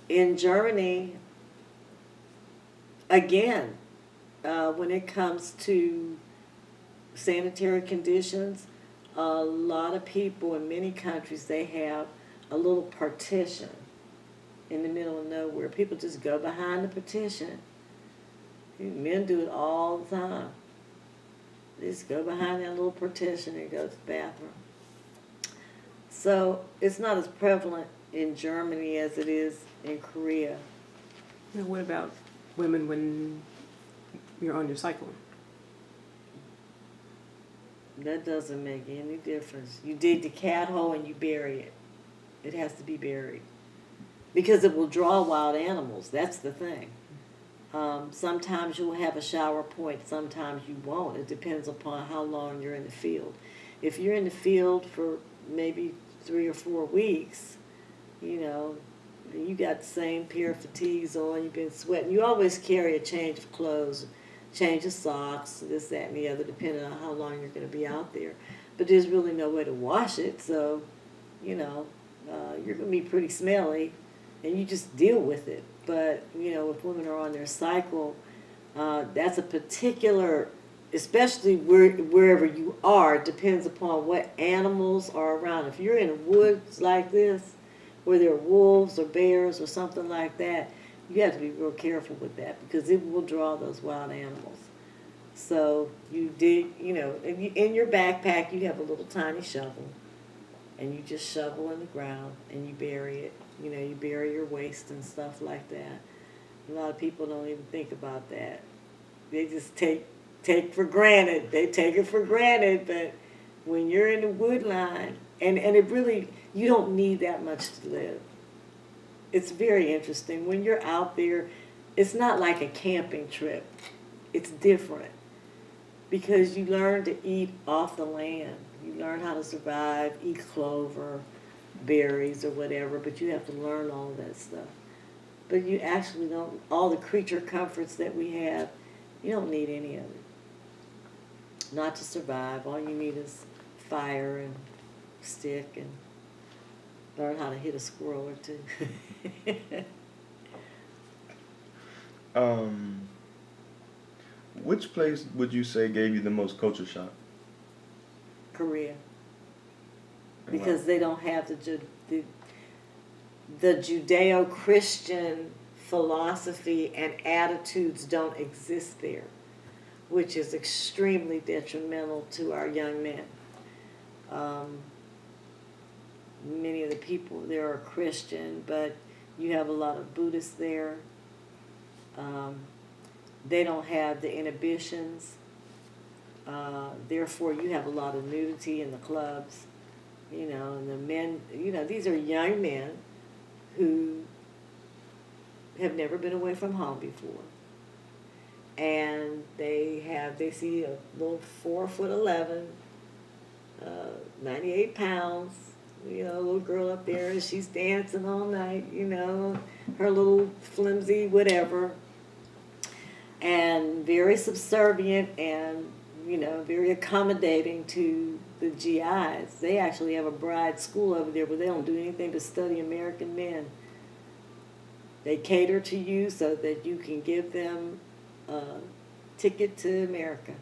[SPEAKER 3] In Germany, again, when it comes to sanitary conditions, a lot of people in many countries, they have a little partition in the middle of nowhere. People just go behind the partition. Men do it all the time. They just go behind that little partition and go to the bathroom. So it's not as prevalent in Germany as it is in Korea.
[SPEAKER 1] Now, what about women when you're on your cycle?
[SPEAKER 3] That doesn't make any difference. You dig the cat hole and you bury it. It has to be buried. Because it will draw wild animals. That's the thing. Sometimes you'll have a shower point, sometimes you won't. It depends upon how long you're in the field. If you're in the field for maybe 3 or 4 weeks, you know, you got the same pair of fatigues on, you've been sweating. You always carry a change of clothes, change of socks, this, that, and the other, depending on how long you're going to be out there. But there's really no way to wash it, so, you know, you're going to be pretty smelly, and you just deal with it. But, you know, if women are on their cycle, that's a particular, especially wherever you are, depends upon what animals are around. If you're in the woods like this, where there are wolves or bears or something like that, you have to be real careful with that because it will draw those wild animals. So you dig, you know, in your backpack you have a little tiny shovel, and you just shovel in the ground and you bury it. You know, you bury your waste and stuff like that. A lot of people don't even think about that. They just take for granted. They take it for granted, but when you're in the wood line, and it really, you don't need that much to live. It's very interesting. When you're out there, it's not like a camping trip. It's different because you learn to eat off the land. You learn how to survive, eat clover, berries or whatever, but you have to learn all of that stuff. But you actually don't, all the creature comforts that we have, you don't need any of it. Not to survive. All you need is fire and stick and learn how to hit a squirrel or two.
[SPEAKER 2] Which place would you say gave you the most culture shock?
[SPEAKER 3] Korea. Because they don't have the Judeo-Christian philosophy and attitudes don't exist there, which is extremely detrimental to our young men. Many of the people there are Christian, but you have a lot of Buddhists there. They don't have the inhibitions. Therefore, you have a lot of nudity in the clubs. You know, and the men, you know, these are young men who have never been away from home before. And they see a little 4'11", 98 pounds, you know, a little girl up there, and she's dancing all night, you know, her little flimsy whatever, and very subservient and, you know, very accommodating to the GIs. They actually have a bride school over there where they don't do anything but study American men. They cater to you so that you can give them a ticket to America.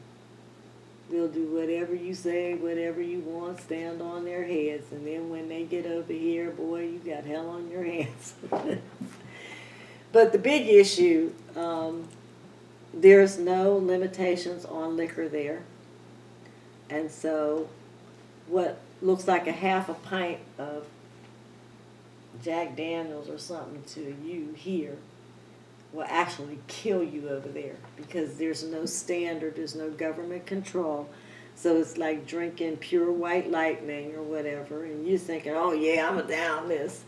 [SPEAKER 3] They'll do whatever you say, whatever you want, stand on their heads, and then when they get over here, boy, you got hell on your hands. But the big issue, there's no limitations on liquor there. And so what looks like a half a pint of Jack Daniels or something to you here will actually kill you over there because there's no standard, there's no government control. So it's like drinking pure white lightning or whatever, and you're thinking, oh yeah, I'm down this.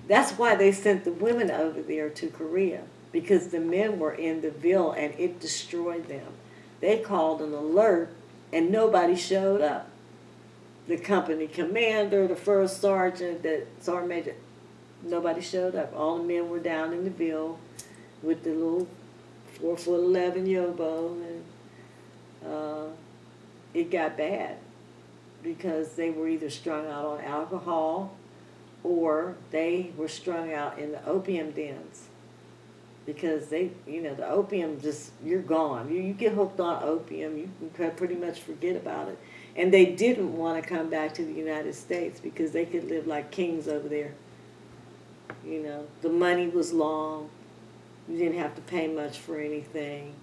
[SPEAKER 3] That's why they sent the women over there to Korea, because the men were in the Ville and it destroyed them. They called an alert and nobody showed up. The company commander, the first sergeant, the sergeant major, nobody showed up. All the men were down in the Ville with the little 4'11" yobo, and it got bad because they were either strung out on alcohol or they were strung out in the opium dens. Because they, you know, the opium just, you're gone. You get hooked on opium, you can pretty much forget about it. And they didn't want to come back to the United States because they could live like kings over there. You know, the money was long. You didn't have to pay much for anything.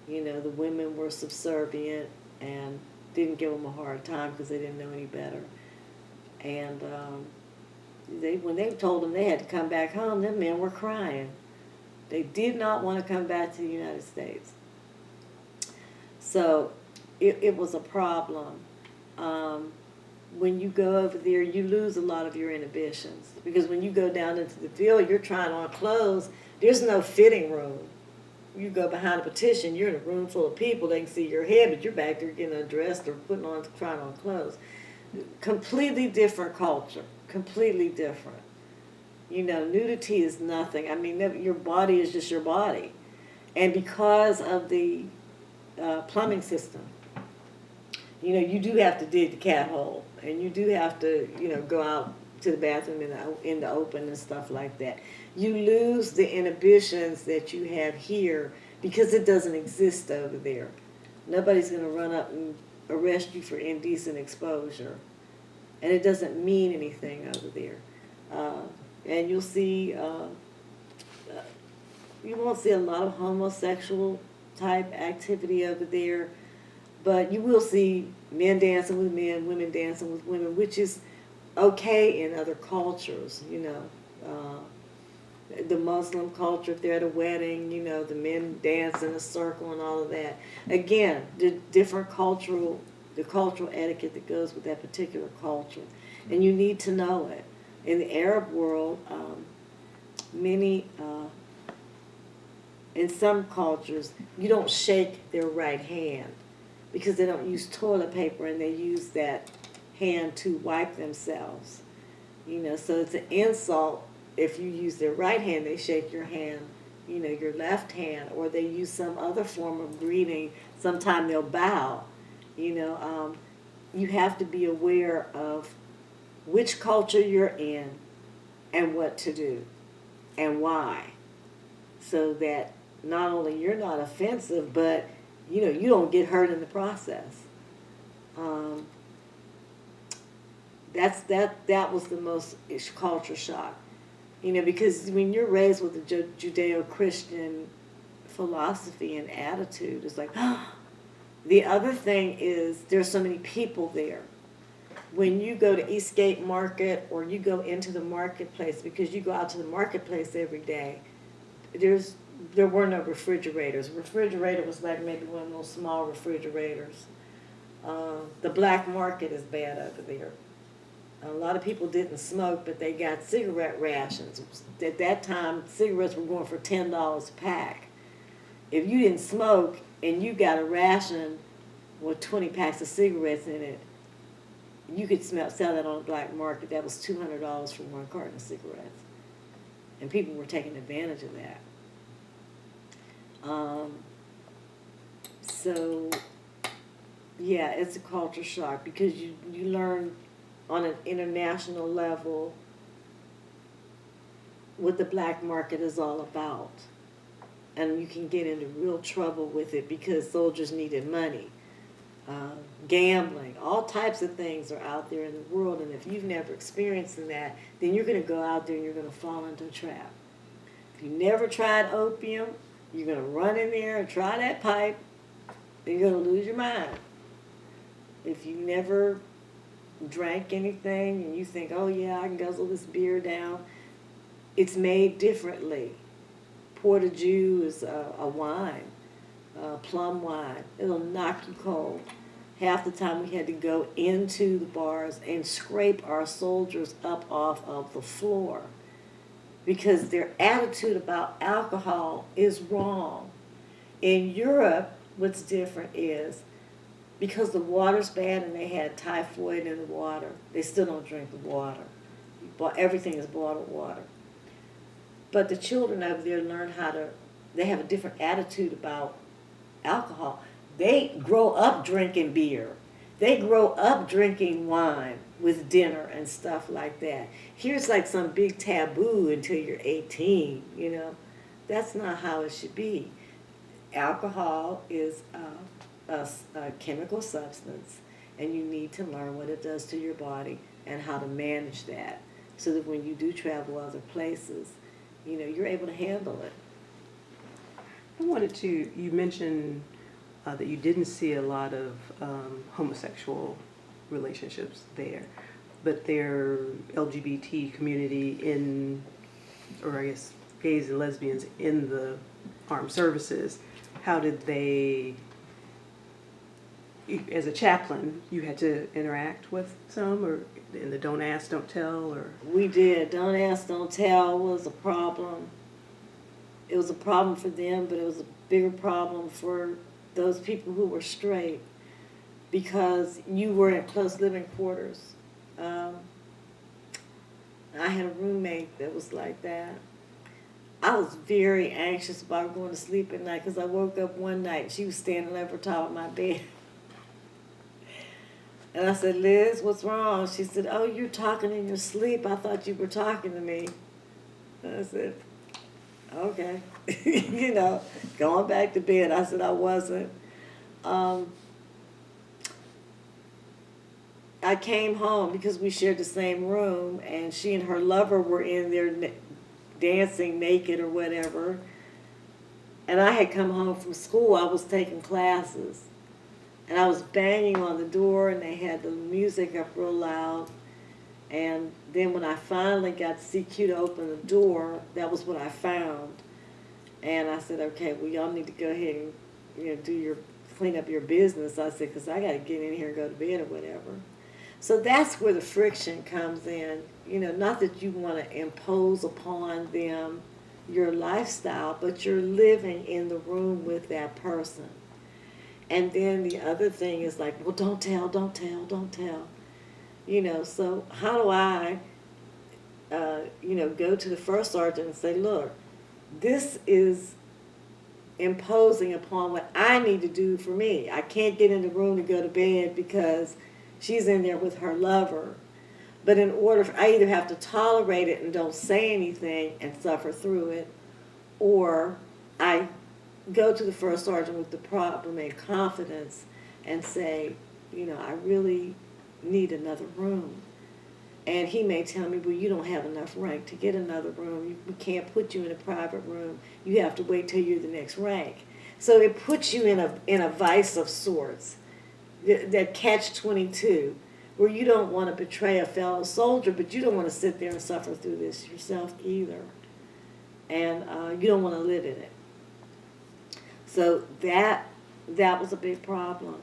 [SPEAKER 3] You know, the women were subservient and didn't give them a hard time because they didn't know any better. And when they told them they had to come back home, them men were crying. They did not want to come back to the United States. So it was a problem. When you go over there, you lose a lot of your inhibitions. Because when you go down into the field, you're trying on clothes. There's no fitting room. You go behind a petition, you're in a room full of people, they can see your head, but you're back there getting undressed or trying on clothes. Completely different culture. Completely different. You know, nudity is nothing. I mean, your body is just your body. And because of the plumbing system, you know, you do have to dig the cat hole, and you do have to, you know, go out to the bathroom in the open and stuff like that. You lose the inhibitions that you have here because it doesn't exist over there. Nobody's going to run up and arrest you for indecent exposure, and it doesn't mean anything over there. And you'll see, you won't see a lot of homosexual type activity over there, but you will see men dancing with men, women dancing with women, which is okay in other cultures, you know. The Muslim culture, if they're at a wedding, you know, the men dance in a circle and all of that. Again, the cultural etiquette that goes with that particular culture. And you need to know it. In the Arab world, in some cultures, you don't shake their right hand because they don't use toilet paper and they use that hand to wipe themselves. You know, so it's an insult if you use their right hand, they shake your hand, you know, your left hand, or they use some other form of greeting. Sometimes they'll bow. You know, you have to be aware of which culture you're in and what to do and why, so that not only you're not offensive, but you know, you don't get hurt in the process. That was the most culture shock, you know, because when you're raised with a Judeo-Christian philosophy and attitude, it's like, the other thing is there's so many people there. When you go to Eastgate Market or you go into the marketplace, because you go out to the marketplace every day, there were no refrigerators. A refrigerator was like maybe one of those small refrigerators. The black market is bad over there. A lot of people didn't smoke, but they got cigarette rations. At that time, cigarettes were going for $10 a pack. If you didn't smoke and you got a ration with 20 packs of cigarettes in it, you could sell that on the black market. That was $200 for one carton of cigarettes. And people were taking advantage of that. So, yeah, it's a culture shock because you learn on an international level what the black market is all about. And you can get into real trouble with it because soldiers needed money. Gambling, all types of things are out there in the world, and if you've never experienced that, then you're going to go out there and you're going to fall into a trap. If you never tried opium, you're going to run in there and try that pipe, and you're going to lose your mind. If you never drank anything and you think, oh yeah, I can guzzle this beer down, it's made differently. Portage is a wine, plum wine. It'll knock you cold. Half the time we had to go into the bars and scrape our soldiers up off of the floor because their attitude about alcohol is wrong. In Europe, what's different is because the water's bad and they had typhoid in the water, they still don't drink the water. Everything is bottled water. But the children over there learn they have a different attitude about alcohol. They grow up drinking beer. They grow up drinking wine with dinner and stuff like that. Here's like some big taboo until you're 18, you know. That's not how it should be. Alcohol is a chemical substance, and you need to learn what it does to your body and how to manage that so that when you do travel other places, you know, you're able to handle it.
[SPEAKER 1] You mentioned that you didn't see a lot of homosexual relationships there. but their LGBT community or I guess gays and lesbians in the armed services, how did they, as a chaplain, you had to interact with some, or in the don't ask, don't tell, or?
[SPEAKER 3] We did. Don't ask, don't tell was a problem. It was a problem for them, but it was a bigger problem for those people who were straight, because you were in close living quarters. I had a roommate that was like that. I was very anxious about going to sleep at night because I woke up one night and she was standing over top of my bed. And I said, Liz, what's wrong? She said, oh, you're talking in your sleep. I thought you were talking to me. And I said, okay. You know, going back to bed. I said I wasn't. I came home because we shared the same room, and she and her lover were in there dancing naked or whatever. And I had come home from school. I was taking classes. And I was banging on the door, and they had the music up real loud. And then when I finally got CQ to open the door, that was what I found. And I said, okay, well, y'all need to go ahead and, clean up your business. I said, because I got to get in here and go to bed or whatever. So that's where the friction comes in. Not that you want to impose upon them your lifestyle, but you're living in the room with that person. And then the other thing is like, well, don't tell, don't tell, don't tell. So how do I, go to the first sergeant and say, look, this is imposing upon what I need to do for me. I can't get in the room to go to bed because she's in there with her lover. But in order I either have to tolerate it and don't say anything and suffer through it, or I go to the first sergeant with the problem in confidence and say, I really need another room. And he may tell me, well, you don't have enough rank to get another room. We can't put you in a private room. You have to wait till you're the next rank. So it puts you in a vice of sorts, that catch-22, where you don't want to betray a fellow soldier, but you don't want to sit there and suffer through this yourself either. And you don't want to live in it. So that was a big problem.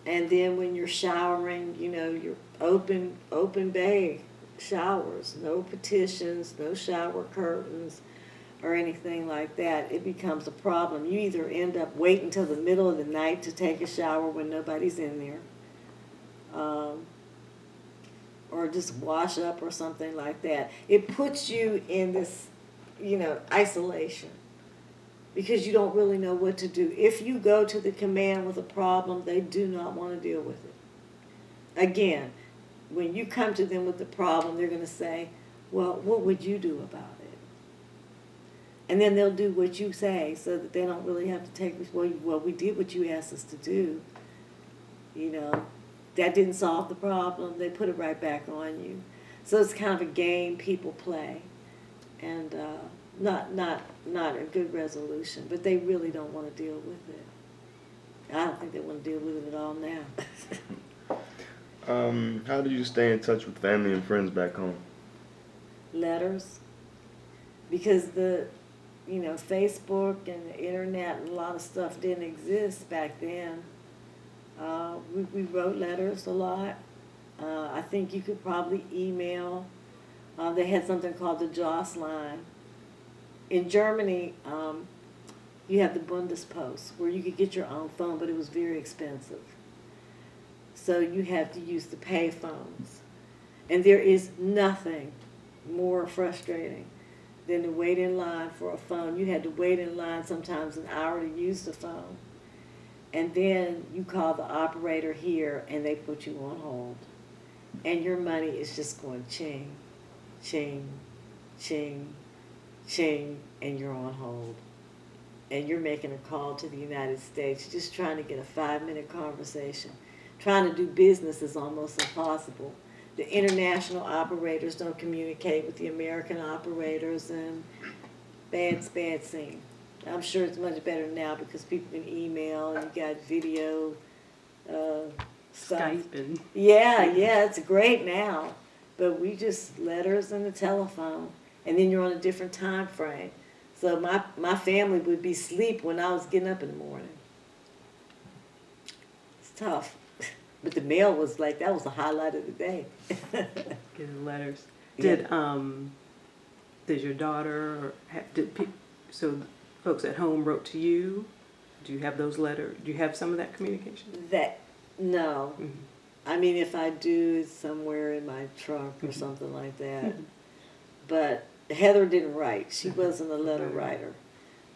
[SPEAKER 3] And then when you're showering, you're open bay showers, no petitions, no shower curtains or anything like that. It becomes a problem. You either end up waiting till the middle of the night to take a shower when nobody's in there, or just wash up or something like that. It puts you in this, isolation, because you don't really know what to do. If you go to the command with a problem, they do not want to deal with it. Again, when you come to them with the problem, they're going to say, well, what would you do about it? And then they'll do what you say so that they don't really have to take, well, we did what you asked us to do. That didn't solve the problem. They put it right back on you. So it's kind of a game people play. And not a good resolution, but they really don't want to deal with it. I don't think they want to deal with it at all now.
[SPEAKER 2] How do you stay in touch with family and friends back home? Letters.
[SPEAKER 3] Because the, Facebook and the internet and a lot of stuff didn't exist back then. We wrote letters a lot. I think you could probably email. They had something called the Joss line. In Germany, you have the Bundespost, where you could get your own phone, but it was very expensive. So you have to use the pay phones. And there is nothing more frustrating than to wait in line for a phone. You had to wait in line sometimes an hour to use the phone. And then you call the operator here, and they put you on hold. And your money is just going ching, ching, ching, ching, and you're on hold. And you're making a call to the United States, just trying to get a 5-minute conversation. Trying to do business is almost impossible. The international operators don't communicate with the American operators, and bad scene. I'm sure it's much better now because people can email and you got video stuff.
[SPEAKER 1] Skype and...
[SPEAKER 3] Yeah, it's great now. But we just letters and the telephone, and then you're on a different time frame. So my family would be asleep when I was getting up in the morning. It's tough. But the mail was like, that was the highlight of the day.
[SPEAKER 1] Getting letters.
[SPEAKER 3] Yeah.
[SPEAKER 1] Did your daughter, so folks at home wrote to you? Do you have those letters? Do you have some of that communication?
[SPEAKER 3] No.
[SPEAKER 1] Mhm.
[SPEAKER 3] I mean, if I do, it's somewhere in my trunk or
[SPEAKER 1] Mhm.
[SPEAKER 3] something like that.
[SPEAKER 1] Mhm.
[SPEAKER 3] But Heather didn't write. She
[SPEAKER 1] Mhm.
[SPEAKER 3] wasn't a letter
[SPEAKER 1] Okay.
[SPEAKER 3] writer.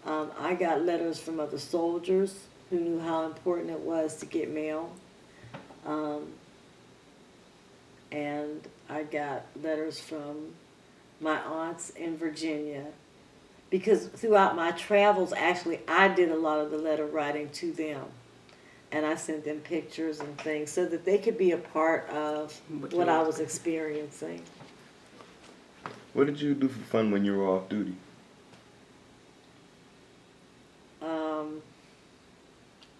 [SPEAKER 3] I got letters from other soldiers who knew how important it was to get mail. And I got letters from my aunts in Virginia, because throughout my travels, actually, I did a lot of the letter writing to them. And I sent them pictures and things so that they could be a part of what I was experiencing.
[SPEAKER 2] What did you do for fun when you were off duty?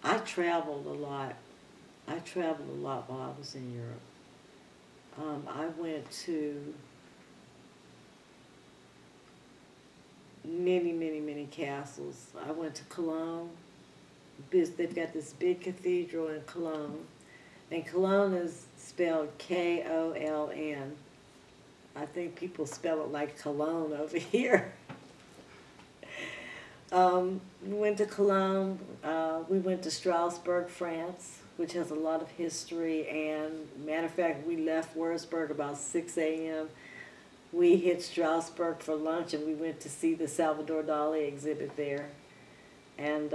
[SPEAKER 3] I traveled a lot. I traveled a lot while I was in Europe. I went to many castles. I went to Cologne. They've got this big cathedral in Cologne. And Cologne is spelled Koln. I think people spell it like Cologne over here. We went to Cologne. We went to Strasbourg, France, which has a lot of history. And matter of fact, we left Wurzburg about 6 a.m. We hit Strasbourg for lunch, and we went to see the Salvador Dali exhibit there. And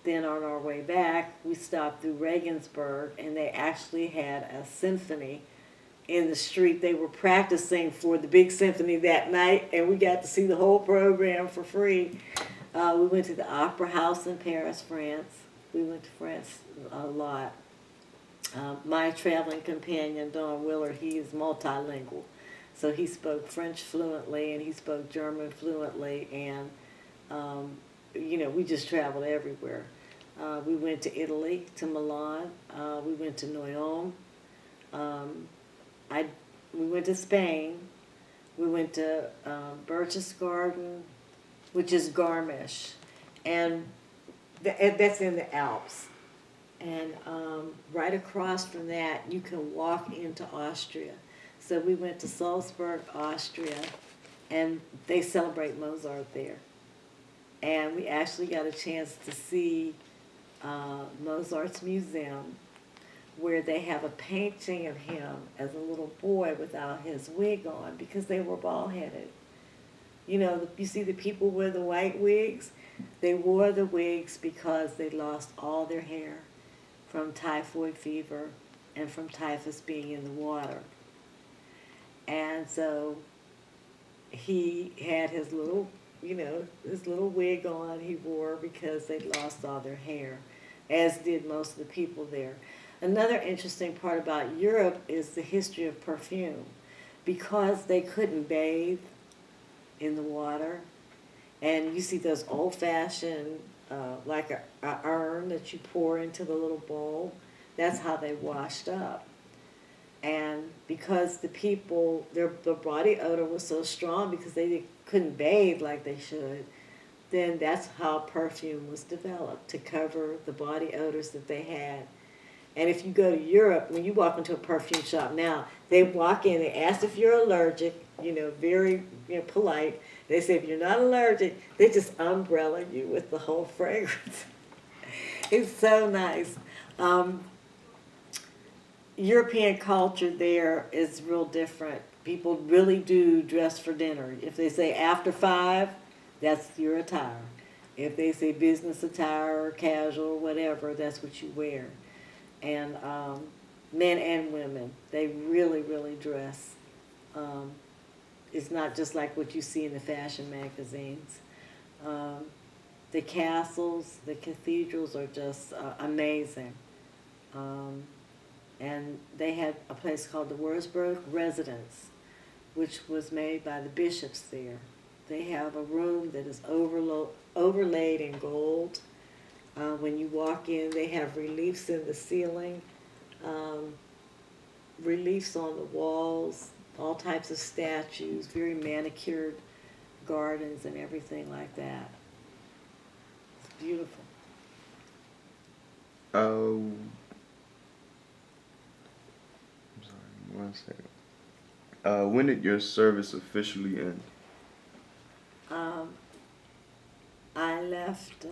[SPEAKER 3] then on our way back, we stopped through Regensburg, and they actually had a symphony in the street. They were practicing for the big symphony that night, and we got to see the whole program for free. We went to the Opera House in Paris, France. We went to France a lot. My traveling companion, Don Willard, he is multilingual. So he spoke French fluently, and he spoke German fluently, and we just traveled everywhere. We went to Italy, to Milan. We went to Noyon. We went to Spain. We went to Berchtesgaden, which is Garmisch, and that's in the Alps. And right across from that, you can walk into Austria. So we went to Salzburg, Austria, and they celebrate Mozart there. And we actually got a chance to see Mozart's museum, where they have a painting of him as a little boy without his wig on, because they were bald-headed. You see the people wear the white wigs? They wore the wigs because they lost all their hair from typhoid fever and from typhus being in the water. And so he had his little wig on he wore because they lost all their hair, as did most of the people there. Another interesting part about Europe is the history of perfume. Because they couldn't bathe in the water, and you see those old-fashioned, like a urn that you pour into the little bowl, that's how they washed up. And because the people, their body odor was so strong because they couldn't bathe like they should, then that's how perfume was developed, to cover the body odors that they had. And if you go to Europe, when you walk into a perfume shop now, they walk in, they ask if you're allergic, very polite. They say if you're not allergic, they just umbrella you with the whole fragrance. It's so nice. European culture there is real different. People really do dress for dinner. If they say after 5, that's your attire. If they say business attire or casual or whatever, that's what you wear. And men and women, they really dress. It's not just like what you see in the fashion magazines. The castles, the cathedrals are just amazing. And they had a place called the Wurzburg Residence, which was made by the bishops there. They have a room that is overlaid in gold. When you walk in, they have reliefs in the ceiling, reliefs on the walls. all types of statues, very manicured gardens and everything like that. It's beautiful.
[SPEAKER 2] I'm sorry, 1 second. When did your service officially end?
[SPEAKER 3] I left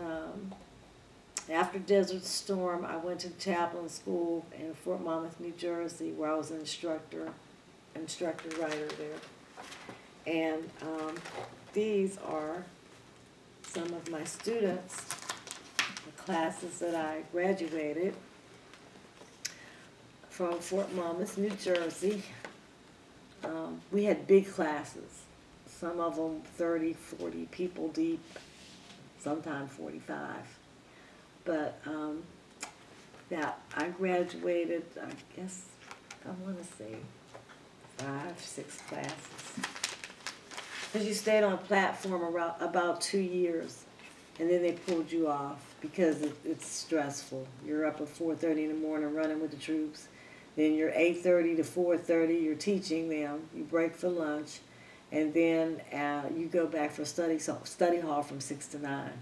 [SPEAKER 3] after Desert Storm. I went to chaplain school in Fort Monmouth, New Jersey, where I was an instructor writer there. And these are some of my students, the classes that I graduated from Fort Monmouth, New Jersey. We had big classes, some of them 30, 40 people deep, sometimes 45. But that I graduated, I guess, I want to say 5, 6 classes. Because you stayed on a platform about 2 years, and then they pulled you off because it's stressful. You're up at 4:30 in the morning running with the troops. Then you're 8:30 to 4:30, you're teaching them. You break for lunch, and then you go back for study hall from 6 to 9.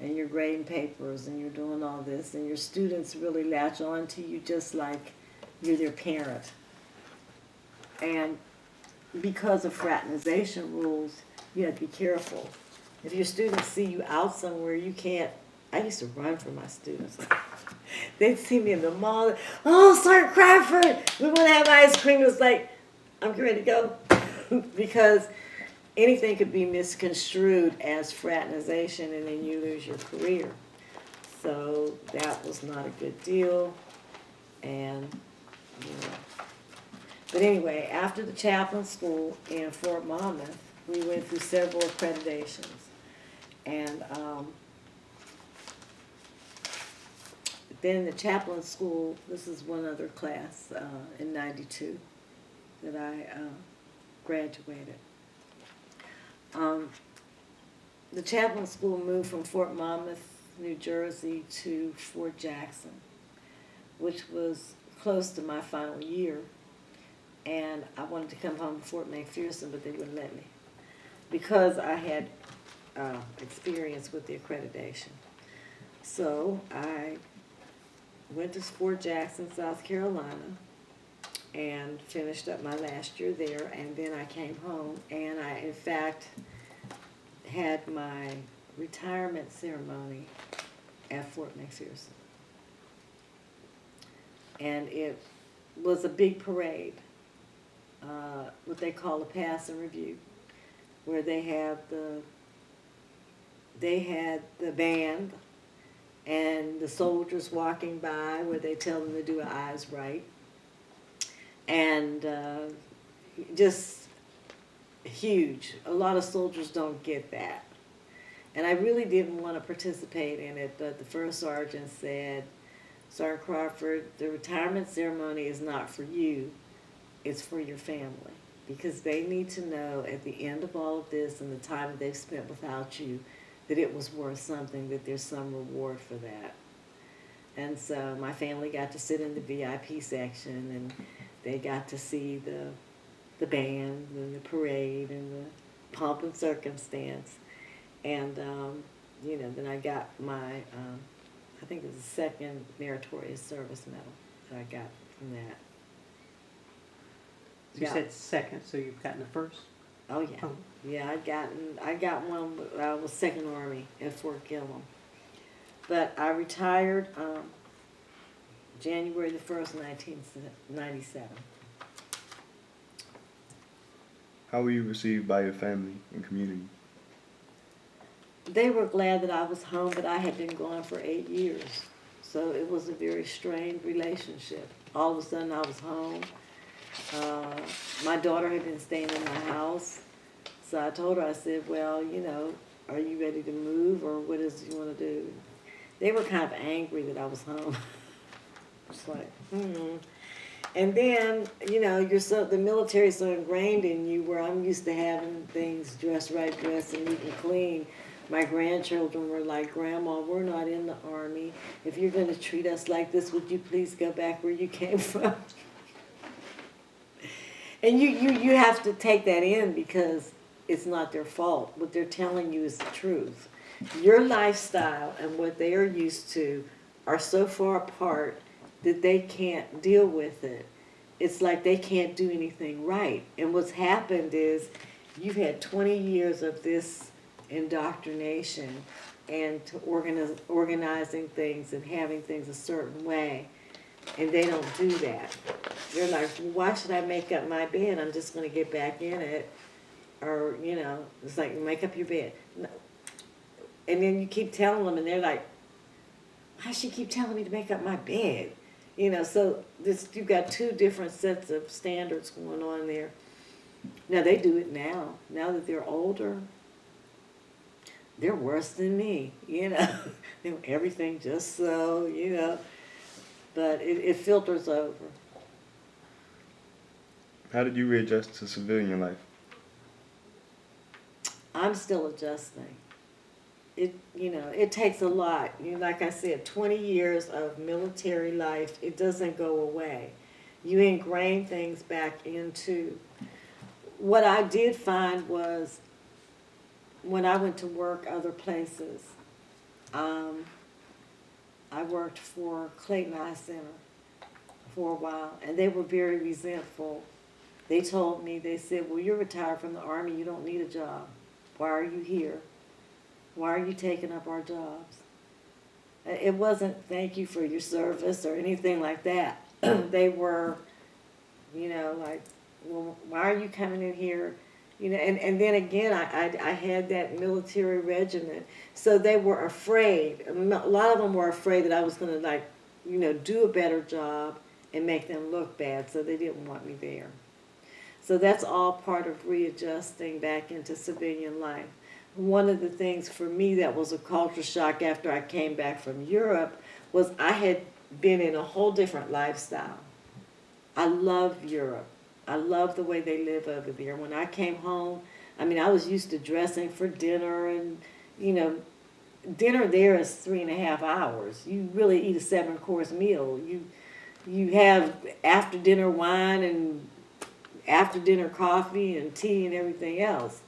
[SPEAKER 3] And you're grading papers, and you're doing all this, and your students really latch on to you just like you're their parent. And because of fraternization rules, you have to be careful. If your students see you out somewhere, you can't. I used to run from my students. They'd see me in the mall. Oh, Sergeant Crawford, we want to have ice cream. It was like, I'm ready to go. Because anything could be misconstrued as fraternization, and then you lose your career. So that was not a good deal. And, you know. But anyway, after the chaplain school in Fort Monmouth, we went through several accreditations. And then the chaplain school, this is one other class in 92 that I graduated. The chaplain school moved from Fort Monmouth, New Jersey to Fort Jackson, which was close to my final year. And I wanted to come home to Fort McPherson, but they wouldn't let me because I had experience with the accreditation. So I went to Fort Jackson, South Carolina, and finished up my last year there, and then I came home, and I, in fact, had my retirement ceremony at Fort McPherson. And it was a big parade, what they call a pass and review, where they had the band and the soldiers walking by where they tell them to do an eyes right. And just huge. A lot of soldiers don't get that. And I really didn't want to participate in it, but the first sergeant said, Sergeant Crawford, the retirement ceremony is not for you, it's for your family. Because they need to know at the end of all of this and the time that they've spent without you, that it was worth something, that there's some reward for that. And so my family got to sit in the VIP section, and they got to see the band and the parade and the pomp and circumstance. And, you know, then I got my, I think it was the second meritorious service medal that I got from that.
[SPEAKER 1] So you said second, so you've gotten the first?
[SPEAKER 3] Oh, yeah.
[SPEAKER 1] Oh.
[SPEAKER 3] Yeah, I got one, I was Second Army at Fort Gillem. But I retired January the 1st, 1997.
[SPEAKER 2] How were you received by your family and community?
[SPEAKER 3] They were glad that I was home, but I had been gone for 8 years. So it was a very strained relationship. All of a sudden I was home. My daughter had been staying in my house. So I told her, I said, well, you know, are you ready to move, or what is it you want to do? They were kind of angry that I was home. It's like, And then, you know, the military's so ingrained in you, where I'm used to having things dressed right, dressed and neat and clean. My grandchildren were like, Grandma, we're not in the Army. If you're going to treat us like this, would you please go back where you came from? And you have to take that in because it's not their fault. What they're telling you is the truth. Your lifestyle and what they are used to are so far apart that they can't deal with it. It's like they can't do anything right. And what's happened is you've had 20 years of this indoctrination and to organizing things and having things a certain way, and they don't do that. They're like, why should I make up my bed? I'm just going to get back in it. Or, you know, it's like, make up your bed. And then you keep telling them, and they're like, why does she keep telling me to make up my bed? You know, so you've got two different sets of standards going on there. Now, they do it now. Now that they're older, they're worse than me, you know. Everything just so, you know. But it filters over.
[SPEAKER 2] How did you readjust to civilian life?
[SPEAKER 3] I'm still adjusting. It takes a lot. Like I said, 20 years of military life, it doesn't go away. You ingrain things back into. What I did find was when I went to work other places, I worked for Clayton Eye Center for a while, and they were very resentful. They told me, they said, well, you're retired from the Army, you don't need a job. Why are you here? Why are you taking up our jobs? It wasn't thank you for your service or anything like that. They were, like, well, why are you coming in here? And then again, I had that military regiment. So they were afraid. A lot of them were afraid that I was going to, do a better job and make them look bad. So they didn't want me there. So that's all part of readjusting back into civilian life. One of the things for me that was a culture shock after I came back from Europe was I had been in a whole different lifestyle. I love Europe. I love the way they live over there. When I came home, I was used to dressing for dinner, and, dinner there is 3.5 hours. You really eat a 7-course meal. You have after dinner wine and after dinner coffee and tea and everything else.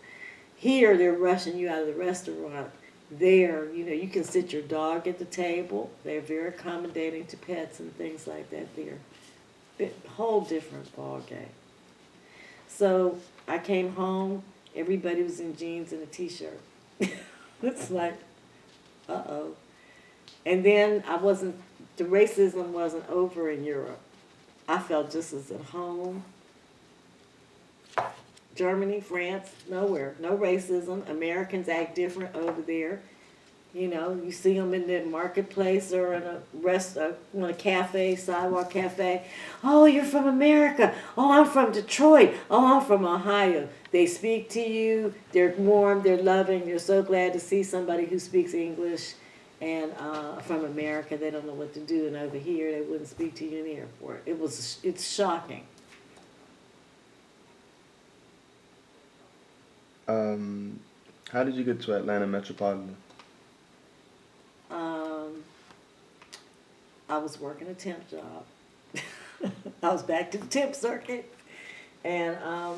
[SPEAKER 3] Here, they're rushing you out of the restaurant. There, you can sit your dog at the table. They're very accommodating to pets and things like that there. Whole different ball game. So I came home, everybody was in jeans and a t-shirt. It's like, uh-oh. And then the racism wasn't over in Europe. I felt just as at home. Germany, France, nowhere. No racism. Americans act different over there. You see them in the marketplace or in a cafe, sidewalk cafe. Oh, you're from America. Oh, I'm from Detroit. Oh, I'm from Ohio. They speak to you. They're warm. They're loving. You're so glad to see somebody who speaks English. And from America, they don't know what to do. And over here, they wouldn't speak to you in the airport. It's shocking.
[SPEAKER 2] How did you get to Atlanta Metropolitan?
[SPEAKER 3] I was working a temp job. I was back to the temp circuit, and I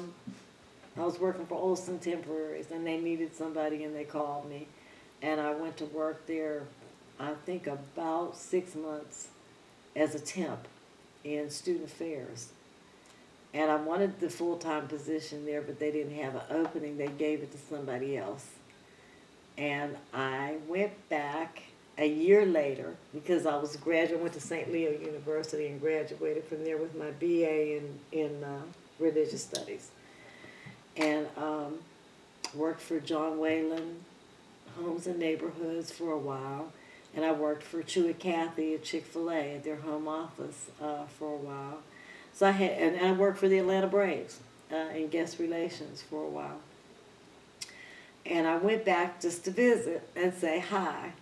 [SPEAKER 3] was working for Olson Temporaries, and they needed somebody, and they called me, and I went to work there, I think about 6 months as a temp in student affairs. And I wanted the full-time position there, but they didn't have an opening. They gave it to somebody else. And I went back a year later because I was went to St. Leo University and graduated from there with my BA in religious studies. And worked for John Wayland Homes and Neighborhoods for a while. And I worked for Chewy Cathy at Chick-fil-A at their home office for a while. So I worked for the Atlanta Braves in guest relations for a while. And I went back just to visit and say hi.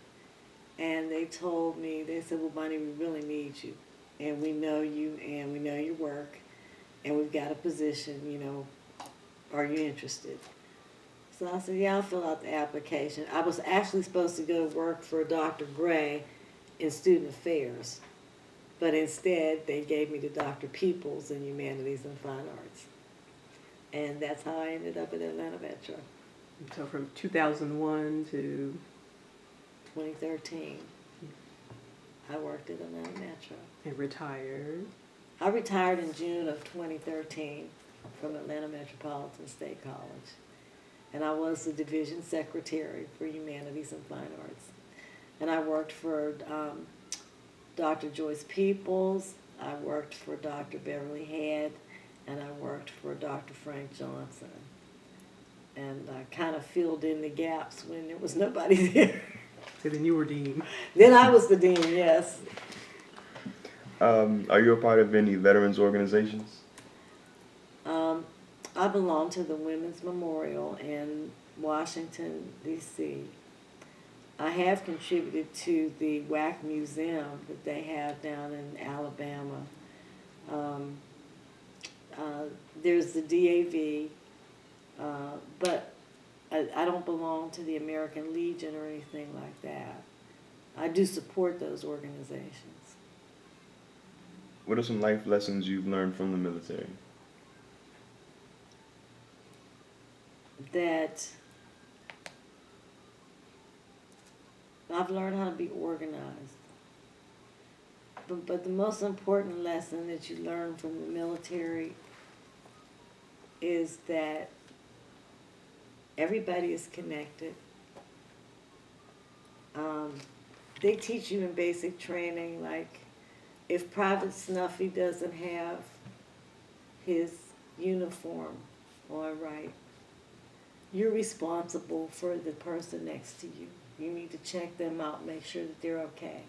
[SPEAKER 3] And they told me, they said, well, Bonnie, we really need you. And we know you, and we know your work. And we've got a position, are you interested? So I said, yeah, I'll fill out the application. I was actually supposed to go work for Dr. Gray in student affairs. But instead, they gave me to Dr. Peoples in Humanities and Fine Arts. And that's how I ended up at Atlanta Metro,
[SPEAKER 1] So from 2001 to
[SPEAKER 3] 2013. I worked at Atlanta Metro.
[SPEAKER 1] and retired.
[SPEAKER 3] I retired in June of 2013 from Atlanta Metropolitan State College. And I was the division secretary for Humanities and Fine Arts. And I worked for Dr. Joyce Peoples, I worked for Dr. Beverly Head, and I worked for Dr. Frank Johnson. And I kind of filled in the gaps when there was nobody there.
[SPEAKER 1] So then you were dean.
[SPEAKER 3] Then I was the dean, yes.
[SPEAKER 2] Are you a part of any veterans organizations?
[SPEAKER 3] I belong to the Women's Memorial in Washington, D.C. I have contributed to the WAC Museum that they have down in Alabama. There's the DAV, but I don't belong to the American Legion or anything like that. I do support those organizations.
[SPEAKER 2] What are some life lessons you've learned from the military?
[SPEAKER 3] That I've learned how to be organized. But the most important lesson that you learn from the military is that everybody is connected. They teach you in basic training, like if Private Snuffy doesn't have his uniform on right, you're responsible for the person next to you. You need to check them out, make sure that they're okay.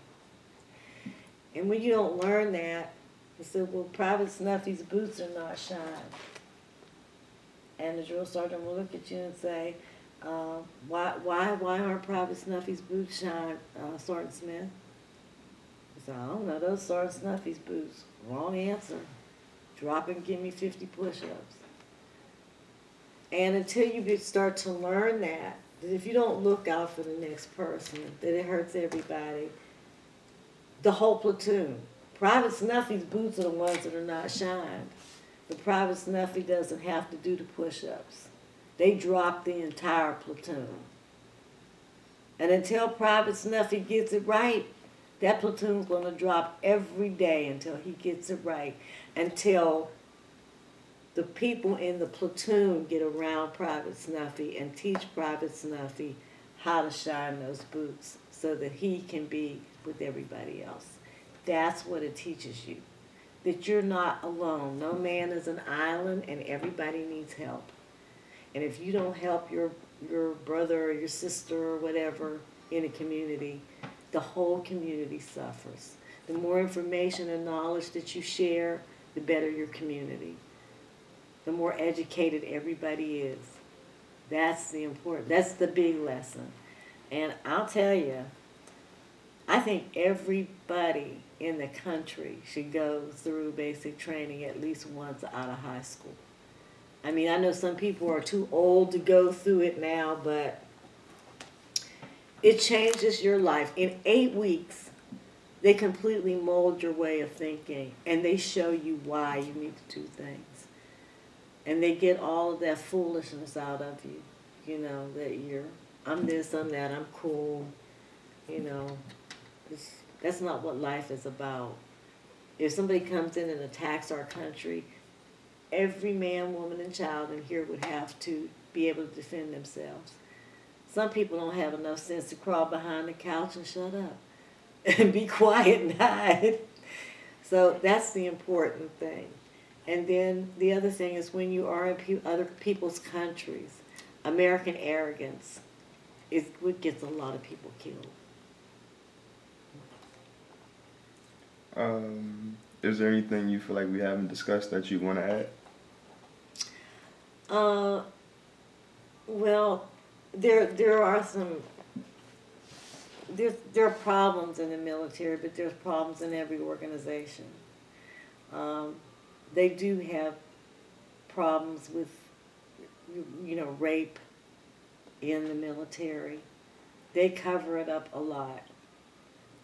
[SPEAKER 3] And when you don't learn that, you say, well, Private Snuffy's boots are not shined. And the drill sergeant will look at you and say, why aren't Private Snuffy's boots shined, Sergeant Smith? I said, I don't know, those Sergeant Snuffy's boots. Wrong answer. Drop and give me 50 push-ups. And until you start to learn that if you don't look out for the next person, that it hurts everybody, the whole platoon. Private Snuffy's boots are the ones that are not shined. But Private Snuffy doesn't have to do the push-ups. They drop the entire platoon. And until Private Snuffy gets it right, that platoon's going to drop every day until he gets it right, until the people in the platoon get around Private Snuffy and teach Private Snuffy how to shine those boots so that he can be with everybody else. That's what it teaches you, that you're not alone. No man is an island and everybody needs help. And if you don't help your brother or your sister or whatever in a community, the whole community suffers. The more information and knowledge that you share, the better your community. The more educated everybody is. That's the big lesson. And I'll tell you, I think everybody in the country should go through basic training at least once out of high school. I mean, I know some people are too old to go through it now, but it changes your life. In 8 weeks, they completely mold your way of thinking, and they show you why you need to do things. And they get all of that foolishness out of you, you know, that I'm this, I'm that, I'm cool, you know. That's not what life is about. If somebody comes in and attacks our country, every man, woman, and child in here would have to be able to defend themselves. Some people don't have enough sense to crawl behind the couch and shut up and be quiet and hide. So that's the important thing. And then the other thing is when you are in other people's countries, American arrogance is what gets a lot of people killed.
[SPEAKER 2] Is there anything you feel like we haven't discussed that you want to add?
[SPEAKER 3] Well, there are problems in the military, but there's problems in every organization. They do have problems with, rape in the military. They cover it up a lot.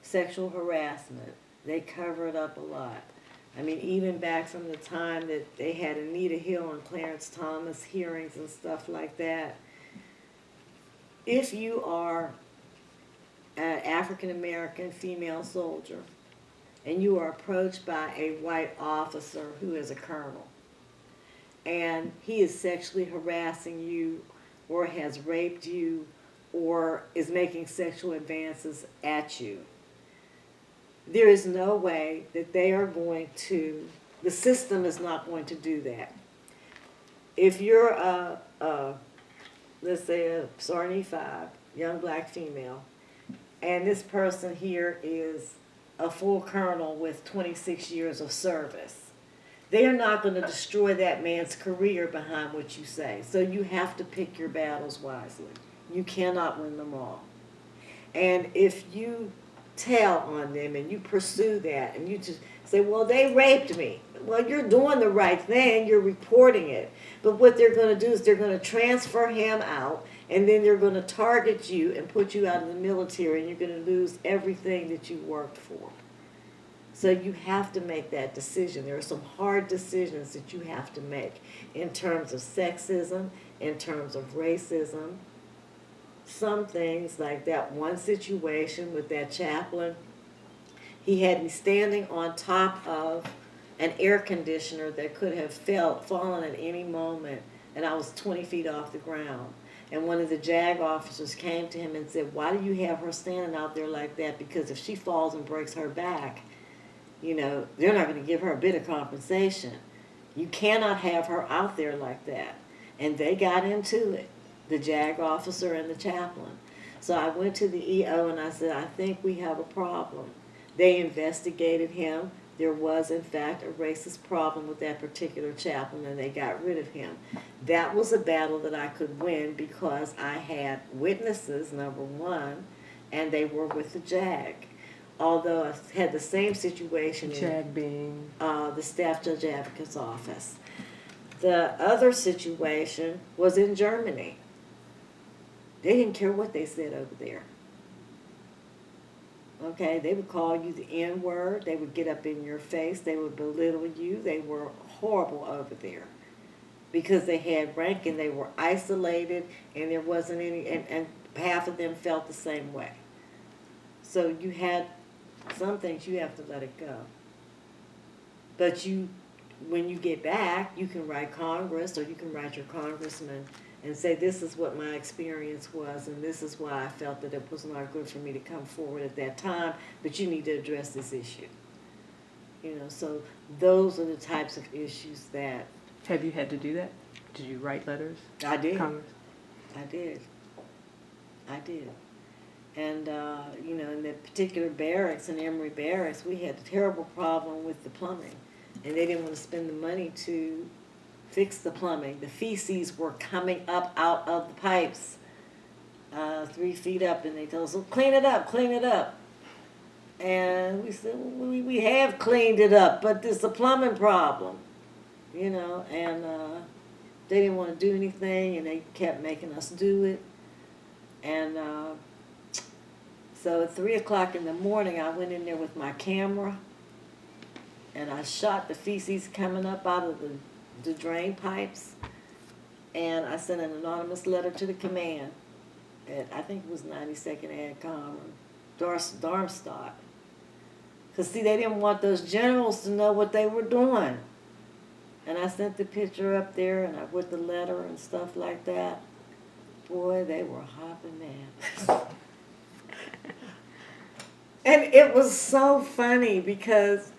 [SPEAKER 3] Sexual harassment, they cover it up a lot. I mean, even back from the time that they had Anita Hill and Clarence Thomas hearings and stuff like that, if you are an African-American female soldier and you are approached by a white officer who is a colonel, and he is sexually harassing you or has raped you or is making sexual advances at you, there is no way that they are going to, the system is not going to do that. If you're let's say a SARNI 5, young black female, and this person here is a full colonel with 26 years of service, they are not going to destroy that man's career behind what you say. So you have to pick your battles wisely. You cannot win them all. And if you tell on them and you pursue that and you just say, well, they raped me. Well, you're doing the right thing. You're reporting it. But what they're going to do is they're going to transfer him out, and then they're going to target you and put you out of the military, and you're going to lose everything that you worked for. So you have to make that decision. There are some hard decisions that you have to make in terms of sexism, in terms of racism. Some things like that one situation with that chaplain, he had me standing on top of an air conditioner that could have fallen at any moment, and I was 20 feet off the ground. And one of the JAG officers came to him and said, why do you have her standing out there like that? Because if she falls and breaks her back, you know, they're not going to give her a bit of compensation. You cannot have her out there like that. And they got into it, the JAG officer and the chaplain. So I went to the EO and I said, I think we have a problem. They investigated him. There was, in fact, a racist problem with that particular chaplain, and they got rid of him. That was a battle that I could win because I had witnesses, number one, and they were with the JAG. Although I had the same situation
[SPEAKER 1] JAG being
[SPEAKER 3] the Staff Judge Advocate's office. The other situation was in Germany. They didn't care what they said over there. Okay, they would call you the N-word. They would get up in your face. They would belittle you. They were horrible over there because they had rank and they were isolated, and there wasn't any, and half of them felt the same way. So you had some things you have to let it go. But you, when you get back, you can write Congress or you can write your congressman and say, this is what my experience was, and this is why I felt that it was not good for me to come forward at that time, but you need to address this issue. You know, so those are the types of issues that...
[SPEAKER 1] Have you had to do that? Did you write letters?
[SPEAKER 3] I did.
[SPEAKER 1] Congress?
[SPEAKER 3] I did. And, you know, in that particular barracks, in Emory Barracks, we had a terrible problem with the plumbing, and they didn't want to spend the money to fix the plumbing. The feces were coming up out of the pipes 3 feet up, and they told us, well, clean it up, clean it up. And we said, well, we have cleaned it up, but there's a plumbing problem, you know, and they didn't want to do anything, and they kept making us do it. And so at 3 o'clock in the morning, I went in there with my camera, and I shot the feces coming up out of the drain pipes, and I sent an anonymous letter to the command at, I think it was 92nd AdCom or Darmstadt. Because, see, they didn't want those generals to know what they were doing. And I sent the picture up there, and I put the letter and stuff like that. Boy, they were hopping mad. And it was so funny because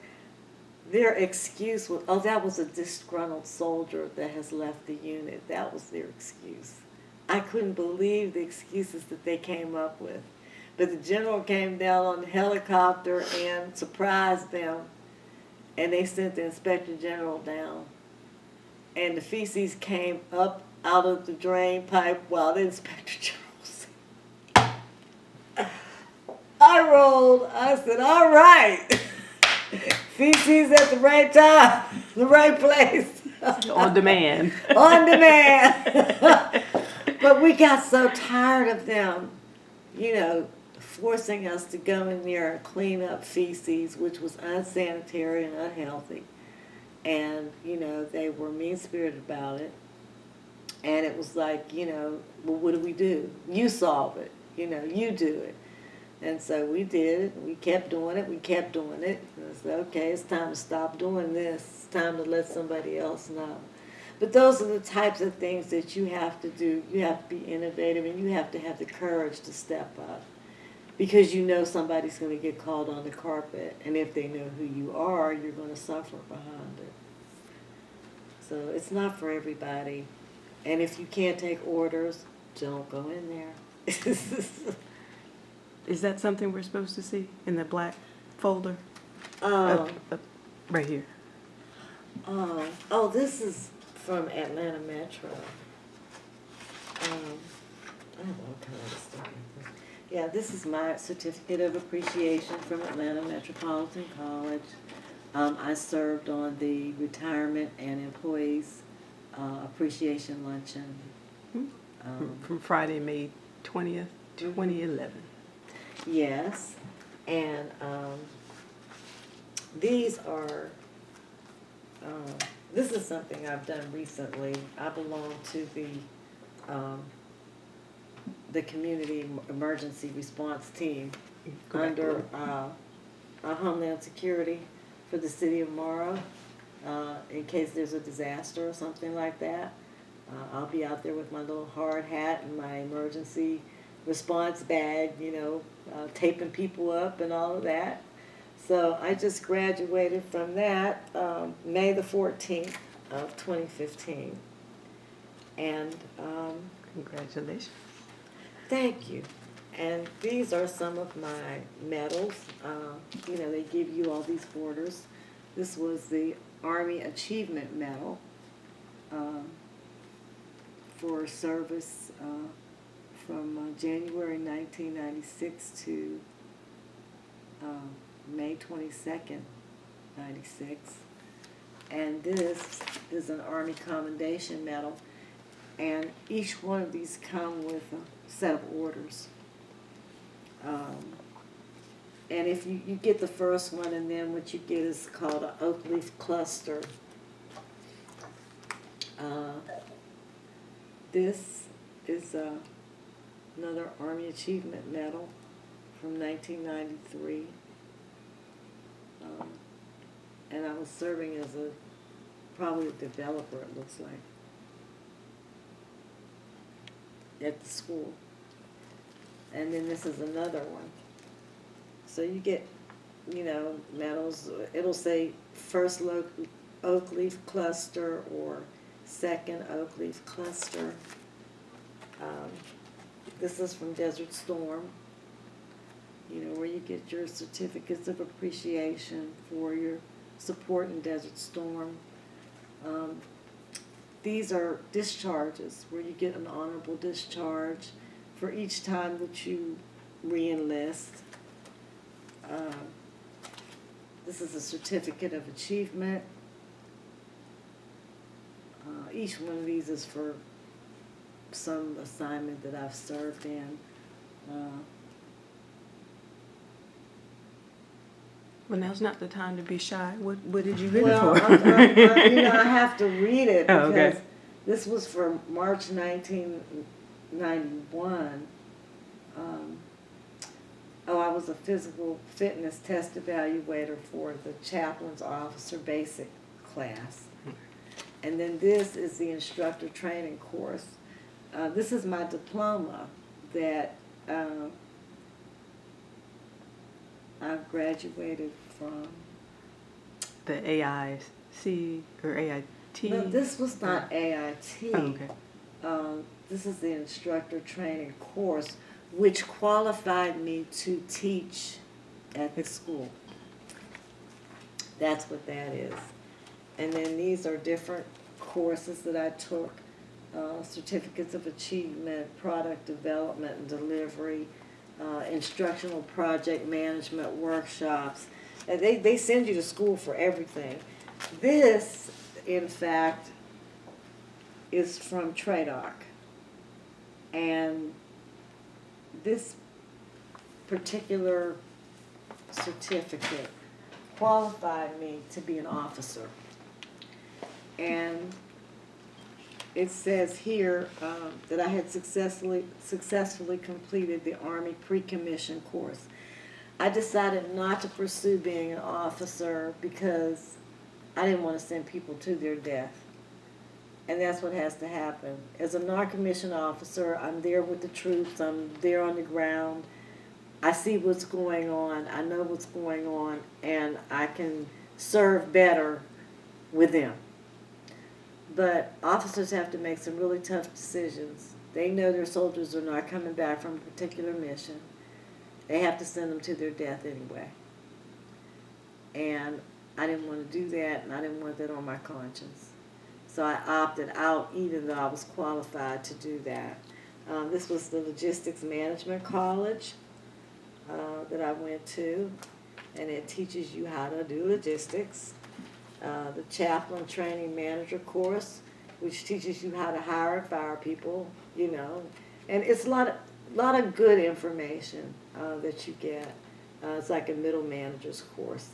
[SPEAKER 3] their excuse was, oh, that was a disgruntled soldier that has left the unit. That was their excuse. I couldn't believe the excuses that they came up with. But the general came down on the helicopter and surprised them, and they sent the inspector general down. And the feces came up out of the drain pipe while the inspector general was there. I rolled. I said, all right. Feces at the right time, the right place.
[SPEAKER 1] On demand.
[SPEAKER 3] On demand. But we got so tired of them, you know, forcing us to go in there and clean up feces, which was unsanitary and unhealthy. And, you know, they were mean-spirited about it. And it was like, you know, well, what do? You solve it. You know, you do it. And so we did it. We kept doing it. We kept doing it. And I said, okay, it's time to stop doing this. It's time to let somebody else know. But those are the types of things that you have to do. You have to be innovative, and you have to have the courage to step up. Because you know somebody's going to get called on the carpet. And if they know who you are, you're going to suffer behind it. So it's not for everybody. And if you can't take orders, don't go in there.
[SPEAKER 1] Is that something we're supposed to see in the black folder?
[SPEAKER 3] Um,
[SPEAKER 1] Right here.
[SPEAKER 3] Oh, this is from Atlanta Metro. I have all kinds of stuff. Yeah, this is my certificate of appreciation from Atlanta Metropolitan College. I served on the retirement and employees appreciation luncheon.
[SPEAKER 1] From Friday, May 20th, 2011.
[SPEAKER 3] Yes, and these are, this is something I've done recently. I belong to the community emergency response team under Homeland Security for the city of Morrow, in case there's a disaster or something like that. I'll be out there with my little hard hat and my emergency response bag, you know, taping people up and all of that. So I just graduated from that May the 14th of 2015. And
[SPEAKER 1] Congratulations.
[SPEAKER 3] thank you. And these are some of my medals. You know, they give you all these orders. This was the Army Achievement Medal for service from January 1996 to May 22nd, 96. And this is an Army Commendation Medal. And each one of these come with a set of orders. And if you get the first one, and then what you get is called an oak leaf cluster. This is another Army Achievement Medal from 1993. And I was serving as probably a developer, it looks like, at the school. And then this is another one. So you get, you know, medals. It'll say first oak leaf cluster or second oak leaf cluster. This is from Desert Storm, you know, where you get your certificates of appreciation for your support in Desert Storm. These are discharges, where you get an honorable discharge for each time that you re-enlist. This is a certificate of achievement. Each one of these is for some assignment that I've served in.
[SPEAKER 1] Well, now's not the time to be shy. What did you get
[SPEAKER 3] Well,
[SPEAKER 1] it for?
[SPEAKER 3] you know, I have to read it because
[SPEAKER 1] Oh, okay.
[SPEAKER 3] this was for March 1991. I was a physical fitness test evaluator for the Chaplain's Officer Basic class. And then this is the instructor training course. This is my diploma that I graduated from.
[SPEAKER 1] The AIC or AIT?
[SPEAKER 3] No, this was not AIT.
[SPEAKER 1] Oh, okay.
[SPEAKER 3] This is the instructor training course, which qualified me to teach at the school. That's what that is. And then these are different courses that I took, certificates of achievement, product development and delivery, instructional project management workshops. And they send you to school for everything. This, in fact, is from TRADOC. And this particular certificate qualified me to be an officer. And it says here that I had successfully completed the Army pre-commission course. I decided not to pursue being an officer because I didn't want to send people to their death. And that's what has to happen. As a non-commissioned officer, I'm there with the troops, I'm there on the ground. I see what's going on, I know what's going on, and I can serve better with them. But officers have to make some really tough decisions. They know their soldiers are not coming back from a particular mission. They have to send them to their death anyway. And I didn't want to do that, and I didn't want that on my conscience. So I opted out, even though I was qualified to do that. This was the Logistics Management College that I went to, and it teaches you how to do logistics. The Chaplain Training Manager course, which teaches you how to hire and fire people, you know. And it's a lot of good information that you get. It's like a middle manager's course.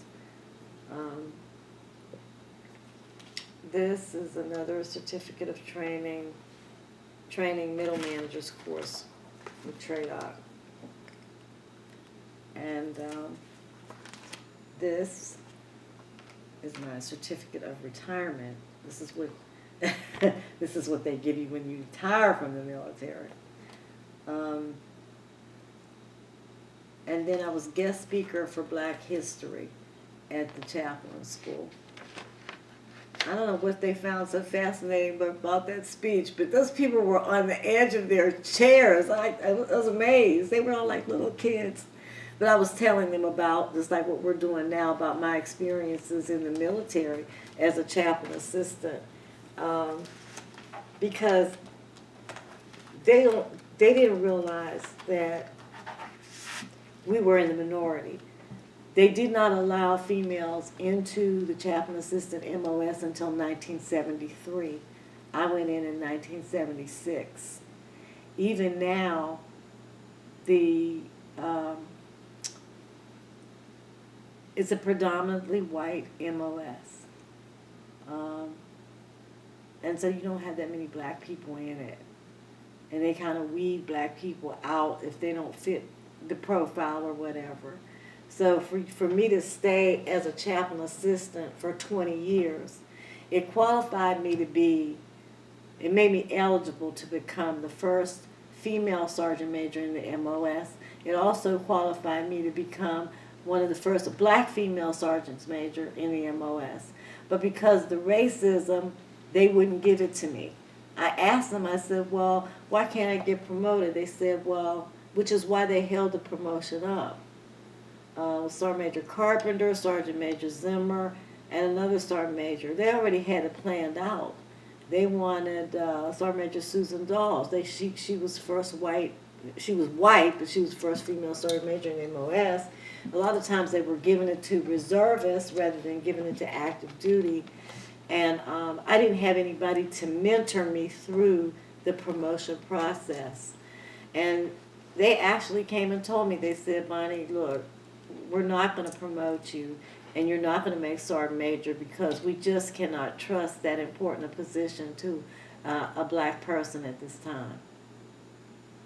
[SPEAKER 3] This is another certificate of training middle managers course with TRADOC. And this is my certificate of retirement. This is what this is what they give you when you retire from the military. And then I was guest speaker for Black History at the Chaplain School. I don't know what they found so fascinating about that speech, but those people were on the edge of their chairs. I was amazed. They were all like little kids. But I was telling them about, just like what we're doing now, about my experiences in the military as a chaplain assistant. Because they didn't realize that we were in the minority. They did not allow females into the chaplain assistant MOS until 1973. I went in 1976. Even now, it's a predominantly white MOS. And so you don't have that many black people in it. And they kind of weed black people out if they don't fit the profile or whatever. So for me to stay as a chaplain assistant for 20 years, it qualified me to be, it made me eligible to become the first female sergeant major in the MOS. It also qualified me to become one of the first black female sergeants major in the MOS. But because of the racism, they wouldn't give it to me. I asked them, I said, well, why can't I get promoted? They said, well, which is why they held the promotion up. Sergeant Major Carpenter, Sergeant Major Zimmer, and another Sergeant Major. They already had it planned out. They wanted Sergeant Major Susan Dawes. She was first white. She was white, but she was the first female Sergeant Major in MOS. A lot of times they were giving it to reservists rather than giving it to active duty. And I didn't have anybody to mentor me through the promotion process. And they actually came and told me, they said, Bonnie, look, we're not going to promote you and you're not going to make sergeant major because we just cannot trust that important a position to a black person at this time.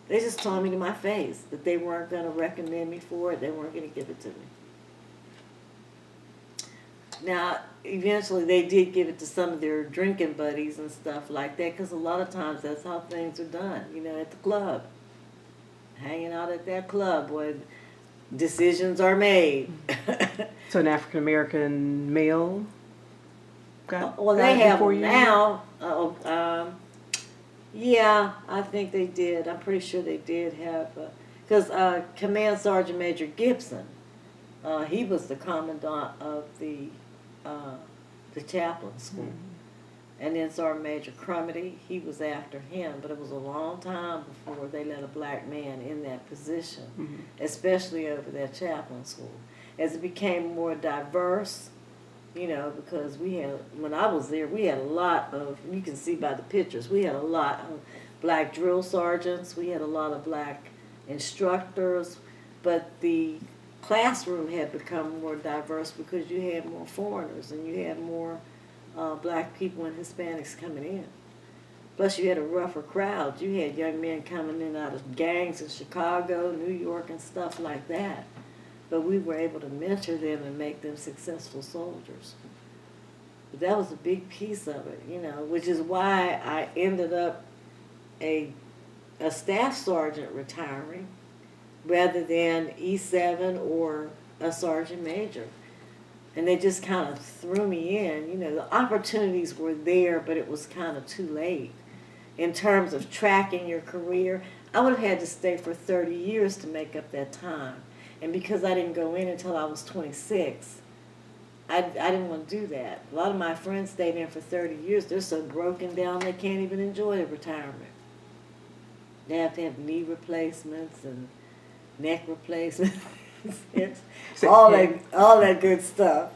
[SPEAKER 3] They just told me to my face that they weren't going to recommend me for it, they weren't going to give it to me. Now, eventually they did give it to some of their drinking buddies and stuff like that, because a lot of times that's how things are done, you know, at the club. Hanging out at that club when decisions are made.
[SPEAKER 1] So an African American male got
[SPEAKER 3] well, they have
[SPEAKER 1] before
[SPEAKER 3] them
[SPEAKER 1] you?
[SPEAKER 3] now. Yeah, I think they did. I'm pretty sure they did have, because Command Sergeant Major Gibson, he was the commandant of the chaplain school. Mm-hmm. And then Sergeant Major Crumity, he was after him, but it was a long time before they let a black man in that position, mm-hmm. especially over that chaplain school. As it became more diverse, you know, because we had, when I was there, we had a lot of, you can see by the pictures, we had a lot of black drill sergeants, we had a lot of black instructors, but the classroom had become more diverse because you had more foreigners and you had more black people and Hispanics coming in. Plus you had a rougher crowd. You had young men coming in out of gangs in Chicago, New York, and stuff like that. But we were able to mentor them and make them successful soldiers. But that was a big piece of it, you know, which is why I ended up a staff sergeant retiring rather than E7 or a sergeant major. And they just kind of threw me in. You know, the opportunities were there, but it was kind of too late. In terms of tracking your career, I would have had to stay for 30 years to make up that time. And because I didn't go in until I was 26, I didn't want to do that. A lot of my friends stayed in for 30 years. They're so broken down they can't even enjoy their retirement. They have to have knee replacements and neck replacements. all that good stuff.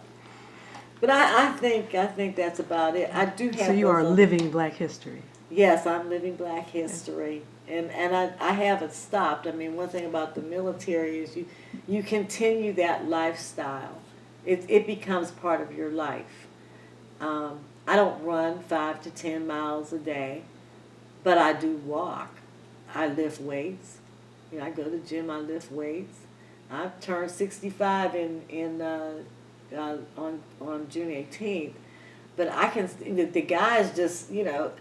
[SPEAKER 3] But I think that's about it. I do have.
[SPEAKER 1] So you are living Black history.
[SPEAKER 3] Yes, I'm living Black history, and I haven't stopped. I mean, one thing about the military is you continue that lifestyle. It becomes part of your life. I don't run 5 to 10 miles a day, but I do walk. I lift weights. You know, I go to the gym. I lift weights. I turned 65 on June 18th, but I can. The guys just, you know,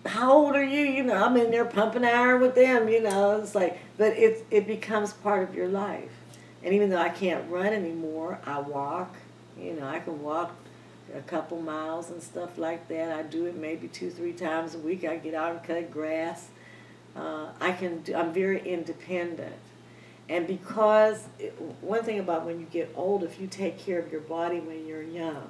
[SPEAKER 3] how old are you? You know, I'm in there pumping iron with them. You know, it's like, but it becomes part of your life. And even though I can't run anymore, I walk. You know, I can walk a couple miles and stuff like that. I do it maybe 2-3 times a week. I get out and cut grass. I'm very independent. And because one thing about when you get old, if you take care of your body when you're young,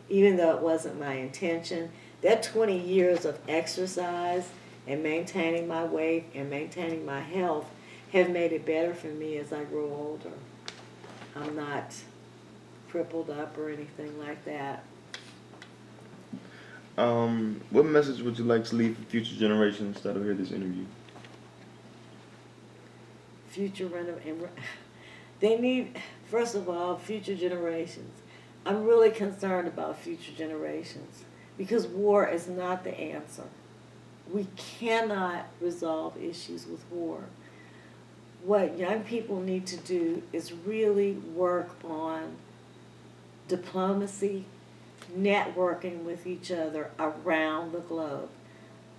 [SPEAKER 3] even though it wasn't my intention, that 20 years of exercise and maintaining my weight and maintaining my health have made it better for me as I grow older. I'm not crippled up or anything like that.
[SPEAKER 2] What message would you like to leave for future generations that'll hear this interview?
[SPEAKER 3] They need, first of all, future generations. I'm really concerned about future generations because war is not the answer. We cannot resolve issues with war. What young people need to do is really work on diplomacy, networking with each other around the globe.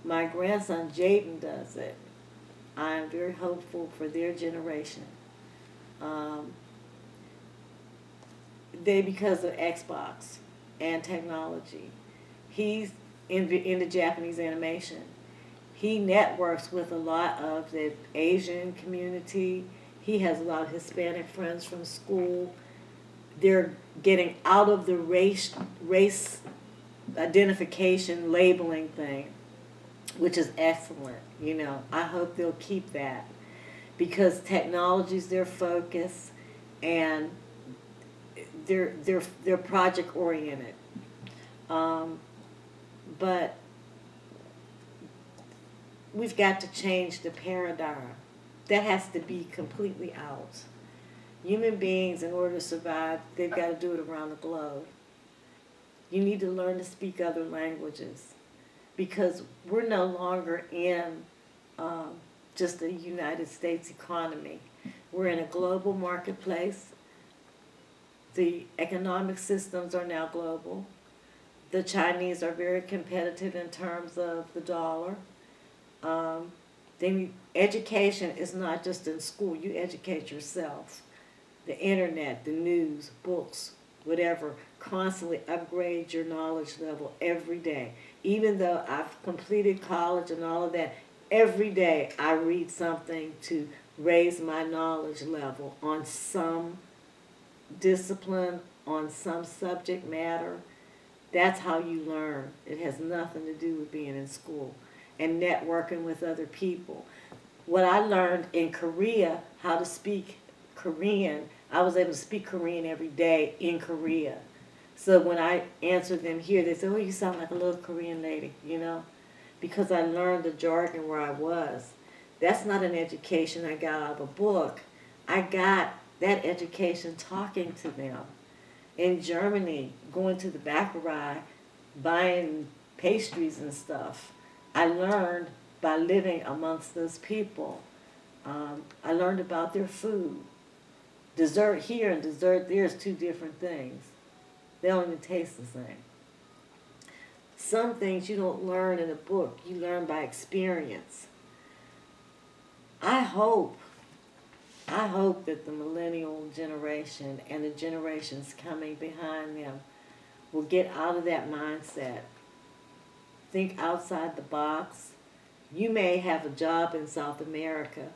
[SPEAKER 3] My grandson Jaden does it. I am very hopeful for their generation. Because of Xbox and technology, he's into Japanese animation. He networks with a lot of the Asian community. He has a lot of Hispanic friends from school. They're getting out of the race identification labeling thing, which is excellent. You know, I hope they'll keep that because technology's their focus and they're project oriented. But we've got to change the paradigm. That has to be completely out. Human beings, in order to survive, they've got to do it around the globe. You need to learn to speak other languages because we're no longer in just a United States economy. We're in a global marketplace. The economic systems are now global. The Chinese are very competitive in terms of the dollar. Education is not just in school. You educate yourself. The internet, the news, books, whatever, constantly upgrade your knowledge level every day. Even though I've completed college and all of that, every day I read something to raise my knowledge level on some discipline, on some subject matter. That's how you learn. It has nothing to do with being in school and networking with other people. What I learned in Korea, how to speak Korean, I was able to speak Korean every day in Korea. So when I answered them here, they said, oh, you sound like a little Korean lady, you know, because I learned the jargon where I was. That's not an education I got out of a book. I got that education talking to them. In Germany, going to the Bäckerei, buying pastries and stuff. I learned by living amongst those people. I learned about their food. Dessert here and dessert there is two different things. They don't even taste the same. Some things you don't learn in a book, you learn by experience. I hope that the millennial generation and the generations coming behind them will get out of that mindset. Think outside the box. You may have a job in South America.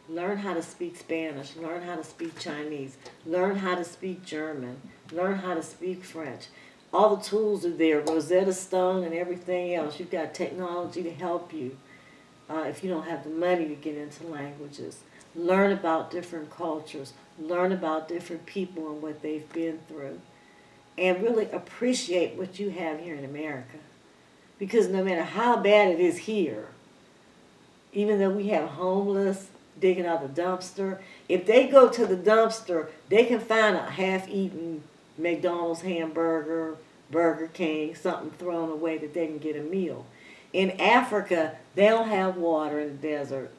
[SPEAKER 3] Learn how to speak Spanish. Learn how to speak Chinese. Learn how to speak German. Learn how to speak French. All the tools are there, Rosetta Stone and everything else. You've got technology to help you if you don't have the money to get into languages. Learn about different cultures. Learn about different people and what they've been through. And really appreciate what you have here in America. Because no matter how bad it is here, even though we have homeless digging out the dumpster, if they go to the dumpster, they can find a half-eaten McDonald's hamburger, Burger King, something thrown away that they can get a meal. In Africa, they don't have water in the desert.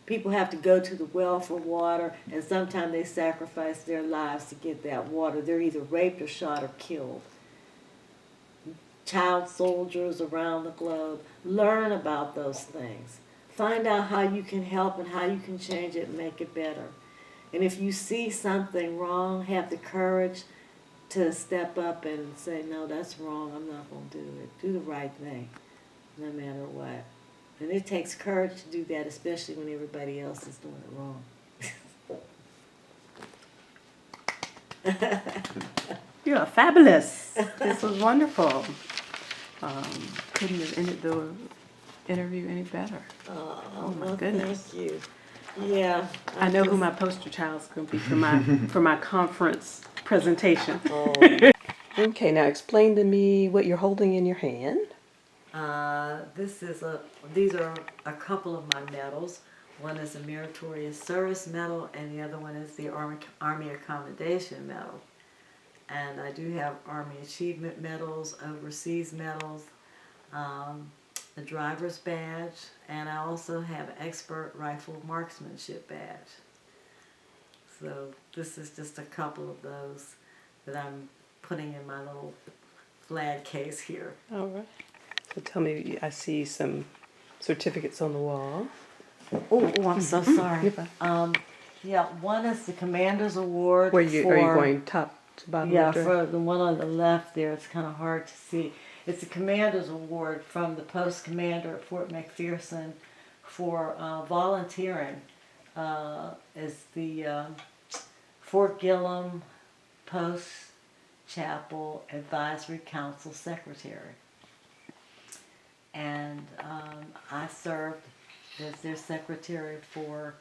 [SPEAKER 3] People have to go to the well for water, and sometimes they sacrifice their lives to get that water. They're either raped or shot or killed. Child soldiers around the globe, learn about those things. Find out how you can help and how you can change it and make it better. And if you see something wrong, have the courage to step up and say, no, that's wrong, I'm not going to do it. Do the right thing, no matter what. And it takes courage to do that, especially when everybody else is doing it wrong.
[SPEAKER 1] You are fabulous. This was wonderful. Couldn't have ended the interview any better.
[SPEAKER 3] Oh
[SPEAKER 1] my
[SPEAKER 3] well,
[SPEAKER 1] goodness.
[SPEAKER 3] Thank you. Yeah.
[SPEAKER 1] I know who my poster child's going to be for my conference presentation.
[SPEAKER 3] Oh.
[SPEAKER 1] Okay, now explain to me what you're holding in your hand.
[SPEAKER 3] These are a couple of my medals. One is a Meritorious Service Medal, and the other one is the Army Accommodation Medal. And I do have Army Achievement Medals, Overseas Medals, a driver's badge, and I also have Expert Rifle Marksmanship badge. So this is just a couple of those that I'm putting in my little flag case here.
[SPEAKER 1] All right. So tell me, I see some certificates on the wall.
[SPEAKER 3] Oh, I'm so sorry.
[SPEAKER 1] You're fine.
[SPEAKER 3] Yeah, one is the Commander's Award.
[SPEAKER 1] Are you going top to bottom?
[SPEAKER 3] Yeah,
[SPEAKER 1] left, right?
[SPEAKER 3] for the one on the left there, it's kind of hard to see. It's the Commander's Award from the Post Commander at Fort McPherson for volunteering as the Fort Gillem Post Chapel Advisory Council Secretary. And I served as their secretary for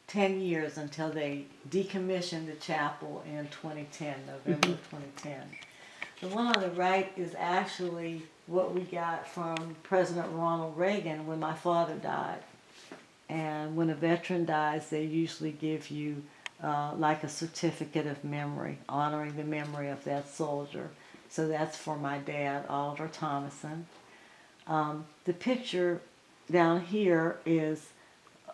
[SPEAKER 3] 10 years until they decommissioned the chapel in 2010, November of 2010. The one on the right is actually what we got from President Ronald Reagan when my father died. And when a veteran dies, they usually give you like a certificate of memory, honoring the memory of that soldier. So that's for my dad, Oliver Thomason. The picture down here is,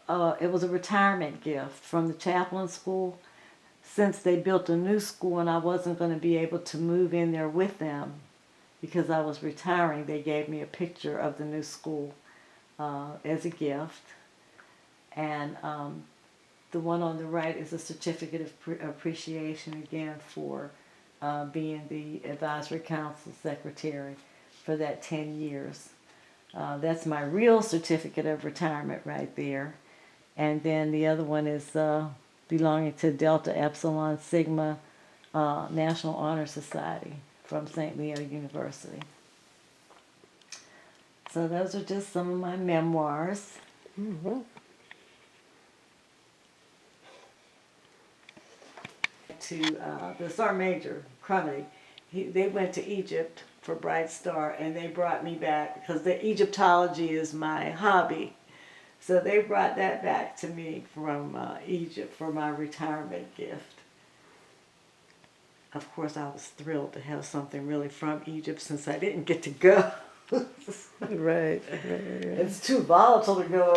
[SPEAKER 3] it was a retirement gift from the chaplain school. Since they built a new school and I wasn't going to be able to move in there with them because I was retiring, they gave me a picture of the new school as a gift. And the one on the right is a certificate of appreciation again for being the advisory council secretary for that 10 years. That's my real certificate of retirement right there. And then the other one is belonging to Delta Epsilon Sigma National Honor Society from St. Leo University. So those are just some of my memoirs.
[SPEAKER 1] Mm-hmm.
[SPEAKER 3] To the Sergeant Major, Crummy, they went to Egypt for Bright Star, and they brought me back because the Egyptology is my hobby. So they brought that back to me from Egypt for my retirement gift. Of course, I was thrilled to have something really from Egypt since I didn't get to go.
[SPEAKER 1] Right.
[SPEAKER 3] It's too volatile to go.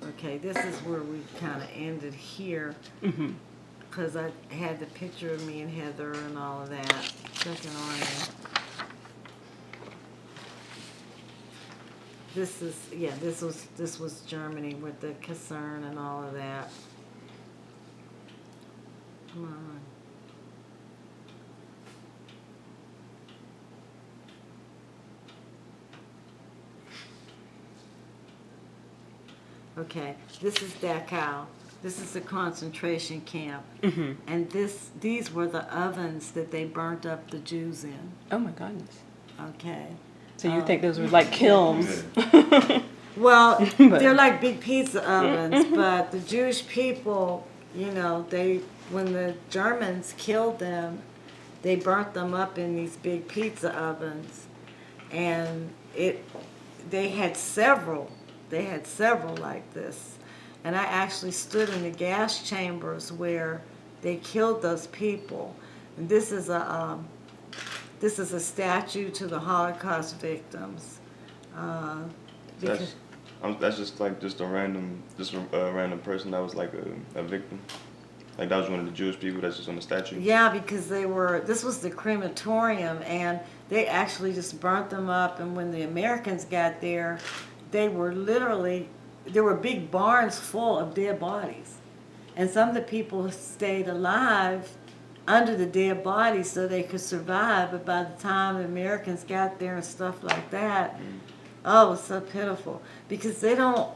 [SPEAKER 3] Okay, this is where we kind of ended here. Because I had the picture of me and Heather and all of that. Checking on it. This is, yeah, this was Germany with the Kaserne and all of that. Come on. Okay, this is Dachau. This is the concentration camp. And these were the ovens that they burnt up the Jews in.
[SPEAKER 1] Oh my goodness.
[SPEAKER 3] Okay.
[SPEAKER 1] So you think those were like kilns?
[SPEAKER 3] Well, they're like big pizza ovens, but the Jewish people, you know, when the Germans killed them, they burnt them up in these big pizza ovens, and they had several like this, and I actually stood in the gas chambers where they killed those people, and this is a statue to the Holocaust victims.
[SPEAKER 2] That's just like a random person that was like a victim. Like that was one of the Jewish people that's just on the statue.
[SPEAKER 3] Yeah, because this was the crematorium, and they actually just burnt them up. And when the Americans got there, there were big barns full of dead bodies, and some of the people stayed alive under the dead bodies so they could survive. But by the time the Americans got there and stuff like that, oh, it was so pitiful, because they don't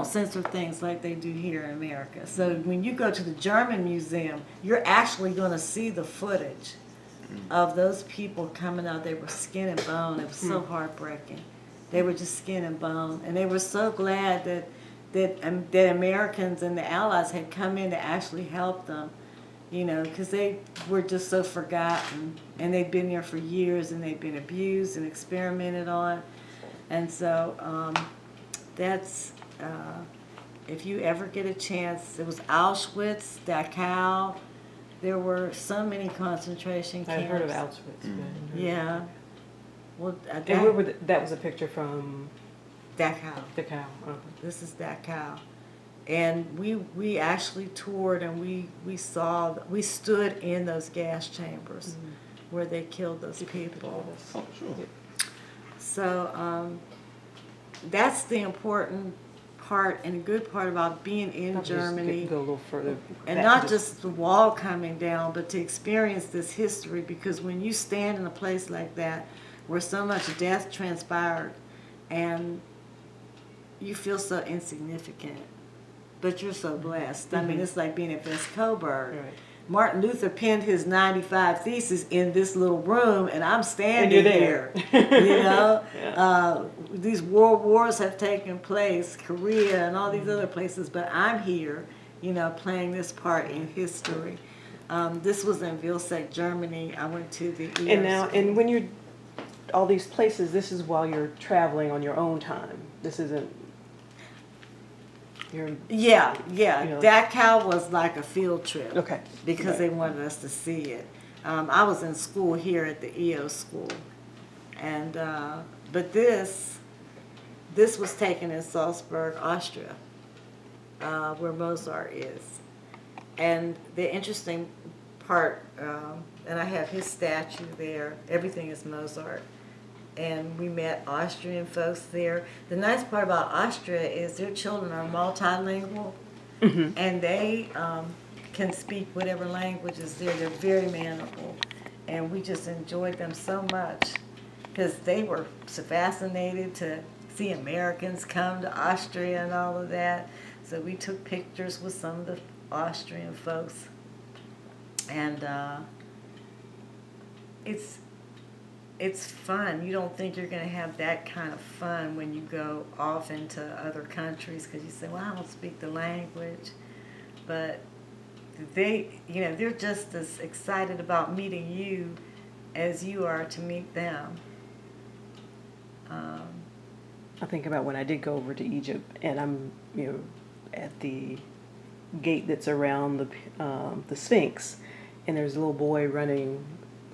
[SPEAKER 3] censor things like they do here in America. So when you go to the German museum, you're actually going to see the footage of those people coming out. They were skin and bone. It was so heartbreaking. They were just skin and bone, and they were so glad that Americans and the Allies had come in to actually help them. You know, because they were just so forgotten, and they'd been there for years, and they'd been abused and experimented on. And so that's, if you ever get a chance, it was Auschwitz, Dachau. There were so many concentration camps.
[SPEAKER 1] I've heard of Auschwitz.
[SPEAKER 3] Yeah. Well,
[SPEAKER 1] and where were that was a picture from?
[SPEAKER 3] Dachau.
[SPEAKER 1] Dachau. Okay.
[SPEAKER 3] This is Dachau. And we actually toured, and we stood in those gas chambers where they killed those people.
[SPEAKER 2] Oh, sure.
[SPEAKER 3] So that's the important part and a good part about being in Germany.
[SPEAKER 1] Go a little further.
[SPEAKER 3] And not just the wall coming down, but to experience this history, because when you stand in a place like that where so much death transpired and you feel so insignificant, but you're so blessed. I mean, it's like being at West Coburg.
[SPEAKER 1] Right.
[SPEAKER 3] Martin Luther penned his 95 Theses in this little room, and I'm standing here. You know, these world wars have taken place, Korea and all these other places, but I'm here, you know, playing this part in history. This was in Vilseck, Germany. I went to the EO
[SPEAKER 1] And when you're all these places, this is while you're traveling on your own time. This isn't.
[SPEAKER 3] Yeah.
[SPEAKER 1] You know.
[SPEAKER 3] Dachau was like a field trip.
[SPEAKER 1] Okay.
[SPEAKER 3] Because they wanted us to see it. I was in school here at the EO school, and but this was taken in Salzburg, Austria, where Mozart is. And the interesting part, and I have his statue there. Everything is Mozart. And we met Austrian folks there. The nice part about Austria is their children are multilingual, and they can speak whatever language is there. They're very mannerable, and we just enjoyed them so much because they were so fascinated to see Americans come to Austria and all of that. So we took pictures with some of the Austrian folks, and it's fun. You don't think you're going to have that kind of fun when you go off into other countries, because you say, well, I don't speak the language. But they're just as excited about meeting you as you are to meet them.
[SPEAKER 1] I think about when I did go over to Egypt, and I'm, at the gate that's around the Sphinx, and there's a little boy running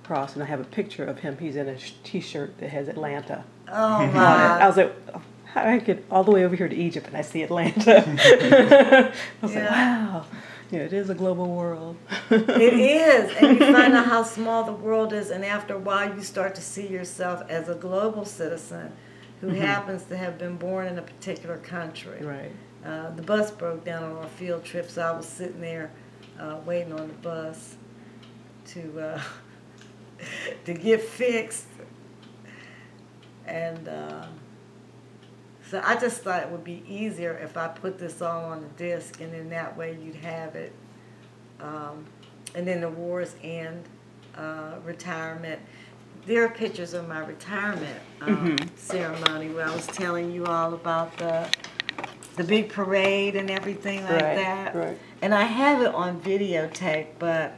[SPEAKER 1] across, and I have a picture of him. He's in a T-shirt that has Atlanta
[SPEAKER 3] Oh
[SPEAKER 1] on it.
[SPEAKER 3] my!
[SPEAKER 1] I was like, oh, how did I get all the way over here to Egypt and I see Atlanta? I was like, wow, it is a global world.
[SPEAKER 3] It is, and you find out how small the world is, and after a while you start to see yourself as a global citizen who happens to have been born in a particular country.
[SPEAKER 1] Right.
[SPEAKER 3] The bus broke down on our field trip, so I was sitting there waiting on the bus to to get fixed, and so I just thought it would be easier if I put this all on a disc, and then that way you'd have it. And then the wars end, retirement. There are pictures of my retirement ceremony where I was telling you all about the big parade and everything like that.
[SPEAKER 1] Right.
[SPEAKER 3] And I have it on videotape, but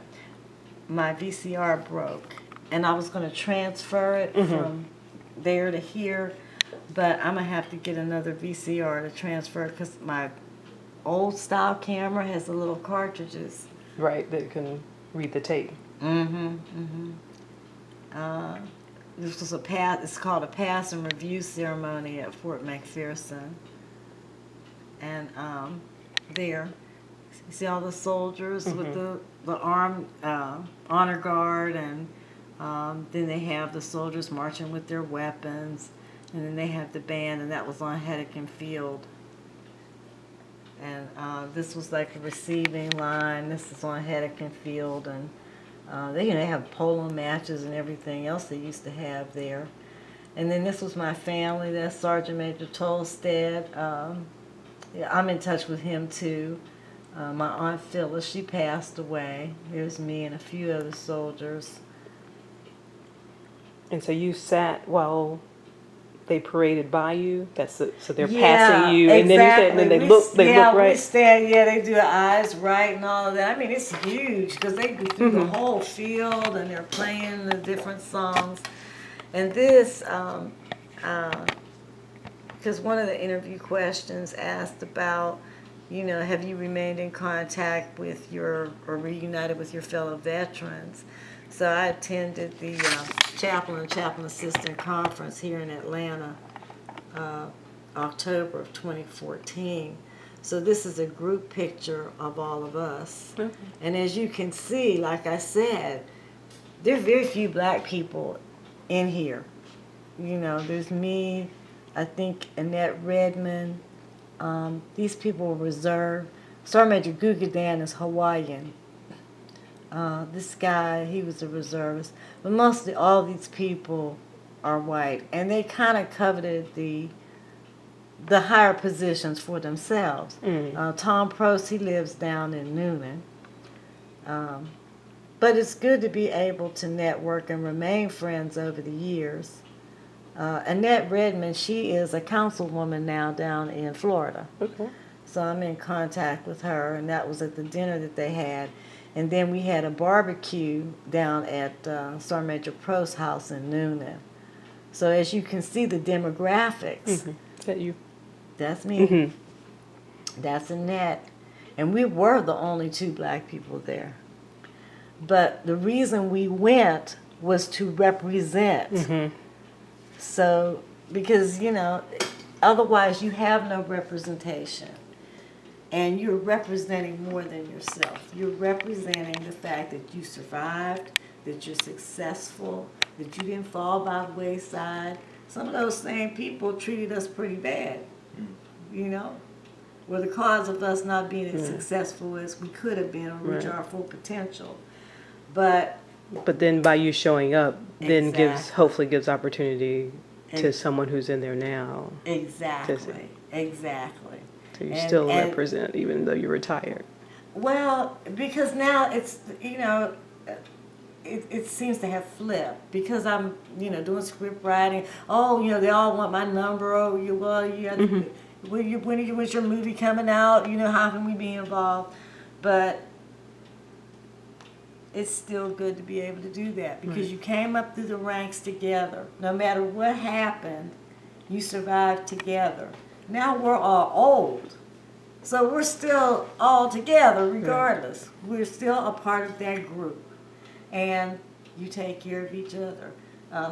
[SPEAKER 3] my VCR broke. And I was going to transfer it from there to here, but I'm going to have to get another VCR to transfer it because my old style camera has the little cartridges.
[SPEAKER 1] Right, that can read the tape.
[SPEAKER 3] This was it's called a pass and review ceremony at Fort McPherson. And there, you see all the soldiers with the armed honor guard, and then they have the soldiers marching with their weapons, and then they have the band, and that was on Hedekin Field. And this was like a receiving line. This is on Hedekin Field, and they have polo matches and everything else they used to have there. And then this was my family. That's Sergeant Major Tolstead. I'm in touch with him too. My Aunt Phyllis, she passed away. Here's me and a few other soldiers.
[SPEAKER 1] And so you sat while they paraded by you. So they're passing you, and then you said, and then they look right.
[SPEAKER 3] We stand. Yeah, they do the eyes right and all of that. I mean, it's huge because they go through the whole field and they're playing the different songs. And this, because one of the interview questions asked about, have you remained in contact with or reunited with your fellow veterans? So I attended the Chaplain Assistant Conference here in Atlanta, October of 2014. So this is a group picture of all of us. And as you can see, like I said, there are very few black people in here. There's me, I think Annette Redmond. These people were reserved. Sergeant Major Gugadan is Hawaiian. This guy, he was a reservist. But mostly all these people are white. And they kind of coveted the higher positions for themselves. Tom Prost, he lives down in Noonan. But it's good to be able to network and remain friends over the years. Annette Redmond, she is a councilwoman now down in Florida. So I'm in contact with her, and that was at the dinner that they had. And then we had a barbecue down at Sergeant Major Prost's house in Noonan. So as you can see the demographics.
[SPEAKER 1] Is that you?
[SPEAKER 3] That's me. That's Annette. And we were the only two black people there. But the reason we went was to represent. So, because, otherwise you have no representation. And you're representing more than yourself. You're representing the fact that you survived, that you're successful, that you didn't fall by the wayside. Some of those same people treated us pretty bad, were the cause of us not being as successful as we could have been or reach our full potential. But
[SPEAKER 1] then by you showing up, then hopefully gives opportunity to someone who's in there now.
[SPEAKER 3] Exactly.
[SPEAKER 1] So you still represent even though you're retired.
[SPEAKER 3] Well, because now it's, it seems to have flipped because I'm, doing script writing. Oh, they all want my number. Oh, when's your movie coming out? How can we be involved? But it's still good to be able to do that because you came up through the ranks together. No matter what happened, you survived together. Now we're all old, so we're still all together regardless. We're still a part of that group, and you take care of each other.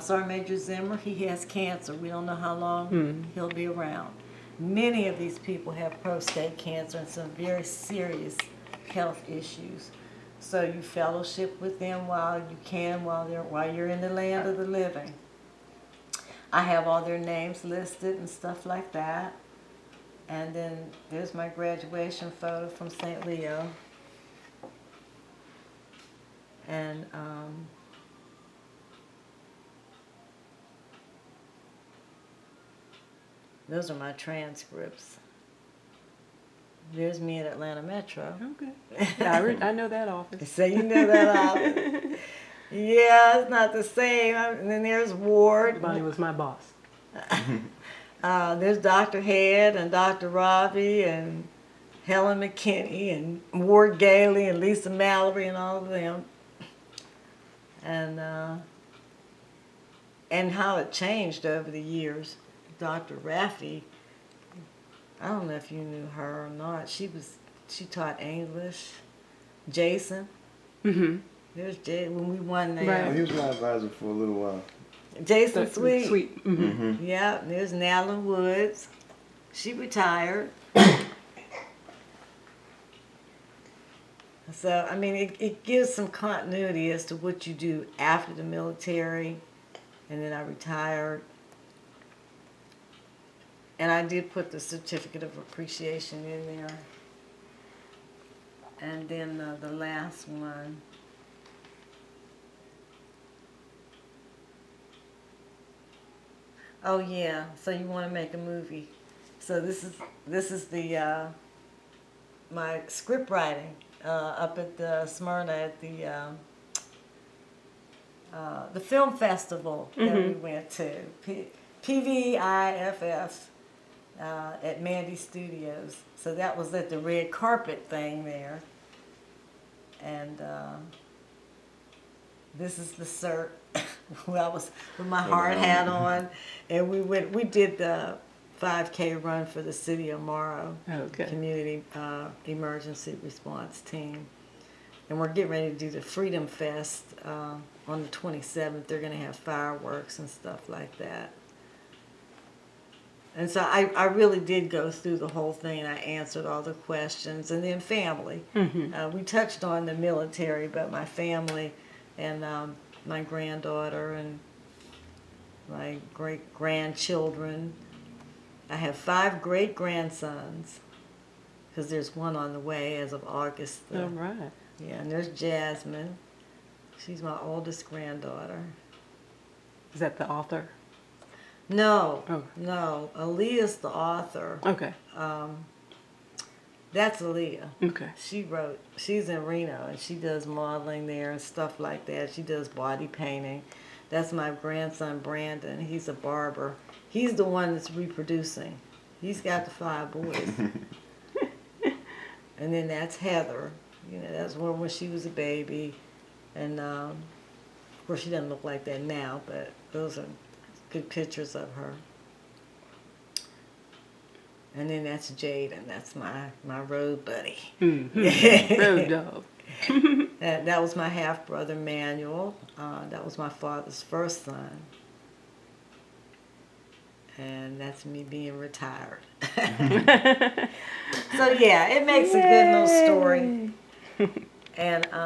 [SPEAKER 3] Sergeant Major Zimmer, he has cancer. We don't know how long he'll be around. Many of these people have prostate cancer and some very serious health issues. So you fellowship with them while you can, while you're in the land of the living. I have all their names listed and stuff like that. And then there's my graduation photo from St. Leo. And those are my transcripts. There's me at Atlanta Metro.
[SPEAKER 1] Okay. I know that office.
[SPEAKER 3] So you know that office. Yeah, it's not the same. And then there's Ward.
[SPEAKER 1] Bonnie was my boss.
[SPEAKER 3] There's Dr. Head and Dr. Robbie and Helen McKinney and Ward Gailey and Lisa Mallory and all of them. And how it changed over the years. Dr. Raffi, I don't know if you knew her or not. She taught English. Jason. Mm-hmm. There's Jay when we won there.
[SPEAKER 2] Right. He was my advisor for a little while.
[SPEAKER 3] Jason Sweet.
[SPEAKER 1] Sweet. Mm-hmm.
[SPEAKER 2] Mm-hmm.
[SPEAKER 3] Yeah, there's Natalie Woods. She retired. So, I mean, it gives some continuity as to what you do after the military. And then I retired. And I did put the certificate of appreciation in there. And then the last one. Oh yeah, so you want to make a movie. So this is the my script writing up at Smyrna at the film festival that we went to, PVIFF. At Mandy Studios. So that was at the red carpet thing there. And this is the cert. Well, I was with my hard hat on. And we did the 5K run for the city of Morrow. Community emergency response team. And we're getting ready to do the Freedom Fest on the 27th. They're going to have fireworks and stuff like that. And so I really did go through the whole thing, and I answered all the questions. And then family. Mm-hmm. We touched on the military, but my family and my granddaughter and my great-grandchildren. I have 5 great-grandsons, because there's one on the way as of August.
[SPEAKER 1] All right.
[SPEAKER 3] Yeah, and there's Jasmine. She's my oldest granddaughter.
[SPEAKER 1] Is that the author?
[SPEAKER 3] No,
[SPEAKER 1] Oh.
[SPEAKER 3] no. Aaliyah's the author.
[SPEAKER 1] Okay.
[SPEAKER 3] That's Aaliyah.
[SPEAKER 1] Okay.
[SPEAKER 3] She's in Reno, and she does modeling there and stuff like that. She does body painting. That's my grandson, Brandon. He's a barber. He's the one that's reproducing. He's got the 5 boys. And then that's Heather. You know, that's when she was a baby. And, of course, she doesn't look like that now, but those are good pictures of her. And then that's Jade, and that's my road buddy.
[SPEAKER 1] Mm-hmm. Road dog.
[SPEAKER 3] That was my half-brother, Manuel. That was my father's first son. And that's me being retired. So, yeah, it makes a good little story. And